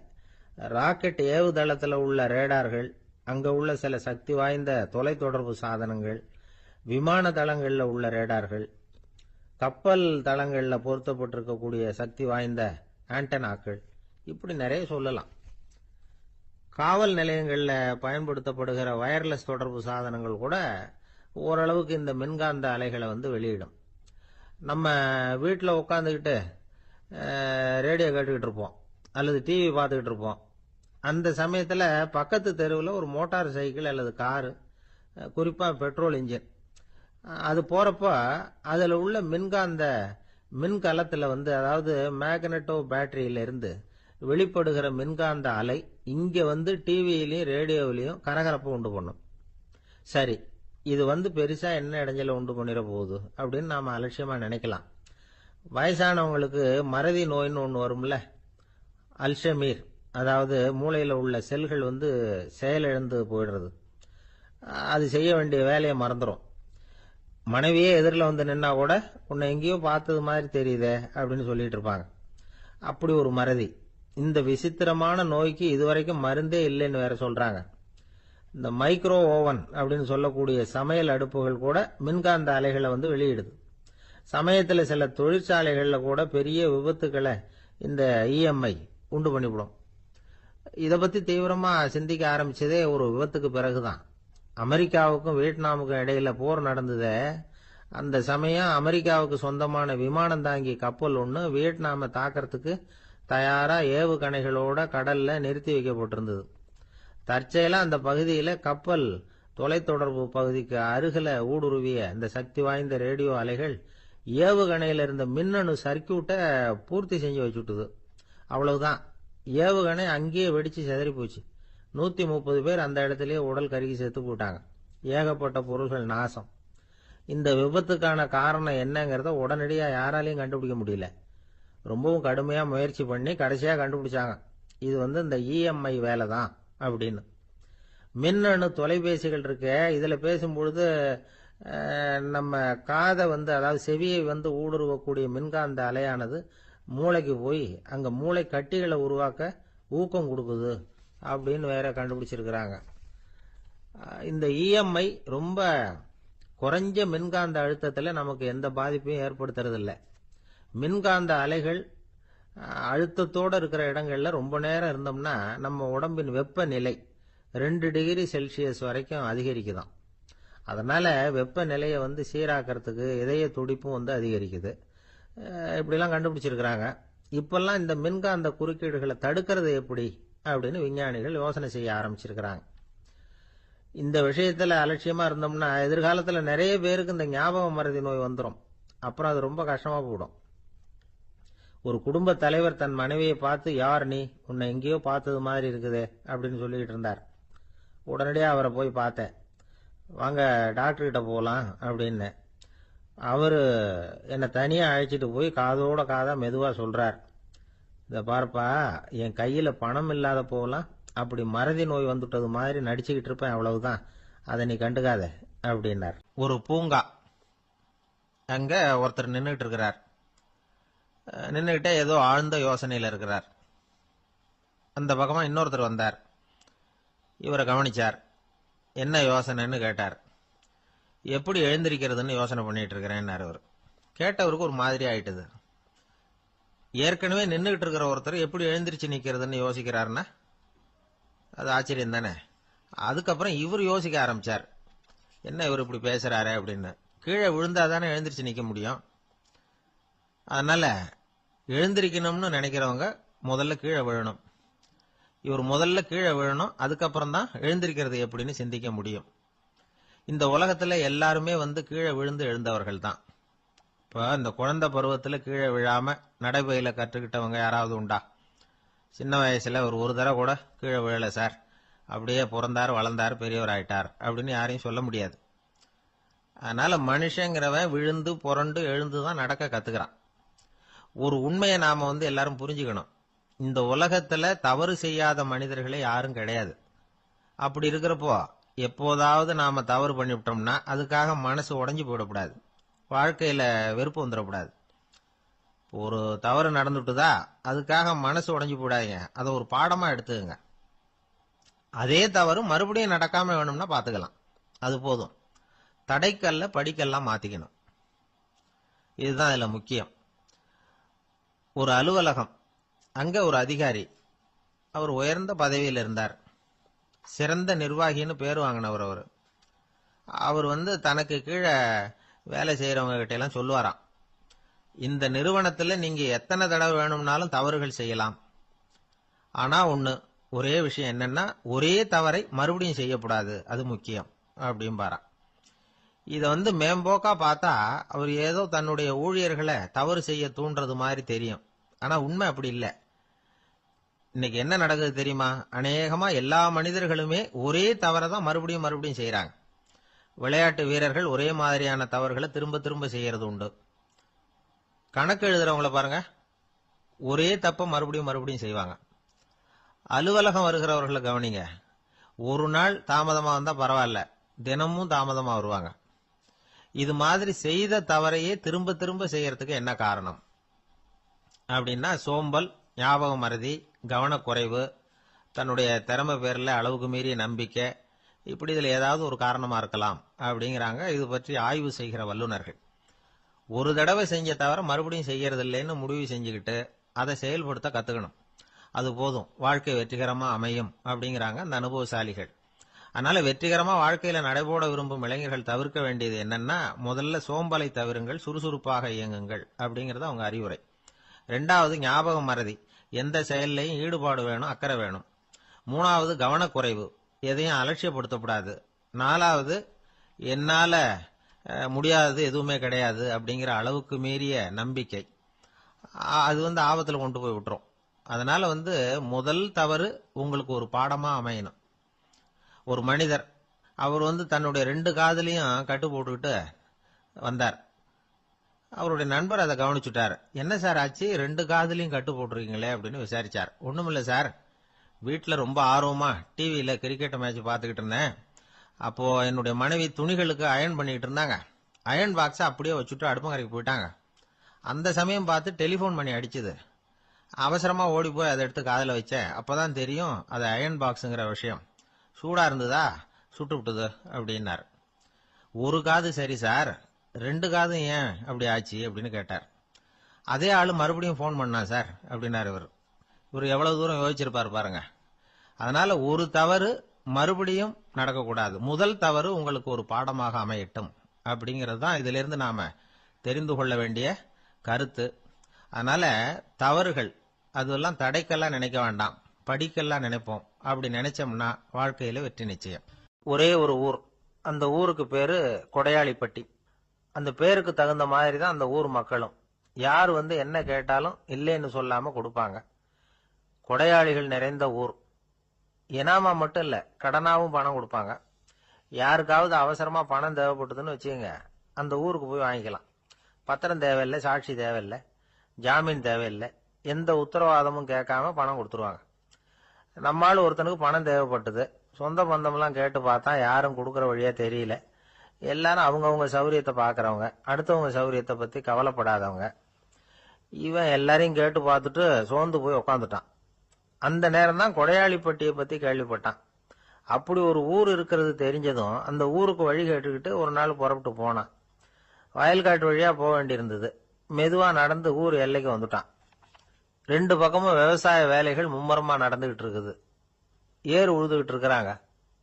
ராக்கெட் ஏவுதளத்தில் உள்ள ரேடார்கள், அங்க உள்ள சில சக்தி வாய்ந்த தொலைத்தொடர்பு சாதனங்கள், விமான தளங்கள்ல உள்ள ரேடார்கள், கப்பல் தளங்கள்ல பொருத்தப்பட்டிருக்கக்கூடிய சக்தி வாய்ந்த ஆண்டனாக்கள், இப்படி நிறைய சொல்லலாம். காவல் நிலையங்கள்ல பயன்படுத்தப்படுகிற வயர்லெஸ் தொடர்பு சாதனங்கள் கூட ஓரளவுக்கு இந்த மின்காந்த அலைகளை வெளியிடும். நம்ம வீட்டில் உட்காந்துக்கிட்டு ரேடியோ கேட்டுக்கிட்டு இருப்போம் அல்லது டிவி பார்த்துக்கிட்டு இருப்போம். அந்த சமயத்தில் பக்கத்து தெருவில் ஒரு மோட்டார் சைக்கிள் அல்லது காரு, குறிப்பாக பெட்ரோல் இன்ஜின், அது போகிறப்போ அதில் உள்ள மின்காந்த மின்கலத்தில் அதாவது மேக்னட்டோ பேட்டரியிலிருந்து வெளிப்படுகிற மின்காந்த அலை இங்கே டிவியிலையும் ரேடியோவிலையும் கரகரப்பை உண்டு பண்ணும். சரி, இது பெருசா என்ன இடைஞ்சல உண்டு பண்ணிட போகுது அப்படின்னு நாம அலட்சியமா நினைக்கலாம். வயசானவங்களுக்கு மறதி நோயின்னு ஒன்று வரும்ல, அல்ஷமீர், அதாவது மூளையில் உள்ள செல்கள் செயலிழந்து போயிடுறது. அது செய்ய வேண்டிய வேலையை மறந்துடும். மனைவியே எதிரில் நின்னா கூட உன்னை எங்கேயோ பார்த்தது மாதிரி தெரியுதே அப்படின்னு சொல்லிட்டு இருப்பாங்க. அப்படி ஒரு மறதி. இந்த விசித்திரமான நோய்க்கு இதுவரைக்கும் மருந்தே இல்லைன்னு வேற சொல்றாங்க. இந்த மைக்ரோ ஓவன் அப்படின்னு சொல்லக்கூடிய சமையல் அடுப்புகள் கூட மின்காந்த அலைகளை வெளியிடுது. சமயத்தில் சில தொழிற்சாலைகளில் கூட பெரிய விபத்துக்களை இந்த இஎம்ஐ உண்டு பண்ணிவிடும். இதை பற்றி தீவிரமா சிந்திக்க ஆரம்பிச்சதே ஒரு விபத்துக்கு பிறகுதான். அமெரிக்காவுக்கும் வியட்நாமுக்கும் இடையில போர் நடந்ததே, அந்த சமயம் அமெரிக்காவுக்கு சொந்தமான விமானம் தாங்கி கப்பல் ஒன்று வியட்நாமை தாக்கிறதுக்கு தயாரா ஏவுகணைகளோட கடல்ல நிறுத்தி வைக்கப்பட்டிருந்தது. தற்செயலா அந்த பகுதியில கப்பல் தொலைத்தொடர்பு பகுதிக்கு அருகில ஊடுருவிய இந்த சக்தி வாய்ந்த ரேடியோ அலைகள் ஏவுகணையில இருந்த மின்னணு சர்க்கியூட்டை பூர்த்தி செஞ்சு வச்சுட்டுது. அவ்வளவுதான், ஏவுகணை அங்கேயே வெடிச்சு செதறி போச்சு. 130 பேர் அந்த இடத்துலயே உடல் கருகி செத்து போட்டாங்க. ஏகப்பட்ட பொருள்கள் நாசம். இந்த விபத்துக்கான காரணம் என்னங்கிறத உடனடியா யாராலையும் கண்டுபிடிக்க முடியல. ரொம்பவும் கடுமையா முயற்சி பண்ணி கடைசியா கண்டுபிடிச்சாங்க, இது இந்த இஎம்ஐ வேலை தான் அப்படின்னு. மின்னணு தொலைபேசிகள் இருக்க, இதுல பேசும்பொழுது நம்ம காதை அதாவது செவியை ஊடுருவக்கூடிய மின்காந்த அலையானது மூளைக்கு போய் அங்க மூளை கட்டிகளை உருவாக்க ஊக்கம் கொடுக்குது அப்படின்னு வேற கண்டுபிடிச்சிருக்கிறாங்க. இந்த இஎம்ஐ ரொம்ப குறைஞ்ச மின்காந்த அழுத்தத்துல நமக்கு எந்த பாதிப்பையும் ஏற்படுத்துறதில்லை. மின்காந்த அலைகள் அழுத்தத்தோட இருக்கிற இடங்கள்ல ரொம்ப நேரம் இருந்தோம்னா நம்ம உடம்பின் வெப்பநிலை 2 டிகிரி செல்சியஸ் வரைக்கும் அதிகரிக்குதாம். அதனால வெப்பநிலையை சீராக்கிறதுக்கு இதய துடிப்பும் அதிகரிக்குது. இப்படிலாம் கண்டுபிடிச்சிருக்கிறாங்க. இப்பெல்லாம் இந்த மின்காந்த குறுக்கீடுகளை தடுக்கிறது எப்படி அப்படின்னு விஞ்ஞானிகள் யோசனை செய்ய ஆரம்பிச்சிருக்கிறாங்க. இந்த விஷயத்துல அலட்சியமா இருந்தோம்னா எதிர்காலத்துல நிறைய பேருக்கு இந்த ஞாபக மறதி நோய் வந்துடும். அப்புறம் அது ரொம்ப கஷ்டமா போயிடும். ஒரு குடும்ப தலைவர் தன் மனைவியை பார்த்து, யார் நீ, உன்னை எங்கேயோ பார்த்தது மாதிரி இருக்குதே அப்படின்னு சொல்லிட்டு இருந்தார். உடனடியாக அவரை போய் பார்த்தேன். வாங்க டாக்டர்கிட்ட போகலாம் அப்படின்னு. அவரு என்னை தனியாக அழைச்சிட்டு போய் காதோட காதா மெதுவாக சொல்றார், இதை பார்ப்பா, என் கையில் பணம் இல்லாத போகலாம், அப்படி மறதி நோய் வந்துட்டது மாதிரி நடிச்சுக்கிட்டு இருப்பேன், அவ்வளவுதான், அதை நீ கண்டுக்காத அப்படின்னார். ஒரு பூங்கா, அங்க ஒருத்தர் நின்றுட்டு இருக்கிறார். நின்றுகிட்டே ஏதோ ஆழ்ந்த யோசனையில் இருக்கிறார். அந்த பக்கமா இன்னொருத்தர் வந்தார். இவரை கவனிச்சார். என்ன யோசனைன்னு கேட்டார். எப்படி எழுந்திருக்கிறதுன்னு யோசனை பண்ணிட்டு இருக்கிறேன்னாரு அவர். கேட்டவருக்கு ஒரு மாதிரி ஆயிட்டுது. ஏற்கனவே நின்றுகிட்டு இருக்கிற ஒருத்தர் எப்படி எழுந்திரிச்சு நிக்கிறதுன்னு யோசிக்கிறாருன்னா அது ஆச்சரியம் தானே. அதுக்கப்புறம் இவர் யோசிக்க ஆரம்பிச்சார், என்ன இவர் இப்படி பேசுறாரு அப்படின்னு. கீழே விழுந்தாதானே எழுந்திரிச்சு நிக்க முடியும். அதனால எழுந்திருக்கணும்னு நினைக்கிறவங்க முதல்ல கீழே விழணும். இவர் முதல்ல கீழே விழணும், அதுக்கப்புறம் தான் எழுந்திருக்கிறது எப்படின்னு சிந்திக்க முடியும். இந்த உலகத்துல எல்லாருமே கீழே விழுந்து எழுந்தவர்கள் தான். இப்ப இந்த குழந்தை பருவத்துல கீழே விழாம நடைபயில கற்றுக்கிட்டவங்க யாராவது உண்டா? சின்ன வயசுல ஒரு தடவை கூட கீழே விழல சார், அப்படியே பிறந்தார் வளர்ந்தார் பெரியவர் ஆயிட்டார் அப்படின்னு யாரையும் சொல்ல முடியாது. அதனால மனுஷங்கிறவன் விழுந்து புரண்டு எழுந்துதான் நடக்க கத்துக்கிறான். ஒரு உண்மையை நாம எல்லாரும் புரிஞ்சுக்கணும். இந்த உலகத்துல தவறு செய்யாத மனிதர்களே யாரும் கிடையாது. அப்படி இருக்கிறப்போ எப்போதாவது நாம தவறு பண்ணிவிட்டோம்னா அதுக்காக மனசு உடைஞ்சு போயிடக்கூடாது, வாழ்க்கையில வெறுப்பு வந்துடக்கூடாது. ஒரு தவறு நடந்துட்டுதா அதுக்காக மனசு உடைஞ்சு போடாதீங்க, அதை ஒரு பாடமா எடுத்துக்கங்க. அதே தவறு மறுபடியும் நடக்காம வேணும்னா பாத்துக்கலாம், அது போதும். தடைக்கல்ல படிக்கல்லாம் மாத்திக்கணும். இதுதான் இதுல முக்கியம். ஒரு அலுவலகம், அங்க ஒரு அதிகாரி, அவர் உயர்ந்த பதவியில் இருந்தார், சிறந்த நிர்வாகின்னு பேர் வாங்கினவர். அவர் தனக்கு கீழே வேலை செய்யறவங்க கிட்ட எல்லாம் சொல்லுவாராம், இந்த நிறுவனத்துல நீங்க எத்தனை தடவை வேணும்னாலும் தவறுகள் செய்யலாம், ஆனா ஒரே விஷயம் என்னன்னா ஒரே தவறை மறுபடியும் செய்யக்கூடாது, அது முக்கியம் அப்படின்பாராம். இத மேம்போக்கா பார்த்தா அவர் ஏதோ தன்னுடைய ஊழியர்களை தவறு செய்ய தூண்டுறது மாதிரி தெரியும். ஆனா உண்மை அப்படி இல்லை. இன்னைக்கு என்ன நடக்குது தெரியுமா? அநேகமா எல்லா மனிதர்களுமே ஒரே தவறை தான் மறுபடியும் மறுபடியும் செய்யறாங்க. விளையாட்டு வீரர்கள் ஒரே மாதிரியான தவறுகளை திரும்ப திரும்ப செய்யறது உண்டு. கணக்கு எழுதுறவங்களை பாருங்க, ஒரே தப்ப மறுபடியும் மறுபடியும் செய்வாங்க. அலுவலகம் வருகிறவர்களை கவனிங்க, ஒரு நாள் தாமதமா வந்தா பரவாயில்ல, தினமும் தாமதமா வருவாங்க. இது மாதிரி செய்த தவறையே திரும்ப திரும்ப செய்யறதுக்கு என்ன காரணம் அப்படின்னா, சோம்பல், ஞாபக மறதி, கவனக்குறைவு, தன்னுடைய திறமை பேர்ல அளவுக்கு மீறிய நம்பிக்கை, இப்படி இதுல ஏதாவது ஒரு காரணமா இருக்கலாம் அப்படிங்கிறாங்க இது பற்றி ஆய்வு செய்கிற வல்லுநர்கள். ஒரு தடவை செஞ்ச தவிர மறுபடியும் செய்யறது இல்லைன்னு முடிவு செஞ்சுக்கிட்டு அதை செயல்படுத்த கத்துக்கணும். அது போதும், வாழ்க்கை வெற்றிகரமா அமையும் அப்படிங்கிறாங்க அந்த அனுபவசாலிகள். அதனால வெற்றிகரமா வாழ்க்கையில நடைபோட விரும்பும் இளைஞர்கள் தவிர்க்க வேண்டியது என்னன்னா, முதல்ல சோம்பலை தவிருங்கள், சுறுசுறுப்பாக இயங்குங்கள் அப்படிங்கறது அவங்க அறிவுரை. ரெண்டாவது ஞாபக மறதி, எந்த செயல்லையும் ஈடுபாடு வேணும், அக்கறை வேணும். மூணாவது கவனக்குறைவு, எதையும் அலட்சியப்படுத்தக்கூடாது. நாலாவது என்னால முடியாதது எதுவுமே கிடையாது அப்படிங்கிற அளவுக்கு மீறிய நம்பிக்கை, அது ஆபத்துல கொண்டு போய் விட்டுரும். அதனால முதல் தவறு உங்களுக்கு ஒரு பாடமா அமையணும். ஒரு மனிதர், அவர் தன்னுடைய 2 காதுலையும் கட்டு போட்டுக்கிட்டு வந்தார். அவருடைய நண்பர் அதை கவனிச்சுட்டார். என்ன சார் ஆச்சு, 2 காதுலையும் கட்டு போட்டிருக்கீங்களே அப்படின்னு விசாரிச்சார். ஒண்ணுமில்ல சார், வீட்டுல ரொம்ப ஆர்வமா டிவியில கிரிக்கெட் மேட்ச் பார்த்துக்கிட்டு இருந்தேன். அப்போ என்னுடைய மனைவி துணிகளுக்கு அயன் பண்ணிட்டு இருந்தாங்க. அயன் பாக்ஸை அப்படியே வச்சுட்டு அடுப்பங்கரைக்கு போயிட்டாங்க. அந்த சமயம் பார்த்து டெலிபோன் பண்ணி அடிச்சுது. அவசரமா ஓடி போய் அதை எடுத்து காதுல வச்சேன். அப்பதான் தெரியும் அது அயன் பாக்ஸுங்கிற விஷயம். சூடா இருந்ததா, சுட்டு விட்டது அப்படின்னாரு. ஒரு காது சரி சார், 2 காதும் ஏன் அப்படி ஆச்சு அப்படின்னு கேட்டார். அதே ஆளு மறுபடியும் போன் பண்ணா சார் அப்படின்னாரு இவர் எவ்வளவு தூரம் யோசிச்சிருப்பாரு பாருங்க. அதனால ஒரு தவறு மறுபடியும் நடக்கக்கூடாது. முதல் தவறு உங்களுக்கு ஒரு பாடமாக அமையட்டும் அப்படிங்கிறது தான் இதுல இருந்து நாம தெரிந்து கொள்ள வேண்டிய கருத்து. அதனால தவறுகள் அதெல்லாம் தடைக்கெல்லாம் நினைக்க வேண்டாம், படிக்கெல்லாம் நினைப்போம். அப்படி நினைச்சோம்னா வாழ்க்கையில வெற்றி நிச்சயம். ஒரே ஒரு ஊர், அந்த ஊருக்கு பேரு கொடையாளிப்பட்டி. அந்த பேருக்கு தகுந்த மாதிரி தான் அந்த ஊர் மக்களும். யார் என்ன கேட்டாலும் இல்லைன்னு சொல்லாம கொடுப்பாங்க. கொடையாளிகள் நிறைந்த ஊர். இனாமா மட்டும் இல்ல, கடனாவும் பணம் கொடுப்பாங்க. யாருக்காவது அவசரமா பணம் தேவைப்பட்டதுன்னு வச்சுக்கோங்க, அந்த ஊருக்கு போய் வாங்கிக்கலாம். பத்திரம் தேவையில்லை, சாட்சி தேவையில்லை, ஜாமீன் தேவையில்லை, எந்த உத்தரவாதமும் கேட்காம பணம் கொடுத்துருவாங்க. நம்மால் ஒருத்தனுக்கு பணம் தேவைப்பட்டது, சொந்த பந்தம்லாம் கேட்டு பார்த்தா யாரும் கொடுக்கற வழியா தெரியல. எல்லாரும் அவங்கவுங்க சௌரியத்தை பாக்குறவங்க, அடுத்தவங்க சௌரியத்தை பத்தி கவலைப்படாதவங்க. இவன் எல்லாரையும் கேட்டு பார்த்துட்டு சோர்ந்து போய் உக்காந்துட்டான். அந்த நேரம் தான் கொடையாளிப்பட்டியை பத்தி கேள்விப்பட்டான். அப்படி ஒரு ஊர் இருக்கிறது தெரிஞ்சதும் அந்த ஊருக்கு வழி கேட்டுக்கிட்டு ஒரு நாள் புறப்பட்டு போனான். வயல்காட்டு வழியா போக வேண்டியிருந்தது. மெதுவா நடந்து ஊர் எல்லைக்கு வந்துட்டான். 2 பக்கமும் விவசாய வேலைகள் மும்முரமா நடந்துகிட்டு இருக்குது. ஏறு உழுதுகிட்டு இருக்கிறாங்க.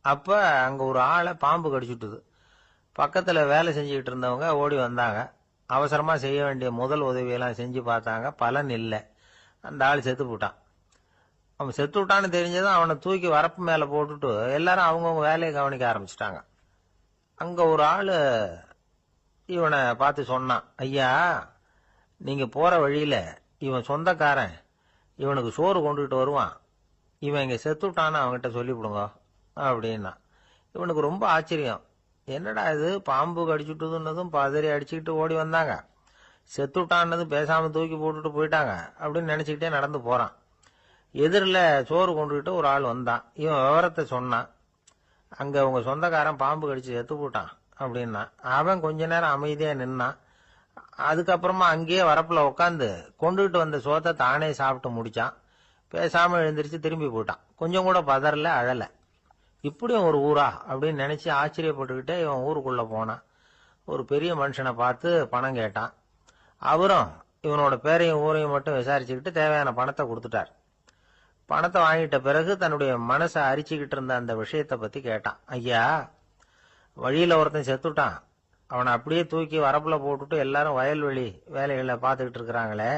அப்ப அங்க ஒரு ஆளை பாம்பு கடிச்சுட்டுது. பக்கத்துல வேலை செஞ்சுக்கிட்டு இருந்தவங்க ஓடி வந்தாங்க. அவசரமா செய்ய வேண்டிய முதல் உதவியெல்லாம் செஞ்சு பார்த்தாங்க, பலன் இல்லை. அந்த ஆள் செத்து போட்டான். அவன் செத்து விட்டான்னு தெரிஞ்சதும் அவனை தூக்கி வரப்பு மேல போட்டுட்டு எல்லாரும் அவங்கவுங்க வேலையை கவனிக்க ஆரம்பிச்சிட்டாங்க. அங்க ஒரு ஆளு இவனை பார்த்து சொன்னான், ஐயா, நீங்க போற வழியில இவன் சொந்தக்காரன், இவனுக்கு சோறு கொண்டுகிட்டு வருவான், இவன் இங்க செத்துட்டான்னு அவன்கிட்ட சொல்லிவிடுங்க அப்படின்னா. இவனுக்கு ரொம்ப ஆச்சரியம். என்னடா இது, பாம்பு கடிச்சுட்டுதுன்னதும் பதறி அடிச்சுக்கிட்டு ஓடி வந்தாங்க, செத்துட்டான்னதும் பேசாம தூக்கி போட்டுட்டு போயிட்டாங்க அப்படின்னு நினைச்சுக்கிட்டே நடந்து போறான். எதிரில் சோறு கொண்டுகிட்டு ஒரு ஆள் வந்தான். இவன் விவரத்தை சொன்னான். அங்க உங்க சொந்தக்காரன் பாம்பு கடிச்சு செத்து போட்டான் அப்படின்னா. அவன் கொஞ்ச நேரம் அமைதியா நின்னான். அதுக்கப்புறமா அங்கேயே வரப்புல உட்காந்து கொண்டுகிட்டு வந்த சோத்தை தானே சாப்பிட்டு முடிச்சான். பேசாம எழுந்திரிச்சு திரும்பி போயிட்டான். கொஞ்சம் கூட பதறல, அழல. இப்படியும் ஒரு ஊரா அப்படின்னு நினைச்சு ஆச்சரியப்பட்டுக்கிட்டே இவன் ஊருக்குள்ள போனான். ஒரு பெரிய மனுஷனை பார்த்து பணம் கேட்டான். அவரும் இவனோட பேரையும் ஊரையும் மட்டும் விசாரிச்சுக்கிட்டு தேவையான பணத்தை கொடுத்துட்டார். பணத்தை வாங்கிட்ட பிறகு தன்னுடைய மனசை அரிச்சுக்கிட்டு இருந்த அந்த விஷயத்தை பத்தி கேட்டான். ஐயா, வழியில ஒருத்தன் செத்துட்டான், அவனை அப்படியே தூக்கி வரப்புல போட்டுட்டு எல்லாரும் வயல்வெளி வேலைகளை பார்த்துக்கிட்டு இருக்கிறாங்களே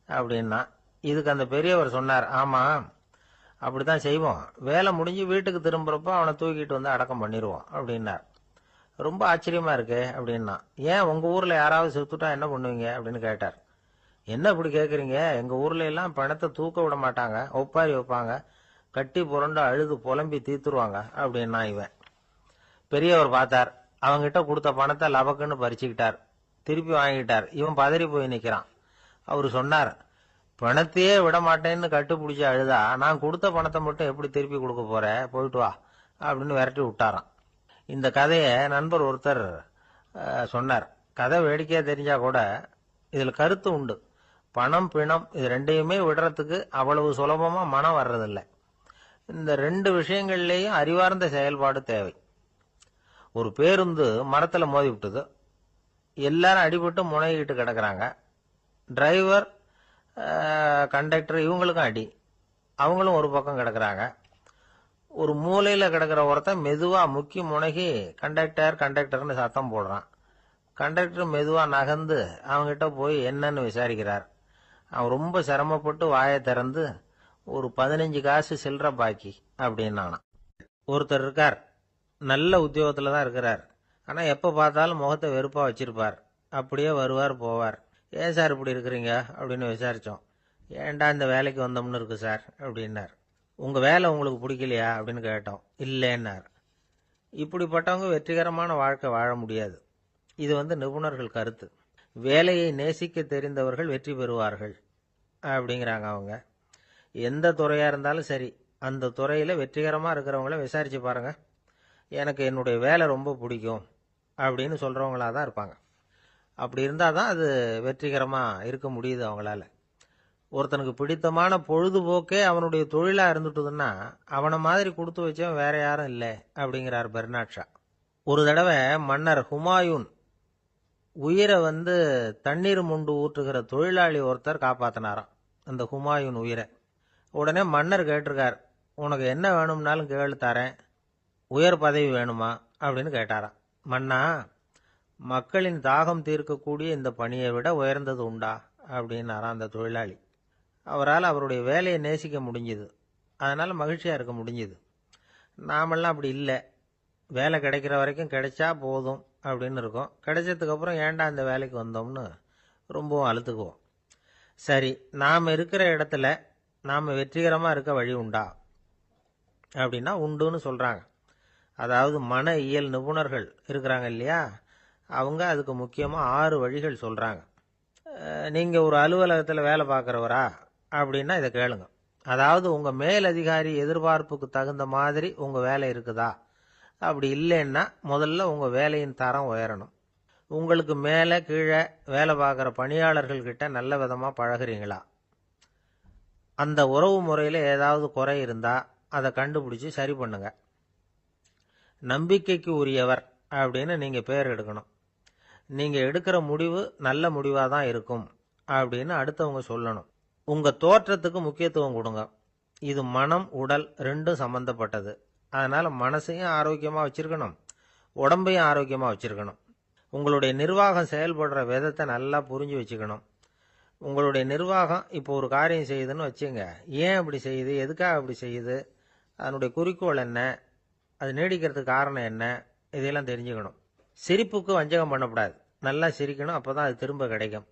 அப்படின்னா. இதுக்கு அந்த பெரியவர் சொன்னார், ஆமா அப்படித்தான் செய்வோம், வேலை முடிஞ்சு வீட்டுக்கு திரும்புறப்ப அவனை தூக்கிட்டு வந்து அடக்கம் பண்ணிடுவோம் அப்படின்னார். ரொம்ப ஆச்சரியமா இருக்கு அப்படின்னா. ஏன் உங்க ஊர்ல யாராவது செத்துட்டா என்ன பண்ணுவீங்க அப்படின்னு கேட்டார். என்ன இப்படி கேக்குறீங்க, எங்க ஊர்ல எல்லாம் பணத்தை தூக்க விட மாட்டாங்க, ஒப்பாரி வைப்பாங்க, கட்டி புரண்டு அழுது புலம்பி தீத்துருவாங்க அப்படின்னா. இவன் பெரியவர் பார்த்தார், அவங்கிட்ட கொடுத்த பணத்தை லபக்குன்னு பறிச்சுக்கிட்டார், திருப்பி வாங்கிட்டார். இவன் பதறி போய் நிக்கிறான். அவரு சொன்னார், பணத்தையே விட மாட்டேன்னு கட்டுப்பிடிச்சு அழுதா நான் கொடுத்த பணத்தை மட்டும் எப்படி திருப்பி கொடுக்க போற, போயிட்டு வா அப்படின்னு விரட்டி விட்டாராம். இந்த கதையை நண்பர் ஒருத்தர் சொன்னார். கதை வேடிக்கையா தெரிஞ்சா கூட இதுல கருத்து உண்டு. பணம் பிணம் இது ரெண்டையுமே விடுறதுக்கு அவ்வளவு சுலபமா மனம் வர்றதில்லை. இந்த ரெண்டு விஷயங்கள்லயும் அறிவார்ந்த செயல்பாடு தேவை. ஒரு பேருந்து மரத்துல மோதி விட்டது, எல்லாரும் அடிபட்டு முனைகிட்டு கிடக்குறாங்க. டிரைவர் கண்டக்டர் இவங்களுக்கும் அடி, அவங்களும் ஒரு பக்கம் கிடக்குறாங்க. ஒரு மூலையில கிடக்கிற ஒருத்தன் மெதுவா முக்கி முனகி கண்டக்டர்னு சத்தம் போடுறான். கண்டக்டர் மெதுவா நகர்ந்து அவங்கிட்ட போய் என்னன்னு விசாரிக்கிறார். அவன் ரொம்ப சிரமப்பட்டு வாயை திறந்து ஒரு 15 காசு சில்லற பாக்கி அப்படின்னானா. ஒருத்தர் இருக்கார், நல்ல உத்தியோகத்துல தான் இருக்கிறார், ஆனா எப்ப பார்த்தாலும் முகத்தை வெறுப்பா வச்சிருப்பார். அப்படியே வருவார் போவார். ஏன் சார் இப்படி இருக்கிறீங்க அப்படின்னு விசாரிச்சோம். ஏன்டா இந்த வேலைக்கு வந்தோம்னு இருக்கு சார் அப்படின்னார். உங்க வேலை உங்களுக்கு பிடிக்கலையா அப்படின்னு கேட்டோம். இல்லைன்னார். இப்படிப்பட்டவங்க வெற்றிகரமான வாழ்க்கை வாழ முடியாது. இது நிபுணர்கள் கருத்து. வேலையை நேசிக்க தெரிந்தவர்கள் வெற்றி பெறுவார்கள் அப்படிங்கிறாங்க அவங்க. எந்த துறையா இருந்தாலும் சரி, அந்த துறையில வெற்றிகரமா இருக்கிறவங்கள விசாரிச்சு பாருங்க. எனக்கு என்னுடைய வேலை ரொம்ப பிடிக்கும் அப்படின்னு சொல்றவங்களா தான் இருப்பாங்க. அப்படி இருந்தாதான் அது வெற்றிகரமா இருக்க முடியுது அவங்களால. ஒருத்தனுக்கு பிடித்தமான பொழுதுபோக்கே அவனுடைய தொழிலா இருந்துட்டுதுன்னா அவனை மாதிரி கொடுத்து வச்சவன் வேற யாரும் இல்லை அப்படிங்கிறார் பெர்னாட் ஷா. ஒரு தடவை மன்னர் ஹுமாயூன் உயிரை தண்ணீர் முண்டு ஊற்றுகிற தொழிலாளி ஒருத்தர் காப்பாத்தினாராம் அந்த ஹுமாயூன் உயிரை. உடனே மன்னர் கேட்டிருக்கார், உனக்கு என்ன வேணும்னாலும் கேளு தரேன், உயர் பதவி வேணுமா அப்படின்னு கேட்டாராம். மன்னா, மக்களின் தாகம் தீர்க்கக்கூடிய இந்த பணியை விட உயர்ந்தது உண்டா அப்படின்னாராம் அந்த தொழிலாளி. அவரால் அவருடைய வேலையை நேசிக்க முடிஞ்சுது, அதனால மகிழ்ச்சியா இருக்க முடிஞ்சுது. நாமெல்லாம் அப்படி இல்லை, வேலை கிடைக்கிற வரைக்கும் கிடைச்சா போதும் அப்படின்னு இருக்கோம். கிடைச்சதுக்கு அப்புறம் ஏன்டா இந்த வேலைக்கு வந்தோம்னு ரொம்பவும் அழுத்துக்குவோம். சரி, நாம் இருக்கிற இடத்துல நாம் வெற்றிகரமா இருக்க வழி உண்டா அப்படின்னா உண்டுன்னு சொல்றாங்க. அதாவது மன இயல் நிபுணர்கள் இருக்கிறாங்க இல்லையா, அவங்க அதுக்கு முக்கியமா 6 வழிகள் சொல்றாங்க. நீங்க ஒரு அலுவலகத்தில் வேலை பார்க்குறவரா அப்படின்னா இதை கேளுங்க. அதாவது உங்க மேலதிகாரி எதிர்பார்ப்புக்கு தகுந்த மாதிரி உங்க வேலை இருக்குதா? அப்படி இல்லைன்னா முதல்ல உங்க வேலையின் தரம் உயரணும். உங்களுக்கு மேலே கீழே வேலை பார்க்குற பணியாளர்கள் கிட்ட நல்ல விதமா பழகுறீங்களா? அந்த உறவு முறையில் ஏதாவது குறை இருந்தா அதை கண்டுபிடிச்சு சரி பண்ணுங்க. நம்பிக்கைக்கு உரியவர் அப்படின்னு நீங்க பேர் எடுக்கணும். நீங்க எடுக்கிற முடிவு நல்ல முடிவா தான் இருக்கும் அப்படின்னு அடுத்தவங்க சொல்லணும். உங்க தோற்றத்துக்கு முக்கியத்துவம் கொடுங்க. இது மனம் உடல் ரெண்டும் சம்பந்தப்பட்டது. அதனால மனசையும் ஆரோக்கியமா வச்சிருக்கணும், உடம்பையும் ஆரோக்கியமா வச்சிருக்கணும். உங்களுடைய நிர்வாகம் செயல்படுற விதத்தை நல்லா புரிஞ்சு வச்சுக்கணும். உங்களுடைய நிர்வாகம் இப்போ ஒரு காரியம் செய்யுதுன்னு வச்சுங்க, ஏன் அப்படி செய்யுது, எதுக்காக அப்படி செய்யுது, அதனுடைய குறிக்கோள் என்ன, அது நீடிக்கிறதுக்கு காரணம் என்ன, இதையெல்லாம் தெரிஞ்சுக்கணும். சிரிப்புக்கு வஞ்சகம் பண்ணக்கூடாது, நல்லா சிரிக்கணும், அப்போதான் அது திரும்ப கிடைக்கும்.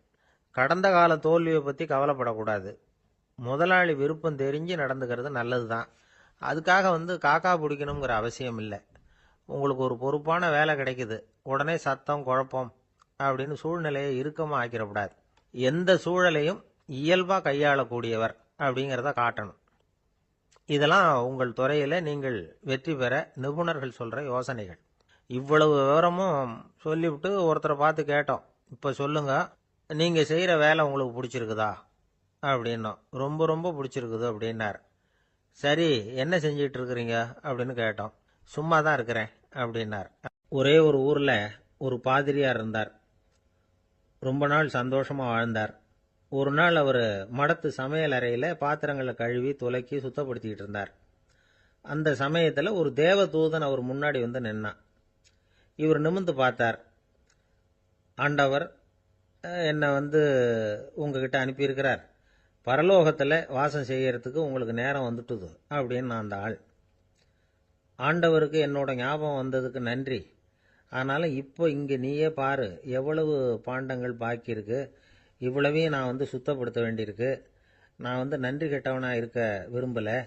கடந்த கால தோல்வியை பற்றி கவலைப்படக்கூடாது. முதலாளி விருப்பம் தெரிஞ்சு நடந்துக்கிறது நல்லது தான். அதுக்காக காக்கா பிடிக்கணுங்கிற அவசியம் இல்லை. உங்களுக்கு ஒரு பொறுப்பான வேலை கிடைக்குது, உடனே சத்தம் குழப்பம் அப்படின்னு சூழ்நிலையை இறுக்கமாக ஆக்கிடக்கூடாது. எந்த சூழலையும் இயல்பா கையாளக்கூடியவர் அப்படிங்கிறத காட்டணும். இதெல்லாம் உங்கள் துறையில நீங்கள் வெற்றி பெற நிபுணர்கள் சொல்ற யோசனைகள். இவ்வளவு விவரமும் சொல்லிவிட்டு ஒருத்தரை பார்த்து கேட்டோம், இப்ப சொல்லுங்க, நீங்க செய்யற வேலை உங்களுக்கு பிடிச்சிருக்குதா அப்படின்னோம். ரொம்ப ரொம்ப பிடிச்சிருக்குது அப்படின்னார். சரி, என்ன செஞ்சிட்டு இருக்கிறீங்க அப்படின்னு கேட்டோம். சும்மா தான் இருக்கிறேன் அப்படின்னார். ஒரே ஒரு ஊரில் ஒரு பாதிரியார் இருந்தார். ரொம்ப நாள் சந்தோஷமாக வாழ்ந்தார். ஒரு நாள் அவர் மடத்து சமையல் அறையில் பாத்திரங்களை கழுவி துலக்கி சுத்தப்படுத்திக்கிட்டு இருந்தார். அந்த சமயத்தில் ஒரு தேவதூதன் அவர் முன்னாடி வந்து நின்னான். இவர் நிமிர்ந்து பார்த்தார். ஆண்டவர் என்னை உங்ககிட்ட அனுப்பியிருக்கிறார், பரலோகத்தில் வாசம் செய்யறதுக்கு உங்களுக்கு நேரம் வந்துட்டுது அப்படின்னு அந்த ஆள். ஆண்டவருக்கு என்னோட ஞாபகம் வந்ததுக்கு நன்றி. ஆனாலும் இப்போ இங்கே நீயே பாரு, எவ்வளவு பாண்டங்கள் பாக்கி இருக்கு, இவ்வளவையும் நான் சுத்தப்படுத்த வேண்டியிருக்கு. நான் நன்றி கெட்டவனாக இருக்க விரும்பலை.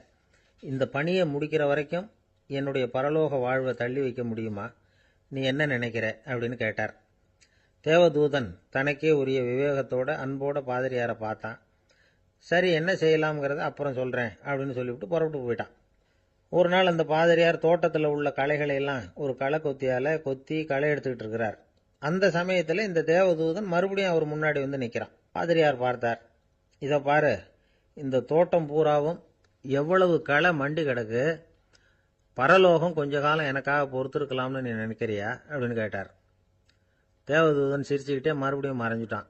இந்த பணியை முடிக்கிற வரைக்கும் என்னுடைய பரலோக வாழ்வை தள்ளி வைக்க முடியுமா? நீ என்ன நினைக்கிற அப்படின்னு கேட்டார். தேவதூதன் தனக்கே உரிய விவேகத்தோட அன்போட பாதிரியாரை பார்த்தான். சரி, என்ன செய்யலாம்ங்கிறத அப்புறம் சொல்கிறேன் அப்படின்னு சொல்லிவிட்டு புறப்பட்டு போயிட்டான். ஒரு நாள் அந்த பாதிரியார் தோட்டத்தில் உள்ள களைகளை எல்லாம் ஒரு களை கொத்தியால் கொத்தி களை எடுத்துக்கிட்டு இருக்கிறார். அந்த சமயத்தில் இந்த தேவதூதன் மறுபடியும் அவர் முன்னாடி வந்து நிற்கிறான். பாதிரியார் பார்த்தார். இதை பாரு, இந்த தோட்டம் பூராவும் எவ்வளவு களை மண்டி கிடக்கு, பரலோகம் கொஞ்ச காலம் எனக்காக பொறுத்திருக்கலாம்னு நீ நினைக்கிறியா அப்படின்னு கேட்டார். தேவதூதன் சிரிச்சுக்கிட்டே மறுபடியும் மறைஞ்சிட்டான்.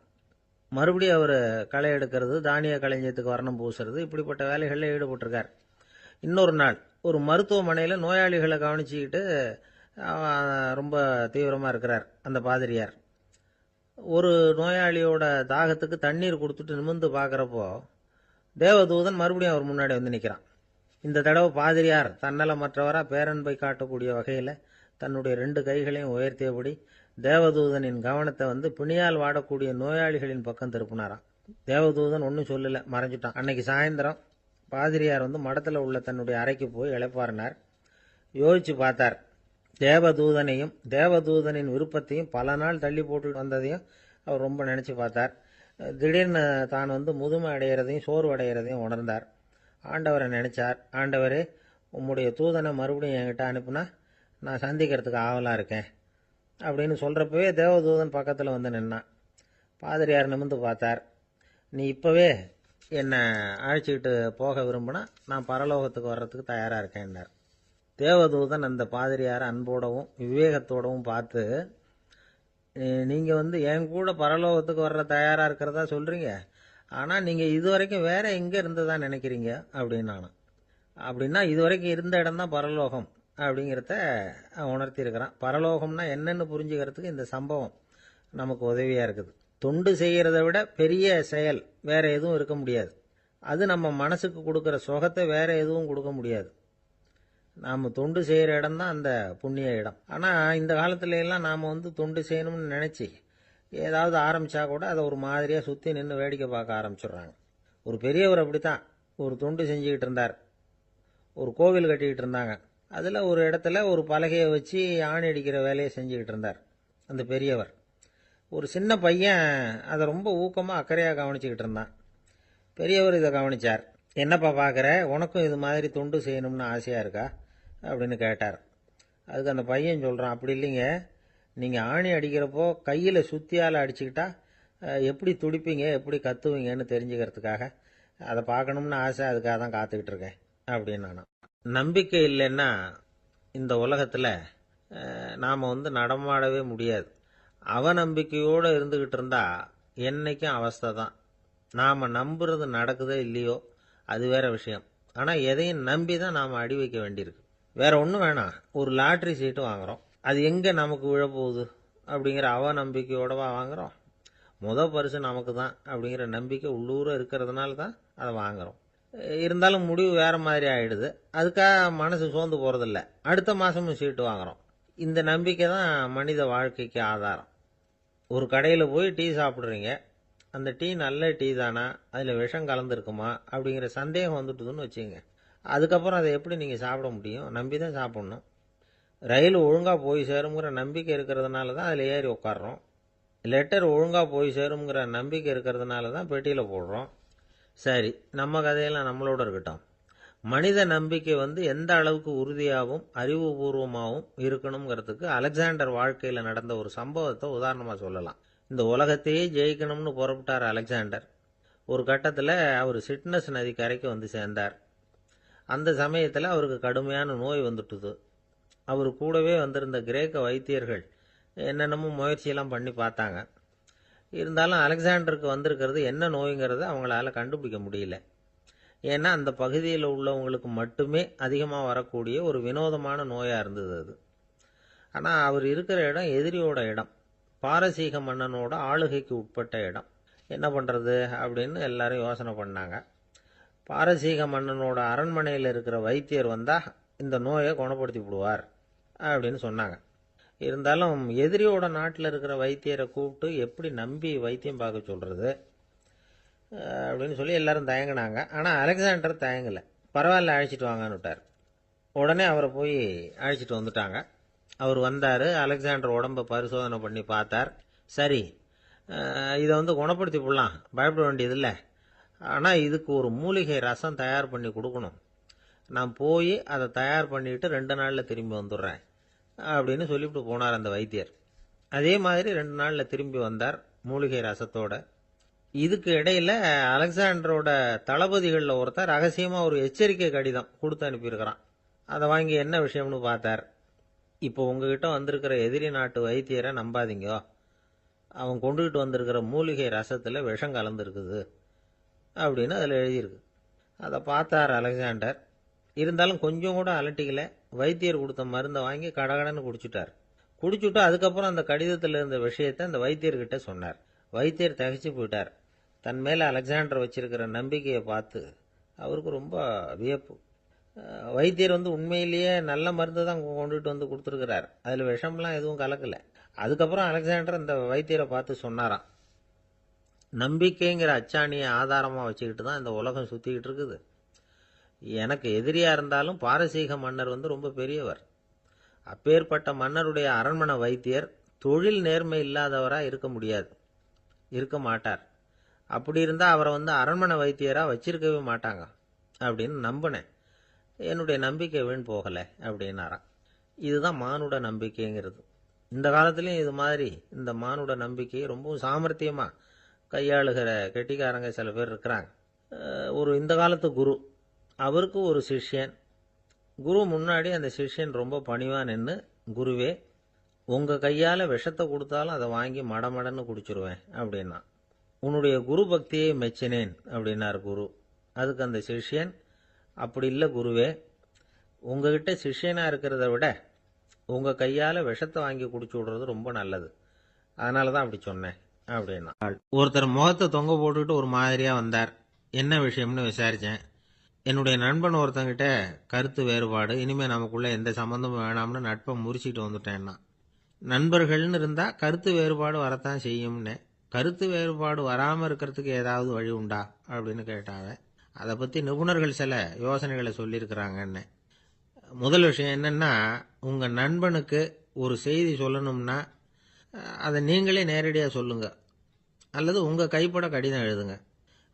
மறுபடியும் அவர் களை எடுக்கிறது, தானிய களஞ்சியத்துக்கு வர்ணம் பூசுறது, இப்படிப்பட்ட வேலைகளில் ஈடுபட்டிருக்கார். இன்னொரு நாள் ஒரு மருத்துவமனையில் நோயாளிகளை கவனிச்சுக்கிட்டு ரொம்ப தீவிரமாக இருக்கிறார் அந்த பாதிரியார். ஒரு நோயாளியோட தாகத்துக்கு தண்ணீர் கொடுத்துட்டு நிமிர்ந்து பார்க்குறப்போ தேவதூதன் மறுபடியும் அவர் முன்னாடி வந்து நிற்கிறான். இந்த தடவை பாதிரியார் தன்னலமற்றவராக பேரன்பை காட்டக்கூடிய வகையில் தன்னுடைய 2 கைகளையும் உயர்த்தியபடி தேவதூதனின் கவனத்தை பிணியால் வாடக்கூடிய நோயாளிகளின் பக்கம் திருப்பினாராம். தேவதூதன் ஒன்றும் சொல்லலை, மறைஞ்சிட்டான். அன்னைக்கு சாயந்தரம் பாதிரியார் மடத்தில் உள்ள தன்னுடைய அறைக்கு போய் இளைப்பாறினார். யோசிச்சு பார்த்தார். தேவதூதனையும் தேவதூதனின் விருப்பத்தையும் பல நாள் தள்ளி போட்டு வந்ததையும் அவர் ரொம்ப நினச்சி பார்த்தார். திடீர்னு தான் முதுமை அடைகிறதையும் சோர்வு அடைகிறதையும் உணர்ந்தார். ஆண்டவரை நினைச்சார். ஆண்டவரே, உம்முடைய தூதனை மறுபடியும் என்கிட்ட அனுப்புனா நான் சந்திக்கிறதுக்கு ஆவலாக இருக்கேன் அப்படின்னு சொல்கிறப்பவே தேவதூதன் பக்கத்தில் வந்து நின்னான். பாதிரியார் நிமிர்ந்து பார்த்தார். நீ இப்போவே என்னை அழைச்சிக்கிட்டு போக விரும்பினா நான் பரலோகத்துக்கு வர்றதுக்கு தயாராக இருக்கேன்னார். தேவதூதன் அந்த பாதிரியாரை அன்போடவும் விவேகத்தோடவும் பார்த்து, நீங்கள் என் கூட பரலோகத்துக்கு வர்ற தயாராக இருக்கிறதா சொல்கிறீங்க, ஆனால் நீங்கள் இதுவரைக்கும் வேற எங்கே இருந்ததா நினைக்கிறீங்க அப்படின்னு நானும். அப்படின்னா இதுவரைக்கும் இருந்த இடம் தான் பரலோகம் அப்படிங்கிறத உணர்த்தியிருக்கிறான். பரலோகம்னா என்னன்னு புரிஞ்சுக்கிறதுக்கு இந்த சம்பவம் நமக்கு உதவியாக இருக்குது. தொண்டு செய்கிறத விட பெரிய செயல் வேற எதுவும் இருக்க முடியாது. அது நம்ம மனசுக்கு கொடுக்குற சுகத்தை வேற எதுவும் கொடுக்க முடியாது. நாம் தொண்டு செய்கிற இடம் தான் அந்த புண்ணிய இடம். ஆனால் இந்த காலத்துல எல்லாம் நாம் தொண்டு செய்யணும்னு நினச்சி ஏதாவது ஆரம்பித்தா கூட அதை ஒரு மாதிரியாக சுற்றி நின்று வேடிக்கை பார்க்க ஆரம்பிச்சிடுறாங்க. ஒரு பெரியவர் அப்படித்தான் ஒரு தொண்டு செஞ்சுக்கிட்டு இருந்தார். ஒரு கோவில் கட்டிக்கிட்டு இருந்தாங்க. அதில் ஒரு இடத்துல ஒரு பலகையை வச்சு ஆணி அடிக்கிற வேலையை செஞ்சுக்கிட்டு இருந்தார் அந்த பெரியவர். ஒரு சின்ன பையன் அதை ரொம்ப ஊக்கமாக அக்கறையாக கவனிச்சுக்கிட்டு இருந்தான். பெரியவர் இதை கவனித்தார். என்னப்பா பார்க்குற, உனக்கும் இது மாதிரி தொண்டு செய்யணும்னு ஆசையாக இருக்கா அப்படின்னு கேட்டார். அதுக்கு அந்த பையன் சொல்கிறான், அப்படி இல்லைங்க, நீங்கள் ஆணி அடிக்கிறப்போ கையில் சுத்தியால் அடிச்சுக்கிட்டா எப்படி துடிப்பீங்க, எப்படி கத்துவீங்கன்னு தெரிஞ்சுக்கிறதுக்காக அதை பார்க்கணும்னு ஆசை, அதுக்காக தான் காத்துக்கிட்டு இருக்கேன் அப்படின்னு நான். நம்பிக்கை இல்லைன்னா இந்த உலகத்தில் நாம் நடமாடவே முடியாது. அவநம்பிக்கையோடு இருந்துக்கிட்டு இருந்தால் என்னைக்கும் அவஸ்தை தான். நாம் நம்புறது நடக்குதோ இல்லையோ அது வேற விஷயம். ஆனால் எதையும் நம்பி தான் நாம் அடி வைக்க வேண்டியிருக்கு. வேற ஒன்றும் வேணாம், ஒரு லாட்ரி சீட்டு வாங்குகிறோம், அது எங்கே நமக்கு விழப்போகுது அப்படிங்கிற அவநம்பிக்கையோடவா வாங்குகிறோம்? பரிசு நமக்கு தான் அப்படிங்கிற நம்பிக்கை உள்ளூர இருக்கிறதுனால தான் அதை வாங்குகிறோம். இருந்தாலும் முடிவு வேற மாதிரி ஆயிடுது. அதுக்காக மனசு சோர்ந்து போகிறதில்ல, அடுத்த மாதமும் சீட்டு வாங்குகிறோம். இந்த நம்பிக்கை தான் மனித வாழ்க்கைக்கு ஆதாரம். ஒரு கடையில் போய் டீ சாப்பிட்றீங்க, அந்த டீ நல்ல டீ தானா, அதில் விஷம் கலந்துருக்குமா அப்படிங்கிற சந்தேகம் வந்துட்டுதுன்னு வச்சுங்க. அதுக்கப்புறம் அதை எப்படி நீங்கள் சாப்பிட முடியும்? நம்பி தான் சாப்பிட்ணும். ரயில் ஒழுங்காக போய் சேருங்கிற நம்பிக்கை இருக்கிறதுனால தான் அதில் ஏறி உட்காடுறோம். லெட்டர் ஒழுங்காக போய் சேருங்கிற நம்பிக்கை இருக்கிறதுனால தான் பெட்டியில் போடுறோம். சரி, நம்ம கதையெல்லாம் நம்மளோட இருக்கட்டும். மனித நம்பிக்கை எந்த அளவுக்கு உறுதியாகவும் அறிவுபூர்வமாகவும் இருக்கணுங்கிறதுக்கு அலெக்சாண்டர் வாழ்க்கையில் நடந்த ஒரு சம்பவத்தை உதாரணமாக சொல்லலாம். இந்த உலகத்தையே ஜெயிக்கணும்னு புறப்பட்டார் அலெக்சாண்டர். ஒரு கட்டத்தில் அவர் சிட்னஸ் நதி கரைக்கு சேர்ந்தார். அந்த சமயத்தில் அவருக்கு கடுமையான நோய் வந்துட்டுது. அவர் கூடவே வந்திருந்த கிரேக்க வைத்தியர்கள் என்னென்னமோ முயற்சியெல்லாம் பண்ணி பார்த்தாங்க. இருந்தாலும் அலெக்சாண்டருக்கு வந்திருக்கிறது என்ன நோய்ங்கிறத அவங்களால கண்டுபிடிக்க முடியல. ஏன்னா அந்த பகுதியில் உள்ளவங்களுக்கு மட்டுமே அதிகமாக வரக்கூடிய ஒரு வினோதமான நோயாக இருந்தது அது. ஆனால் அவர் இருக்கிற இடம் எதிரியோட இடம், பாரசீக மன்னனோட ஆளுகைக்கு உட்பட்ட இடம். என்ன பண்ணுறது அப்படின்னு எல்லாரும் யோசனை பண்ணாங்க. பாரசீக மன்னனோட அரண்மனையில் இருக்கிற வைத்தியர் வந்தால் இந்த நோயை குணப்படுத்தி விடுவார் அப்படின்னு சொன்னாங்க. இருந்தாலும் எதிரியோட நாட்டில் இருக்கிற வைத்தியரை கூப்பிட்டு எப்படி நம்பி வைத்தியம் பார்க்க சொல்கிறது அப்படின்னு சொல்லி எல்லாரும் தயங்கினாங்க. ஆனால் அலெக்சாண்டர் தயங்கலை. பரவாயில்ல, அழைச்சிட்டு வாங்கன்னு விட்டார். உடனே அவரை போய் அழைச்சிட்டு வந்துட்டாங்க. அவர் வந்தார். அலெக்சாண்டர் உடம்பை பரிசோதனை பண்ணி பார்த்தார். சரி, இதை குணப்படுத்தி விடலாம், பயப்பட வேண்டியதில்லை. ஆனால் இதுக்கு ஒரு மூலிகை ரசம் தயார் பண்ணி கொடுக்கணும். நான் போய் அதை தயார் பண்ணிவிட்டு 2 நாளில் திரும்பி வந்துடுறேன் அப்படின்னு சொல்லிவிட்டு போனார் அந்த வைத்தியர். அதே மாதிரி 2 நாளில் திரும்பி வந்தார் மூலிகை ரசத்தோட. இதுக்கு இடையில் அலெக்சாண்டரோட தளபதிகளில் ஒருத்தர் ரகசியமாக ஒரு எச்சரிக்கை கடிதம் கொடுத்து அனுப்பியிருக்கிறான். அதை வாங்கி என்ன விஷயம்னு பார்த்தார். இப்போ உங்ககிட்ட வந்திருக்கிற எதிரி நாட்டு வைத்தியரை நம்பாதீங்க, அவன் கொண்டுகிட்டு வந்திருக்கிற மூலிகை ரசத்தில் விஷம் கலந்துருக்குது அப்படின்னு அதில் எழுதியிருக்கு. அதை பார்த்தார் அலெக்சாண்டர். இருந்தாலும் கொஞ்சம் கூட அலட்டிக்கல. வைத்தியர் கொடுத்த மருந்தை வாங்கி கடகடன்னு குடிச்சுட்டு அதுக்கப்புறம் அந்த கடிதத்தில் இருந்த விஷயத்தை அந்த வைத்தியர்கிட்ட சொன்னார். வைத்தியர் தகைச்சு போயிட்டார். தன் மேலே அலெக்சாண்டர் வச்சிருக்கிற நம்பிக்கையை பார்த்து அவருக்கு ரொம்ப வியப்பு. வைத்தியர் உண்மையிலேயே நல்ல மருந்து தான் கொண்டுகிட்டு கொடுத்துருக்கிறார், அதில் விஷம்லாம் எதுவும் கலக்கலை. அதுக்கப்புறம் அலெக்சாண்டர் அந்த வைத்தியரை பார்த்து சொன்னாராம், நம்பிக்கைங்கிற அச்சாணியை ஆதாரமாக வச்சுக்கிட்டு தான் இந்த உலகம் சுற்றிக்கிட்டு இருக்குது. எனக்கு எதிரியாக இருந்தாலும் பாரசீக மன்னர் ரொம்ப பெரியவர். அப்பேற்பட்ட மன்னருடைய அரண்மனை வைத்தியர் தொழில் நேர்மை இல்லாதவராக இருக்க மாட்டார். அப்படி இருந்தால் அவரை அரண்மனை வைத்தியராக வச்சிருக்கவே மாட்டாங்க அப்படின்னு நம்பினேன். என்னுடைய நம்பிக்கை வீண் போகலை அப்படின்னாராம். இதுதான் மானுட நம்பிக்கைங்கிறது. இந்த காலத்துலேயும் இது மாதிரி இந்த மானுட நம்பிக்கையை ரொம்பவும் சாமர்த்தியமாக கையாளுகிற கெட்டிக்காரங்க சில பேர் இருக்கிறாங்க. ஒரு இந்த காலத்து குரு, அவருக்கு ஒரு சிஷ்யன். குரு முன்னாடி அந்த சிஷ்யன் ரொம்ப பணிவாக நின்று, குருவே, உங்கள் கையால் விஷத்தை கொடுத்தாலும் அதை வாங்கி மடமடன்னு குடிச்சிருவேன் அப்படின்னா. உன்னுடைய குரு பக்தியை மெச்சினேன் அப்படின்னார் குரு. அதுக்கு அந்த சிஷ்யன், அப்படி இல்லை குருவே, உங்ககிட்ட சிஷ்யனாக இருக்கிறத விட உங்கள் கையால் விஷத்தை வாங்கி குடிச்சு விடுறது ரொம்ப நல்லது, அதனால தான் அப்படி சொன்னேன் அப்படின்னா. ஒருத்தர் முகத்தை தொங்க போட்டுக்கிட்டு ஒரு மாதிரியாக வந்தார். என்ன விஷயம்னு விசாரித்தேன். என்னுடைய நண்பன் ஒருத்தங்கிட்ட கருத்து வேறுபாடு, இனிமேல் நமக்குள்ளே எந்த சம்மந்தமும் வேணாம்னு நட்பை முறிச்சிட்டு வந்துட்டேன்னா. நண்பர்கள்னு இருந்தால் கருத்து வேறுபாடு வரத்தான் செய்யும்னு. கருத்து வேறுபாடு வராமல் இருக்கிறதுக்கு ஏதாவது வழி உண்டா அப்படின்னு கேட்டாங்க. அதை பற்றி நிபுணர்கள் சில யோசனைகளை சொல்லியிருக்கிறாங்கன்னு. முதல் விஷயம் என்னென்னா, உங்கள் நண்பனுக்கு ஒரு செய்தி சொல்லணும்னா அதை நீங்களே நேரடியாக சொல்லுங்க, அல்லது உங்கள் கைப்பட கடிதம் எழுதுங்க.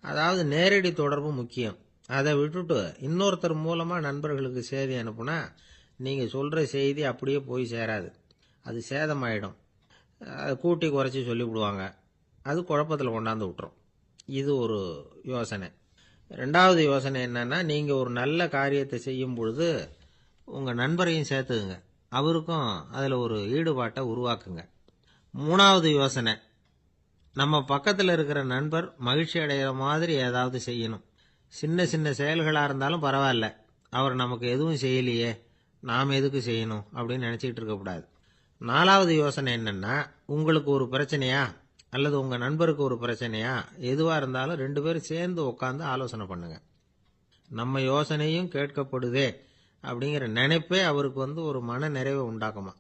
அதாவது நேரடி தொடர்பு முக்கியம். அதை விட்டுட்டு இன்னொருத்தர் மூலமாக நண்பர்களுக்கு செய்தி அனுப்புனா நீங்கள் சொல்கிற செய்தி அப்படியே போய் சேராது, அது சேதமாயிடும். கூட்டி குறைச்சி சொல்லிவிடுவாங்க, அது குழப்பத்தில் கொண்டாந்து விட்டுரும். இது ஒரு யோசனை. ரெண்டாவது யோசனை என்னன்னா, நீங்கள் ஒரு நல்ல காரியத்தை செய்யும் பொழுது உங்கள் நண்பரையும் சேர்த்துக்குங்க, அவருக்கும் அதில் ஒரு ஈடுபாட்டை உருவாக்குங்க. மூணாவது யோசனை, நம்ம பக்கத்தில் இருக்கிற நண்பர் மகிழ்ச்சி அடைகிற மாதிரி ஏதாவது செய்யணும். சின்ன சின்ன செயல்களாக இருந்தாலும் பரவாயில்ல, அவர் நமக்கு எதுவும் செய்யலையே, நாம் எதுக்கு செய்யணும் அப்படின்னு நினச்சிக்கிட்டு இருக்கக்கூடாது. நாலாவது யோசனை என்னென்னா, உங்களுக்கு ஒரு பிரச்சனையா அல்லது உங்கள் நண்பருக்கு ஒரு பிரச்சனையா, எதுவாக இருந்தாலும் 2 பேரும் சேர்ந்து உட்காந்து ஆலோசனை பண்ணுங்க. நம்ம யோசனையும் கேட்கப்படுதே அப்படிங்கிற நினைப்பே அவருக்கு ஒரு மன நிறைவை உண்டாக்குமா.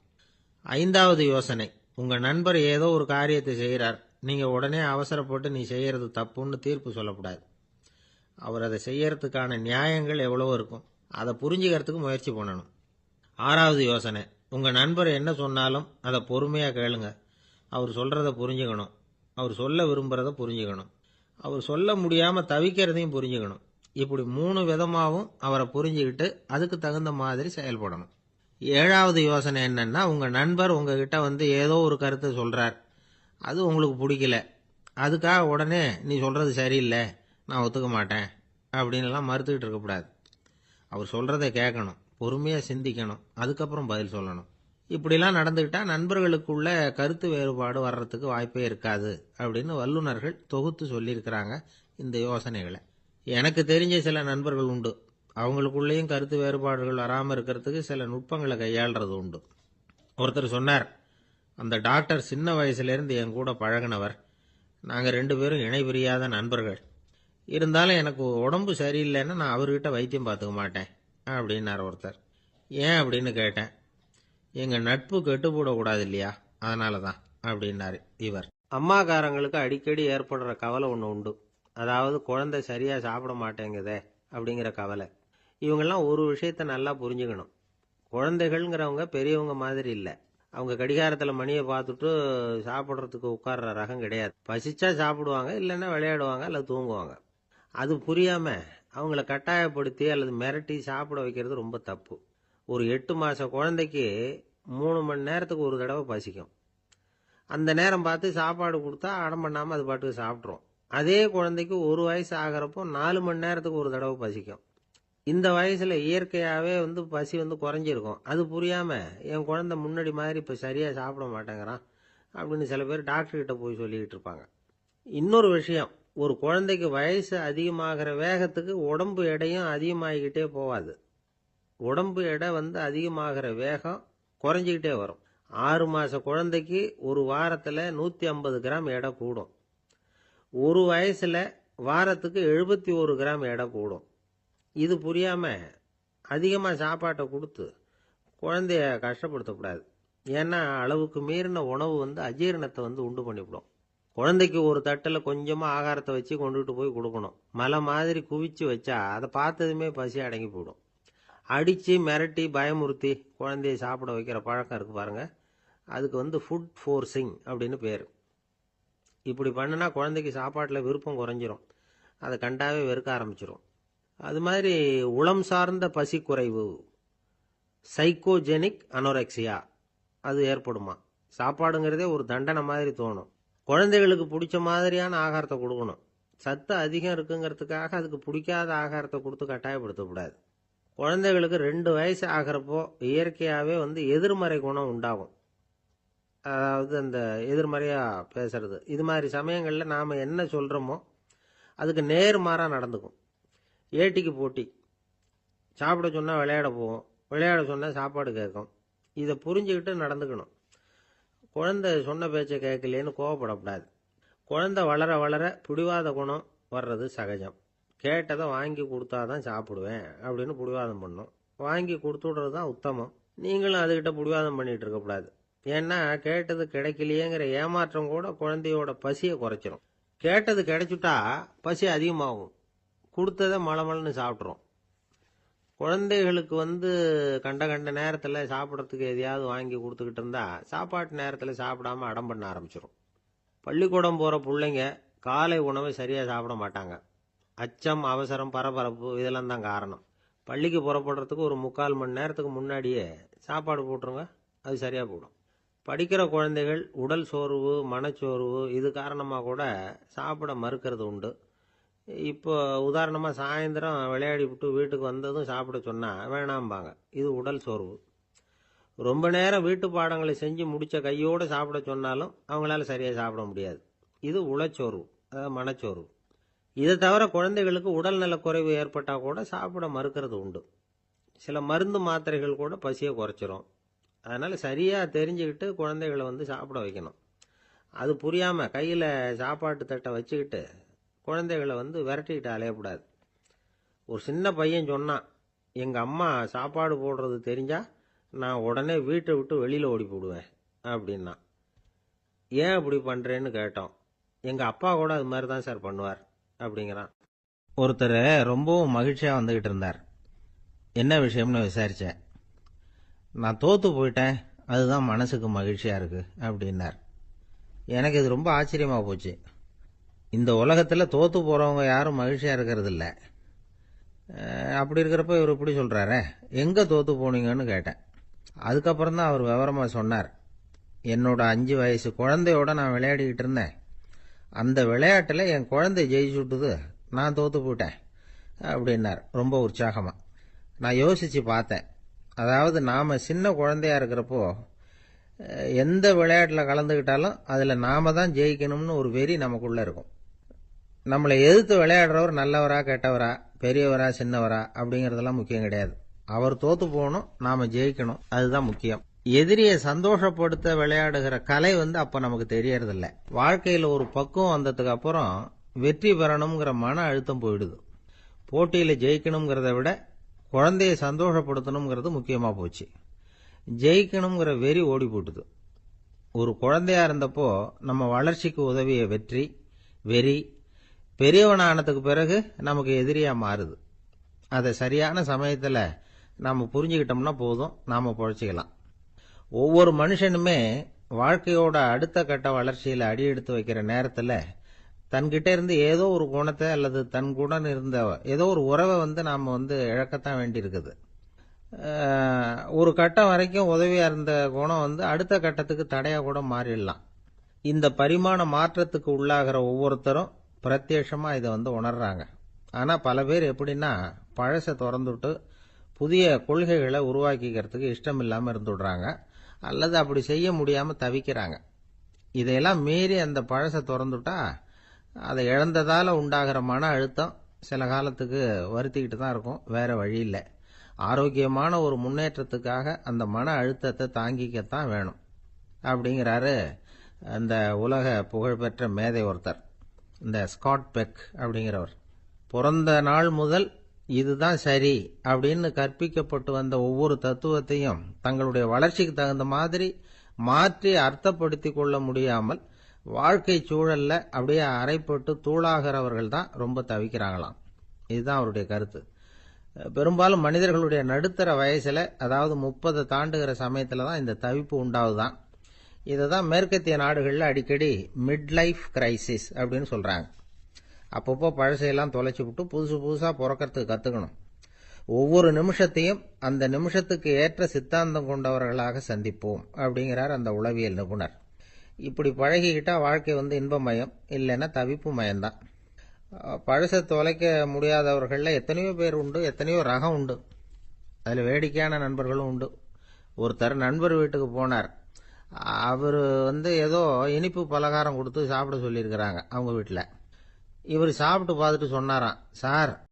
5வது யோசனை, உங்கள் நண்பர் ஏதோ ஒரு காரியத்தை செய்கிறார், நீங்கள் உடனே அவசரப்பட்டு நீ செய்கிறது தப்புன்னு தீர்ப்பு சொல்லக்கூடாது. அவர் அதை செய்யறதுக்கான நியாயங்கள் எவ்வளவோ இருக்கும், அதை புரிஞ்சுக்கிறதுக்கு முயற்சி பண்ணணும். 6வது யோசனை, உங்கள் நண்பர் என்ன சொன்னாலும் அதை பொறுமையாக கேளுங்க. அவர் சொல்கிறத புரிஞ்சுக்கணும், அவர் சொல்ல விரும்புகிறத புரிஞ்சுக்கணும், அவர் சொல்ல முடியாமல் தவிக்கிறதையும் புரிஞ்சுக்கணும். இப்படி 3 விதமாகவும் அவரை புரிஞ்சுக்கிட்டு அதுக்கு தகுந்த மாதிரி செயல்படணும். 7வது யோசனை என்னன்னா, உங்கள் நண்பர் உங்ககிட்ட ஏதோ ஒரு கருத்தை சொல்கிறார், அது உங்களுக்கு பிடிக்கல, அதுக்காக உடனே நீ சொல்கிறது சரியில்லை, நான் ஒத்துக்க மாட்டேன் அப்படின்லாம் மறுத்துக்கிட்டு இருக்கக்கூடாது. அவர் சொல்கிறத கேட்கணும், பொறுமையாக சிந்திக்கணும், அதுக்கப்புறம் பதில் சொல்லணும். இப்படிலாம் நடந்துக்கிட்டா நண்பர்களுக்குள்ள கருத்து வேறுபாடு வர்றதுக்கு வாய்ப்பே இருக்காது அப்படின்னு வல்லுநர்கள் தொகுத்து சொல்லியிருக்கிறாங்க இந்த யோசனைகளை. எனக்கு தெரிஞ்ச சில நண்பர்கள் உண்டு. அவங்களுக்குள்ளேயும் கருத்து வேறுபாடுகள் வராமல் இருக்கிறதுக்கு சில நுட்பங்களை கையாளுறது உண்டு. ஒருத்தர் சொன்னார், அந்த டாக்டர் சின்ன வயசுலேருந்து என் கூட பழகினவர். நாங்கள் 2 பேரும் இணை பிரியாத நண்பர்கள். இருந்தாலும் எனக்கு உடம்பு சரியில்லைன்னா நான் அவர்கிட்ட வைத்தியம் பார்த்துக்க மாட்டேன் அப்படின்னார் ஒருத்தர். ஏன் அப்படின்னு கேட்டேன். எங்கள் நட்பு கெட்டு போடக்கூடாது இல்லையா, அதனால தான் அப்படின்னாரு இவர். அம்மாக்காரங்களுக்கு அடிக்கடி ஏற்படுற கவலை ஒன்று உண்டு. அதாவது குழந்தை சரியாக சாப்பிட மாட்டேங்குதே அப்படிங்கிற கவலை. இவங்கெல்லாம் ஒரு விஷயத்தை நல்லா புரிஞ்சுக்கணும். குழந்தைகள்ங்கிறவங்க பெரியவங்க மாதிரி இல்லை. அவங்க கடிகாரத்தில் மணியை பார்த்துட்டு சாப்பிட்றதுக்கு உட்கார்ற ரகம் கிடையாது. பசிச்சா சாப்பிடுவாங்க, இல்லைன்னா விளையாடுவாங்க அல்லது தூங்குவாங்க. அது புரியாமல் அவங்கள கட்டாயப்படுத்தி அல்லது மிரட்டி சாப்பிட வைக்கிறது ரொம்ப தப்பு. ஒரு 8 மாத குழந்தைக்கு 3 மணி நேரத்துக்கு ஒரு தடவை பசிக்கும். அந்த நேரம் பார்த்து சாப்பாடு கொடுத்தா அடம் பண்ணாமல் அது பாட்டுக்கு சாப்பிட்றோம். அதே குழந்தைக்கு 1 வயசு ஆகிறப்போ 4 மணி நேரத்துக்கு ஒரு தடவை பசிக்கும். இந்த வயசில் இயற்கையாகவே பசி குறைஞ்சிருக்கும். அது புரியாமல் என் குழந்தை முன்னாடி மாதிரி இப்போ சரியாக சாப்பிட மாட்டேங்கிறான் அப்படின்னு சில பேர் டாக்டர்கிட்ட போய் சொல்லிக்கிட்டு இருப்பாங்க. இன்னொரு விஷயம், ஒரு குழந்தைக்கு வயசு அதிகமாகிற வேகத்துக்கு உடம்பு எடையும் அதிகமாகிக்கிட்டே போகாது. உடம்பு எடை அதிகமாகிற வேகம் குறைஞ்சிக்கிட்டே வரும். 6 மாத குழந்தைக்கு ஒரு வாரத்தில் 150 கிராம் எடை கூடும். ஒரு வயசில் வாரத்துக்கு 71 கிராம் எடை கூடும். இது புரியாமல் அதிகமாக சாப்பாட்டை கொடுத்து குழந்தைய கஷ்டப்படுத்தக்கூடாது. ஏன்னா அளவுக்கு மீறின உணவு அஜீரணத்தை உண்டு பண்ணிவிடும். குழந்தைக்கு ஒரு தட்டில் கொஞ்சமாக ஆகாரத்தை வச்சு கொண்டுகிட்டு போய் கொடுக்கணும். மலை மாதிரி குவிச்சு வச்சா அதை பார்த்ததுமே பசி அடங்கி போயிடும். அடித்து மிரட்டி பயமுறுத்தி குழந்தைய சாப்பிட வைக்கிற பழக்கம் இருக்குது பாருங்க, அதுக்கு ஃபுட் ஃபோர்ஸிங் அப்படின்னு பேர். இப்படி பண்ணினா குழந்தைக்கு சாப்பாட்டில் விருப்பம் குறைஞ்சிரும். அதை கண்டாவே வெறுக்க ஆரம்பிச்சிடும். அது மாதிரி உளம் சார்ந்த பசி குறைவு, சைக்கோஜெனிக் அனோரெக்சியா, அது ஏற்படுமா. சாப்பாடுங்கிறதே ஒரு தண்டனை மாதிரி தோணும். குழந்தைகளுக்கு பிடிச்ச மாதிரியான ஆகாரத்தை கொடுக்கணும். சத்து அதிகம் இருக்குங்கிறதுக்காக அதுக்கு பிடிக்காத ஆகாரத்தை கொடுத்து கட்டாயப்படுத்தக்கூடாது. குழந்தைகளுக்கு 2 வயசு ஆகிறப்போ இயற்கையாகவே எதிர்மறை குணம் உண்டாகும். அதாவது அந்த எதிர்மறையாக பேசுறது. இது மாதிரி சமயங்களில் நாம் என்ன சொல்கிறோமோ அதுக்கு நேர்மாறாக நடந்துக்கும். ஏட்டிக்கு போட்டி. சாப்பிட சொன்னால் விளையாட போவோம், விளையாட சொன்னால் சாப்பாடு கேட்கும். இதை புரிஞ்சுக்கிட்டு நடந்துக்கணும். குழந்தை சொன்ன பேச்சை கேட்கலேன்னு கோவப்படக்கூடாது. குழந்தை வளர வளர பிடிவாத குணம் வர்றது சகஜம். கேட்டதை வாங்கி கொடுத்தா தான் சாப்பிடுவேன் அப்படின்னு பிடிவாதம் பண்ணும். வாங்கி கொடுத்து விடுறது தான் உத்தமம். நீங்களும் அதுக்கிட்ட பிடிவாதம் பண்ணிகிட்டு இருக்கக்கூடாது. ஏன்னா கேட்டது கிடைக்கலையேங்கிற ஏமாற்றம் கூட குழந்தையோட பசியை குறைச்சிரும். கேட்டது கிடைச்சிட்டா பசி அதிகமாகும். கொடுத்ததை மலமலன்னு சாப்பிட்றோம். குழந்தைகளுக்கு கண்ட கண்ட நேரத்தில் சாப்பிட்றதுக்கு எதையாவது வாங்கி கொடுத்துக்கிட்டு இருந்தால் சாப்பாட்டு நேரத்தில் சாப்பிடாம அடம் பண்ண ஆரம்பிச்சிடும். பள்ளிக்கூடம் போகிற பிள்ளைங்க காலை உணவை சரியாக சாப்பிட மாட்டாங்க. அச்சம், அவசரம், பரபரப்பு இதெல்லாம் தான் காரணம். பள்ளிக்கு புறப்படுறதுக்கு ஒரு 3/4 மணி நேரத்துக்கு முன்னாடியே சாப்பாடு போட்டுருங்க, அது சரியாக போடும். படிக்கிற குழந்தைகள் உடல் சோர்வு, மனச்சோர்வு இது காரணமாக கூட சாப்பிட மறுக்கிறது உண்டு. இப்போ உதாரணமாக சாயந்தரம் விளையாடி விட்டு வீட்டுக்கு வந்ததும் சாப்பிட சொன்னால் வேணாம்பாங்க. இது உடல் சோர்வு. ரொம்ப நேரம் வீட்டு பாடங்களை செஞ்சு முடித்த கையோடு சாப்பிட சொன்னாலும் அவங்களால சரியாக சாப்பிட முடியாது. இது உளச்சோர்வு, அதாவது மனச்சோர்வு. இதை தவிர குழந்தைகளுக்கு உடல் நலக்குறைவு ஏற்பட்டால் கூட சாப்பிட மறுக்கிறது உண்டு. சில மருந்து மாத்திரைகள் கூட பசியை குறைச்சிரும். அதனால் சரியாக தெரிஞ்சுக்கிட்டு குழந்தைகளை சாப்பிட வைக்கணும். அது புரியாமல் கையில் சாப்பாட்டு தட்டை வச்சுக்கிட்டு குழந்தைகளை விரட்டிக்கிட்டு அலையக்கூடாது. ஒரு சின்ன பையன் சொன்னான், எங்கள் அம்மா சாப்பாடு போடுறது தெரிஞ்சால் நான் உடனே வீட்டை விட்டு வெளியில் ஓடி போடுவேன் அப்படின்னா. ஏன் அப்படி பண்ணுறேன்னு கேட்டோம். எங்கள் அப்பா கூட அது மாதிரி தான் சார் பண்ணுவார் அப்படிங்கிறான். ஒருத்தர் ரொம்பவும் மகிழ்ச்சியாக வந்துக்கிட்டு இருந்தார். என்ன விஷயம்னு விசாரித்தேன். நான் தோற்று போயிட்டேன், அதுதான் மனசுக்கு மகிழ்ச்சியாக இருக்குது அப்படின்னார். எனக்கு இது ரொம்ப ஆச்சரியமாக போச்சு. இந்த உலகத்தில் தோற்று போகிறவங்க யாரும் மகிழ்ச்சியாக இருக்கிறது இல்லை. அப்படி இருக்கிறப்ப இவர் இப்படி சொல்கிறாரே, எங்கே தோற்று போனீங்கன்னு கேட்டேன். அதுக்கப்புறம் தான் அவர் விவரமாக சொன்னார். என்னோட 5 வயசு குழந்தையோட நான் விளையாடிக்கிட்டு இருந்தேன். அந்த விளையாட்டில் என் குழந்தை ஜெயிச்சுட்டுது, நான் தோற்று போயிட்டேன் அப்படின்னார் ரொம்ப உற்சாகமாக. நான் யோசித்து பார்த்தேன். அதாவது நாம் சின்ன குழந்தையா இருக்கிறப்போ எந்த விளையாட்டில் கலந்துக்கிட்டாலும் அதில் நாம தான் ஜெயிக்கணும்னு ஒரு வெறி நமக்குள்ளே இருக்கும். நம்மளை எதிர்த்து விளையாடுறவர் நல்லவரா கெட்டவரா, பெரியவரா சின்னவரா அப்படிங்கிறதெல்லாம் முக்கியம் கிடையாது. அவர் தோத்து போகணும், நாம ஜெயிக்கணும், அதுதான் முக்கியம். எதிரியை சந்தோஷப்படுத்த விளையாடுகிற கலை அப்ப நமக்கு தெரியறதில்ல. வாழ்க்கையில் ஒரு பக்குவம் வந்ததுக்கு அப்புறம் வெற்றி பெறணுங்கிற மன அழுத்தம் போயிடுது. போட்டியில் ஜெயிக்கணுங்கிறத விட குழந்தையை சந்தோஷப்படுத்தணுங்கிறது முக்கியமாக போச்சு. ஜெயிக்கணுங்கிற வெறி ஓடி போட்டுது. ஒரு குழந்தையா இருந்தப்போ நம்ம வளர்ச்சிக்கு உதவிய வெறி பெரியவனானதுக்கு பிறகு நமக்கு எதிரியா மாறுது. அதை சரியான சமயத்தில் நாம் புரிஞ்சுக்கிட்டோம்னா போதும், நாம் பொழைச்சிக்கலாம். ஒவ்வொரு மனுஷனுமே வாழ்க்கையோட அடுத்த கட்ட வளர்ச்சியில் அடி எடுத்து வைக்கிற நேரத்தில் தன்கிட்ட இருந்து ஏதோ ஒரு குணத்தை அல்லது தன் குணம் இருந்த ஏதோ ஒரு உறவை நாம் இழக்கத்தான் வேண்டியிருக்குது. ஒரு கட்டம் வரைக்கும் உதவியா இருந்த குணம் அடுத்த கட்டத்துக்கு தடையா கூட மாறிடலாம். இந்த பரிமாண மாற்றத்துக்கு உள்ளாகிற ஒவ்வொருத்தரும் பிரத்யட்சமா இதை உணர்றாங்க. ஆனா பல பேர் எப்படின்னா பழசை திறந்துட்டு புதிய கொள்கைகளை உருவாக்கிக்கிறதுக்கு இஷ்டம் இல்லாம இருந்துடுறாங்க, அல்லது அப்படி செய்ய முடியாம தவிக்கிறாங்க. இதையெல்லாம் மீறி அந்த பழசை திறந்துட்டா அதை இழந்ததால உண்டாகிற மன அழுத்தம் சில காலத்துக்கு வருத்திக்கிட்டு தான் இருக்கும், வேற வழி இல்லை. ஆரோக்கியமான ஒரு முன்னேற்றத்துக்காக அந்த மன அழுத்தத்தை தாங்கிக்கத்தான் வேணும் அப்படிங்கிறாரு அந்த உலக புகழ்பெற்ற மேதை ஒருத்தர், இந்த ஸ்காட் பெக் அப்படிங்கிறவர். பிறந்த நாள் முதல் இதுதான் சரி அப்படின்னு கற்பிக்கப்பட்டு வந்த ஒவ்வொரு தத்துவத்தையும் தங்களுடைய வளர்ச்சிக்கு தகுந்த மாதிரி மாற்றி அர்த்தப்படுத்தி கொள்ள முடியாமல் வாழ்க்கை சூழல்ல அப்படியே அரைப்பட்டு தூளாகிறவர்கள் தான் ரொம்ப தவிக்கிறாங்களாம். இதுதான் அவருடைய கருத்து. பெரும்பாலும் மனிதர்களுடைய நடுத்தர வயசுல, அதாவது 30 தாண்டுகிற சமயத்துல தான் இந்த தவிப்பு உண்டாவுதான். இதை தான் மேற்கத்திய நாடுகளில் அடிக்கடி மிட் லைஃப் கிரைசிஸ் அப்படின்னு சொல்றாங்க. அப்பப்போ பழசையெல்லாம் தொலைச்சி விட்டு புதுசா பிறக்கிறதுக்கு கத்துக்கணும். ஒவ்வொரு நிமிஷத்தையும் அந்த நிமிஷத்துக்கு ஏற்ற சித்தாந்தம் கொண்டவர்களாக சந்திப்போம் அப்படிங்கிறார் அந்த உளவியல் நிபுணர். இப்படி பழகிக்கிட்டா வாழ்க்கை இன்பமயம், இல்லைன்னா தவிப்பு மயம்தான். பழசை தொலைக்க முடியாதவர்களில் எத்தனையோ பேர் உண்டு, எத்தனையோ ரகம் உண்டு. அதில் வேடிக்கையான நண்பர்களும் உண்டு. ஒருத்தர் நண்பர் வீட்டுக்கு போனார். அவர் ஏதோ இனிப்பு பலகாரம் கொடுத்து சாப்பிட சொல்லியிருக்கிறாங்க அவங்க வீட்டில். இவர் சாப்பிட்டு பார்த்துட்டு சொன்னாராம், சார்